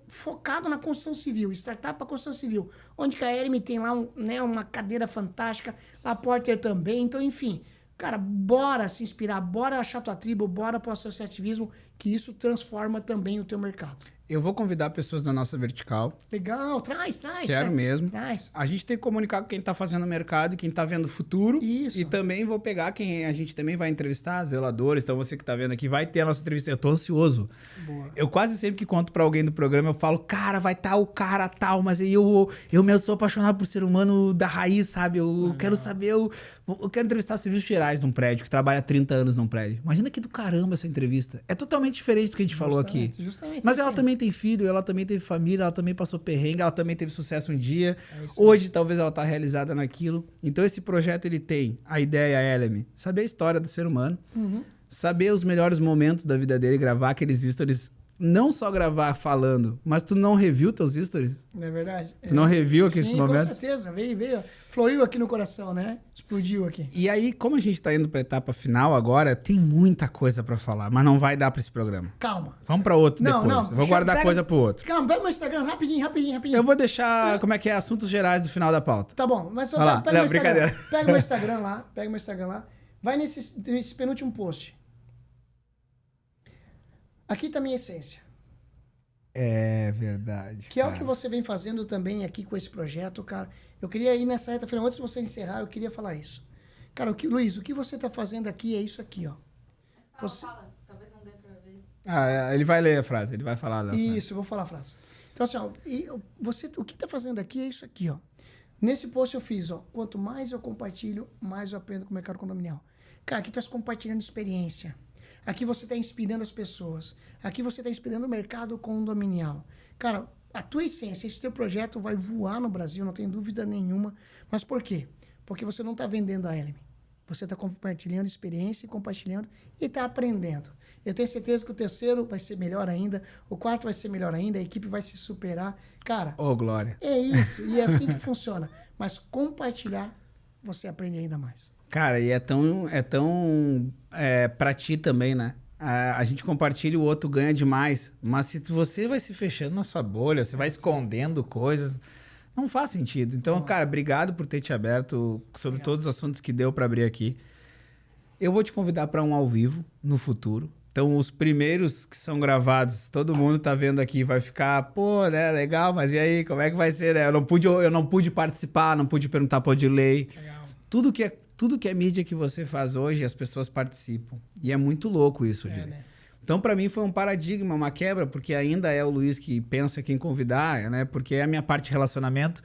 Speaker 2: focados na construção civil, startup para construção civil. Onde que a Elme tem lá uma cadeira fantástica, a Porter também. Então, enfim... Cara, bora se inspirar, bora achar tua tribo, bora pro associativismo, que isso transforma também o teu mercado.
Speaker 1: Eu vou convidar pessoas da nossa vertical.
Speaker 2: Legal, traz.
Speaker 1: Quero mesmo.
Speaker 2: Traz.
Speaker 1: A gente tem que comunicar com quem tá fazendo o mercado e quem tá vendo o futuro.
Speaker 2: Isso.
Speaker 1: E também vou pegar quem a gente também vai entrevistar, zeladores. Então você que tá vendo aqui, vai ter a nossa entrevista. Eu tô ansioso.
Speaker 2: Boa.
Speaker 1: Eu quase sempre que conto pra alguém do programa, eu falo, cara, vai tá o cara tal, mas eu sou apaixonado por ser humano da raiz, sabe? Eu quero saber, eu quero entrevistar serviços gerais num prédio, que trabalha há 30 anos num prédio. Imagina que do caramba essa entrevista. É totalmente diferente do que a gente falou aqui.
Speaker 2: Justamente.
Speaker 1: Mas ela
Speaker 2: assim.
Speaker 1: também tem filho, ela também teve família, ela também passou perrengue, ela também teve sucesso um dia.
Speaker 2: É isso aí.
Speaker 1: Hoje, talvez ela tá realizada naquilo. Então, esse projeto, ele tem a ideia, Eleme, saber a história do ser humano, saber os melhores momentos da vida dele, gravar aqueles stories, não só gravar falando, mas tu não reviu teus stories?
Speaker 2: Não é verdade?
Speaker 1: Tu não reviu aqueles
Speaker 2: Sim,
Speaker 1: momentos?
Speaker 2: com certeza. Veio. Floriu aqui no coração, né? Explodiu aqui.
Speaker 1: E aí, como a gente tá indo pra etapa final agora, tem muita coisa pra falar, mas não vai dar pra esse programa.
Speaker 2: Calma.
Speaker 1: Vamos pra outro
Speaker 2: Não,
Speaker 1: depois.
Speaker 2: não.
Speaker 1: Eu vou guardar
Speaker 2: Pega-
Speaker 1: coisa pro outro.
Speaker 2: Calma, pega meu Instagram rapidinho.
Speaker 1: Eu vou deixar, como é que é, assuntos gerais do final da pauta.
Speaker 2: Tá bom, mas só
Speaker 1: Vai lá.
Speaker 2: pega
Speaker 1: Não,
Speaker 2: meu Instagram.
Speaker 1: brincadeira.
Speaker 2: Pega meu Instagram lá. Vai nesse penúltimo post. Aqui tá a minha essência.
Speaker 1: É verdade.
Speaker 2: Que é o
Speaker 1: cara.
Speaker 2: que você vem fazendo também aqui com esse projeto, cara. Eu queria ir nessa reta final, antes de você encerrar, eu queria falar isso. Cara, Luiz, o que você tá fazendo aqui é isso aqui, ó.
Speaker 3: Fala. Talvez não dê pra ver.
Speaker 1: Ele vai ler a frase, ele vai falar da frase.
Speaker 2: Isso, eu vou falar a frase. Então, assim, ó, o que tá fazendo aqui é isso aqui, ó. Nesse post eu fiz, ó, quanto mais eu compartilho, mais eu aprendo com o mercado condominial. Cara, aqui tá se compartilhando experiência. Aqui você tá inspirando as pessoas. Aqui você tá inspirando o mercado condominial. Cara, a tua essência, esse teu projeto vai voar no Brasil, não tem dúvida nenhuma. Mas por quê? Porque você não tá vendendo a Eleme. Você está compartilhando experiência e compartilhando e está aprendendo. Eu tenho certeza que o terceiro vai ser melhor ainda, o quarto vai ser melhor ainda, a equipe vai se superar. Cara,
Speaker 1: Ô, Glória.
Speaker 2: é isso, e é assim que funciona. Mas compartilhar, você aprende ainda mais.
Speaker 1: Cara, e é tão pra ti também, né? A gente compartilha, o outro ganha demais. Mas se você vai se fechando na sua bolha, você vai escondendo coisas, não faz sentido. Então, cara, obrigado por ter te aberto sobre todos os assuntos que deu pra abrir aqui. Eu vou te convidar para um ao vivo no futuro. Então, os primeiros que são gravados, todo mundo tá vendo aqui, vai ficar, pô, né, legal, mas e aí, como é que vai ser, né? Eu não pude participar, não pude perguntar para o Odilei.
Speaker 2: Legal.
Speaker 1: Tudo que é mídia que você faz hoje, as pessoas participam. E é muito louco isso, Odilei.
Speaker 2: Né?
Speaker 1: Então, para mim, foi um paradigma, uma quebra, porque ainda é o Luiz que pensa quem convidar, né? Porque é a minha parte de relacionamento.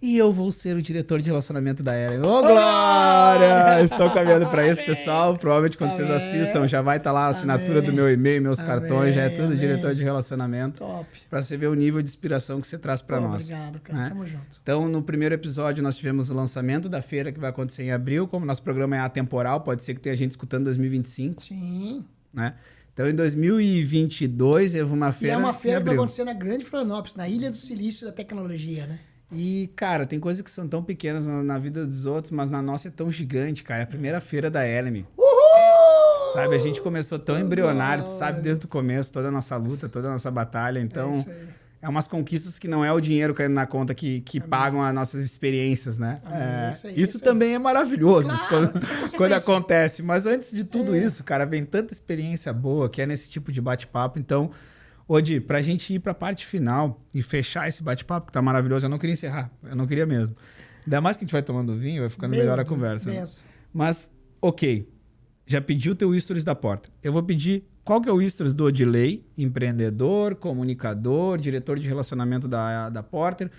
Speaker 1: E eu vou ser o diretor de relacionamento da Ellen. Ô, Glória! Estou caminhando para isso, pessoal. Provavelmente quando vocês assistam, já vai estar lá a assinatura do meu e-mail, meus cartões, já é tudo diretor de relacionamento.
Speaker 2: Top.
Speaker 1: Para você ver o nível de inspiração que você traz para nós.
Speaker 2: Obrigado, cara.
Speaker 1: Né?
Speaker 2: Tamo junto.
Speaker 1: Então, no primeiro episódio, nós tivemos o lançamento da feira, que vai acontecer em abril. Como nosso programa é atemporal, pode ser que tenha gente escutando em 2025,
Speaker 2: Sim.
Speaker 1: né? Então, em 2022, teve uma
Speaker 2: E
Speaker 1: feira
Speaker 2: é uma
Speaker 1: em
Speaker 2: feira que vai
Speaker 1: abril.
Speaker 2: acontecer na Grande Florianópolis, na Ilha do Silício da Tecnologia, né?
Speaker 1: E, cara, tem coisas que são tão pequenas na vida dos outros, mas na nossa é tão gigante, cara. É a primeira feira da Eleme.
Speaker 2: Uhul!
Speaker 1: Sabe, a gente começou tão embrionário, tu sabe,
Speaker 2: Olha.
Speaker 1: desde o começo, toda a nossa luta, toda a nossa batalha. Então,
Speaker 2: isso aí.
Speaker 1: é umas conquistas que não é o dinheiro caindo na conta que pagam as nossas experiências, né?
Speaker 2: Amém.
Speaker 1: É,
Speaker 2: Isso aí,
Speaker 1: isso
Speaker 2: isso aí.
Speaker 1: também é maravilhoso
Speaker 2: Claro,
Speaker 1: quando,
Speaker 2: isso é consequência.
Speaker 1: quando acontece. Mas antes de tudo
Speaker 2: É.
Speaker 1: isso, cara, vem tanta experiência boa que é nesse tipo de bate-papo. Então, Odi, pra gente ir pra parte final e fechar esse bate-papo, que tá maravilhoso, eu não queria encerrar, eu não queria mesmo. Ainda mais que a gente vai tomando vinho, vai ficando
Speaker 2: Meu
Speaker 1: melhor a
Speaker 2: Deus,
Speaker 1: conversa. Né?
Speaker 2: benção.
Speaker 1: Mas, ok, já pedi o teu stories da porta. Eu vou pedir qual que é o stories do Odilei, empreendedor, comunicador, diretor de relacionamento da Porter.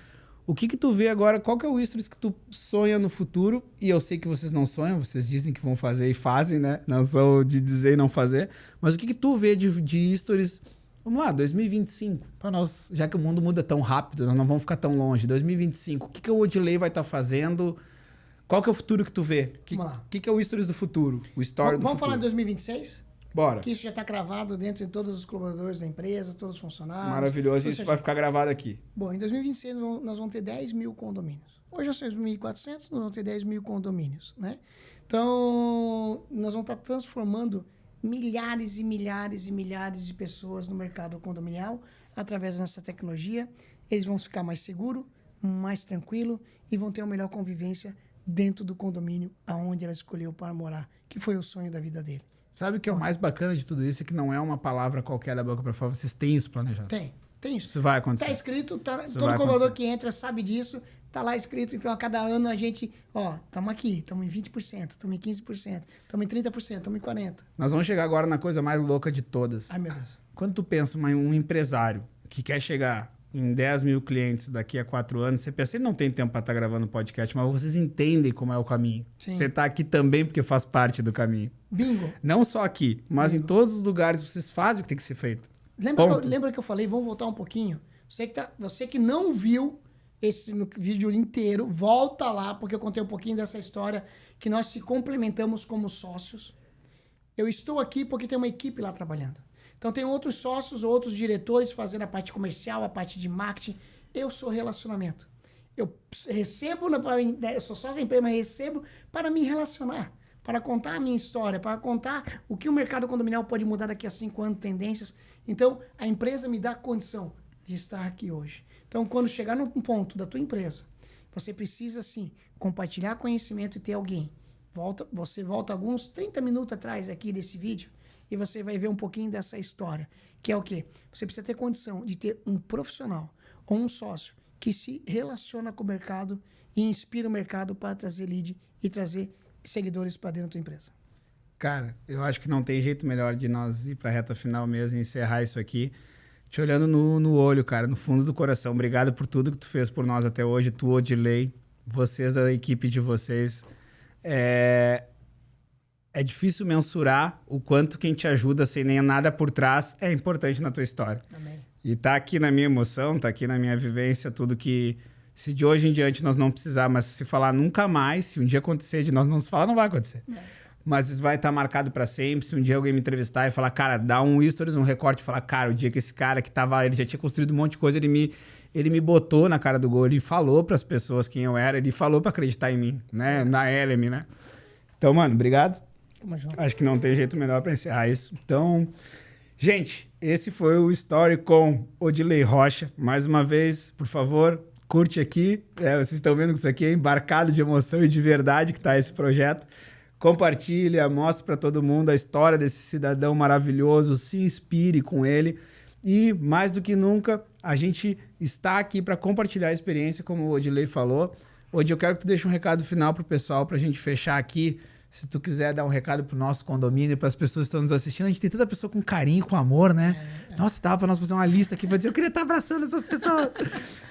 Speaker 1: O que tu vê agora? Qual que é o stories que tu sonha no futuro? E eu sei que vocês não sonham, vocês dizem que vão fazer e fazem, né? Não são de dizer e não fazer. Mas o que tu vê de stories... Vamos lá, 2025, para nós, já que o mundo muda tão rápido, nós não vamos ficar tão longe. 2025, o que o Odilei vai estar fazendo? Qual que é o futuro que tu vê?
Speaker 2: Vamos lá.
Speaker 1: O que é o stories do futuro? O story do
Speaker 2: Vamos
Speaker 1: futuro.
Speaker 2: falar de 2026?
Speaker 1: Bora.
Speaker 2: Que isso já está cravado dentro de todos os colaboradores da empresa, todos os funcionários.
Speaker 1: Maravilhoso,
Speaker 2: Ou
Speaker 1: isso
Speaker 2: seja,
Speaker 1: vai ficar gravado aqui.
Speaker 2: Bom, em 2026 nós vamos ter 10 mil condomínios. Hoje são 6.400, nós vamos ter 10 mil condomínios, né? Então, nós vamos estar transformando milhares e milhares e milhares de pessoas no mercado condominial através da nossa tecnologia. Eles vão ficar mais seguros, mais tranquilo e vão ter uma melhor convivência dentro do condomínio aonde ela escolheu para morar, que foi o sonho da vida dele.
Speaker 1: Sabe o que é o mais bacana de tudo isso? É que não é uma palavra qualquer da boca para fora, vocês têm isso planejado.
Speaker 2: Tem isso.
Speaker 1: Isso vai acontecer.
Speaker 2: Tá escrito,
Speaker 1: Isso
Speaker 2: todo
Speaker 1: vai
Speaker 2: colaborador
Speaker 1: acontecer.
Speaker 2: que entra sabe disso, tá lá escrito, então a cada ano a gente, estamos aqui, estamos em 20%, estamos em 15%, estamos em 30%, estamos em 40%.
Speaker 1: Nós vamos chegar agora na coisa mais louca de todas.
Speaker 2: Ai, meu Deus.
Speaker 1: Quando tu pensa em um empresário que quer chegar em 10 mil clientes daqui a 4 anos, você pensa, ele não tem tempo para estar gravando podcast, mas vocês entendem como é o caminho.
Speaker 2: Sim.
Speaker 1: Você está aqui também porque faz parte do caminho.
Speaker 2: Bingo.
Speaker 1: Não só aqui, mas em todos os lugares vocês fazem o que tem que ser feito.
Speaker 2: Lembra que eu falei, vamos voltar um pouquinho? Você que não viu esse vídeo inteiro, volta lá, porque eu contei um pouquinho dessa história que nós se complementamos como sócios. Eu estou aqui porque tem uma equipe lá trabalhando. Então tem outros sócios, outros diretores fazendo a parte comercial, a parte de marketing. Eu sou relacionamento. Eu recebo, eu sou sócio da empresa, mas recebo para me relacionar, para contar a minha história, para contar o que o mercado condominial pode mudar daqui a 5 anos, tendências. Então a empresa me dá condição de estar aqui hoje. Então quando chegar num ponto da tua empresa, você precisa sim compartilhar conhecimento e ter alguém. Você volta alguns 30 minutos atrás aqui desse vídeo e você vai ver um pouquinho dessa história, que é o quê? Você precisa ter condição de ter um profissional ou um sócio que se relaciona com o mercado e inspira o mercado para trazer lead e trazer seguidores para dentro da tua empresa.
Speaker 1: Cara, eu acho que não tem jeito melhor de nós ir para a reta final mesmo e encerrar isso aqui. Te olhando no olho, cara, no fundo do coração. Obrigado por tudo que tu fez por nós até hoje, tu, Odilei, vocês da equipe de vocês. É difícil mensurar o quanto quem te ajuda sem nem nada por trás é importante na tua história.
Speaker 2: Amém.
Speaker 1: E tá aqui na minha emoção, tá aqui na minha vivência, tudo que se de hoje em diante nós não precisar, mas se falar nunca mais, se um dia acontecer de nós não se falar, não vai acontecer. Mas isso vai estar marcado para sempre. Se um dia alguém me entrevistar e falar, cara, dá um stories, um recorte, falar, cara, o dia que esse cara que tava, ele já tinha construído um monte de coisa, ele me botou na cara do gol, ele falou para as pessoas quem eu era, ele falou para acreditar em mim, né, na Eleme, né? Então, mano, obrigado.
Speaker 2: Tamo junto.
Speaker 1: Acho que não tem jeito melhor para encerrar isso. Então, gente, esse foi o Story com Odilei Rocha. Mais uma vez, por favor, curte aqui. Vocês estão vendo que isso aqui é embarcado de emoção e de verdade que tá esse projeto. Compartilha, mostre para todo mundo a história desse cidadão maravilhoso, se inspire com ele. E, mais do que nunca, a gente está aqui para compartilhar a experiência, como o Odilei falou. Odi, eu quero que tu deixe um recado final pro pessoal, para a gente fechar aqui. Se tu quiser dar um recado pro nosso condomínio, para as pessoas que estão nos assistindo, a gente tem tanta pessoa com carinho, com amor, né? Nossa, dava para nós fazer uma lista aqui para dizer, eu queria estar abraçando essas pessoas.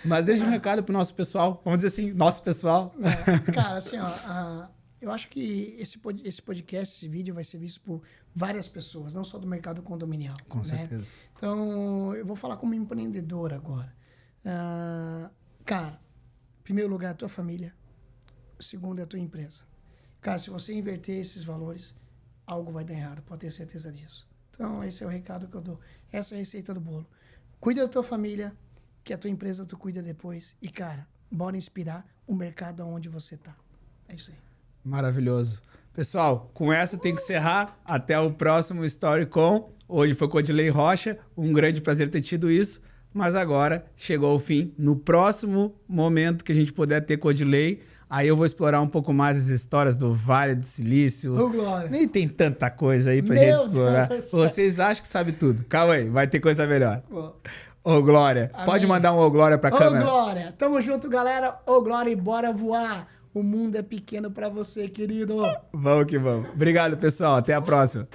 Speaker 1: Mas deixa um recado pro nosso pessoal, vamos dizer assim, nosso pessoal.
Speaker 2: Cara, assim, eu acho que esse podcast, esse vídeo vai ser visto por várias pessoas, não só do mercado condominial.
Speaker 1: Com certeza.
Speaker 2: Então, eu vou falar como empreendedor agora. Cara, em primeiro lugar, a tua família. Segundo, é a tua empresa. Cara, se você inverter esses valores, algo vai dar errado, pode ter certeza disso. Então, esse é o recado que eu dou. Essa é a receita do bolo. Cuida da tua família, que a tua empresa tu cuida depois. E, cara, bora inspirar o mercado onde você tá. É isso aí.
Speaker 1: Maravilhoso. Pessoal, com essa tem que encerrar. Até o próximo Story com. Hoje foi com o Odilei Rocha. Um grande prazer ter tido isso. Mas agora chegou ao fim. No próximo momento que a gente puder ter com o Odilei, aí eu vou explorar um pouco mais as histórias do Vale do Silício.
Speaker 2: Ô, Glória.
Speaker 1: Nem tem tanta coisa aí pra
Speaker 2: Meu
Speaker 1: gente explorar.
Speaker 2: Deus do céu.
Speaker 1: Vocês acham que sabe tudo. Calma aí, vai ter coisa melhor.
Speaker 2: Pô.
Speaker 1: Ô, Glória.
Speaker 2: Amém.
Speaker 1: Pode mandar um ô, Glória pra
Speaker 2: Ô,
Speaker 1: câmera.
Speaker 2: Glória. Tamo junto, galera. Ô, Glória, e bora voar. O mundo é pequeno pra você, querido.
Speaker 1: Vamos que vamos. Obrigado, pessoal. Até a próxima.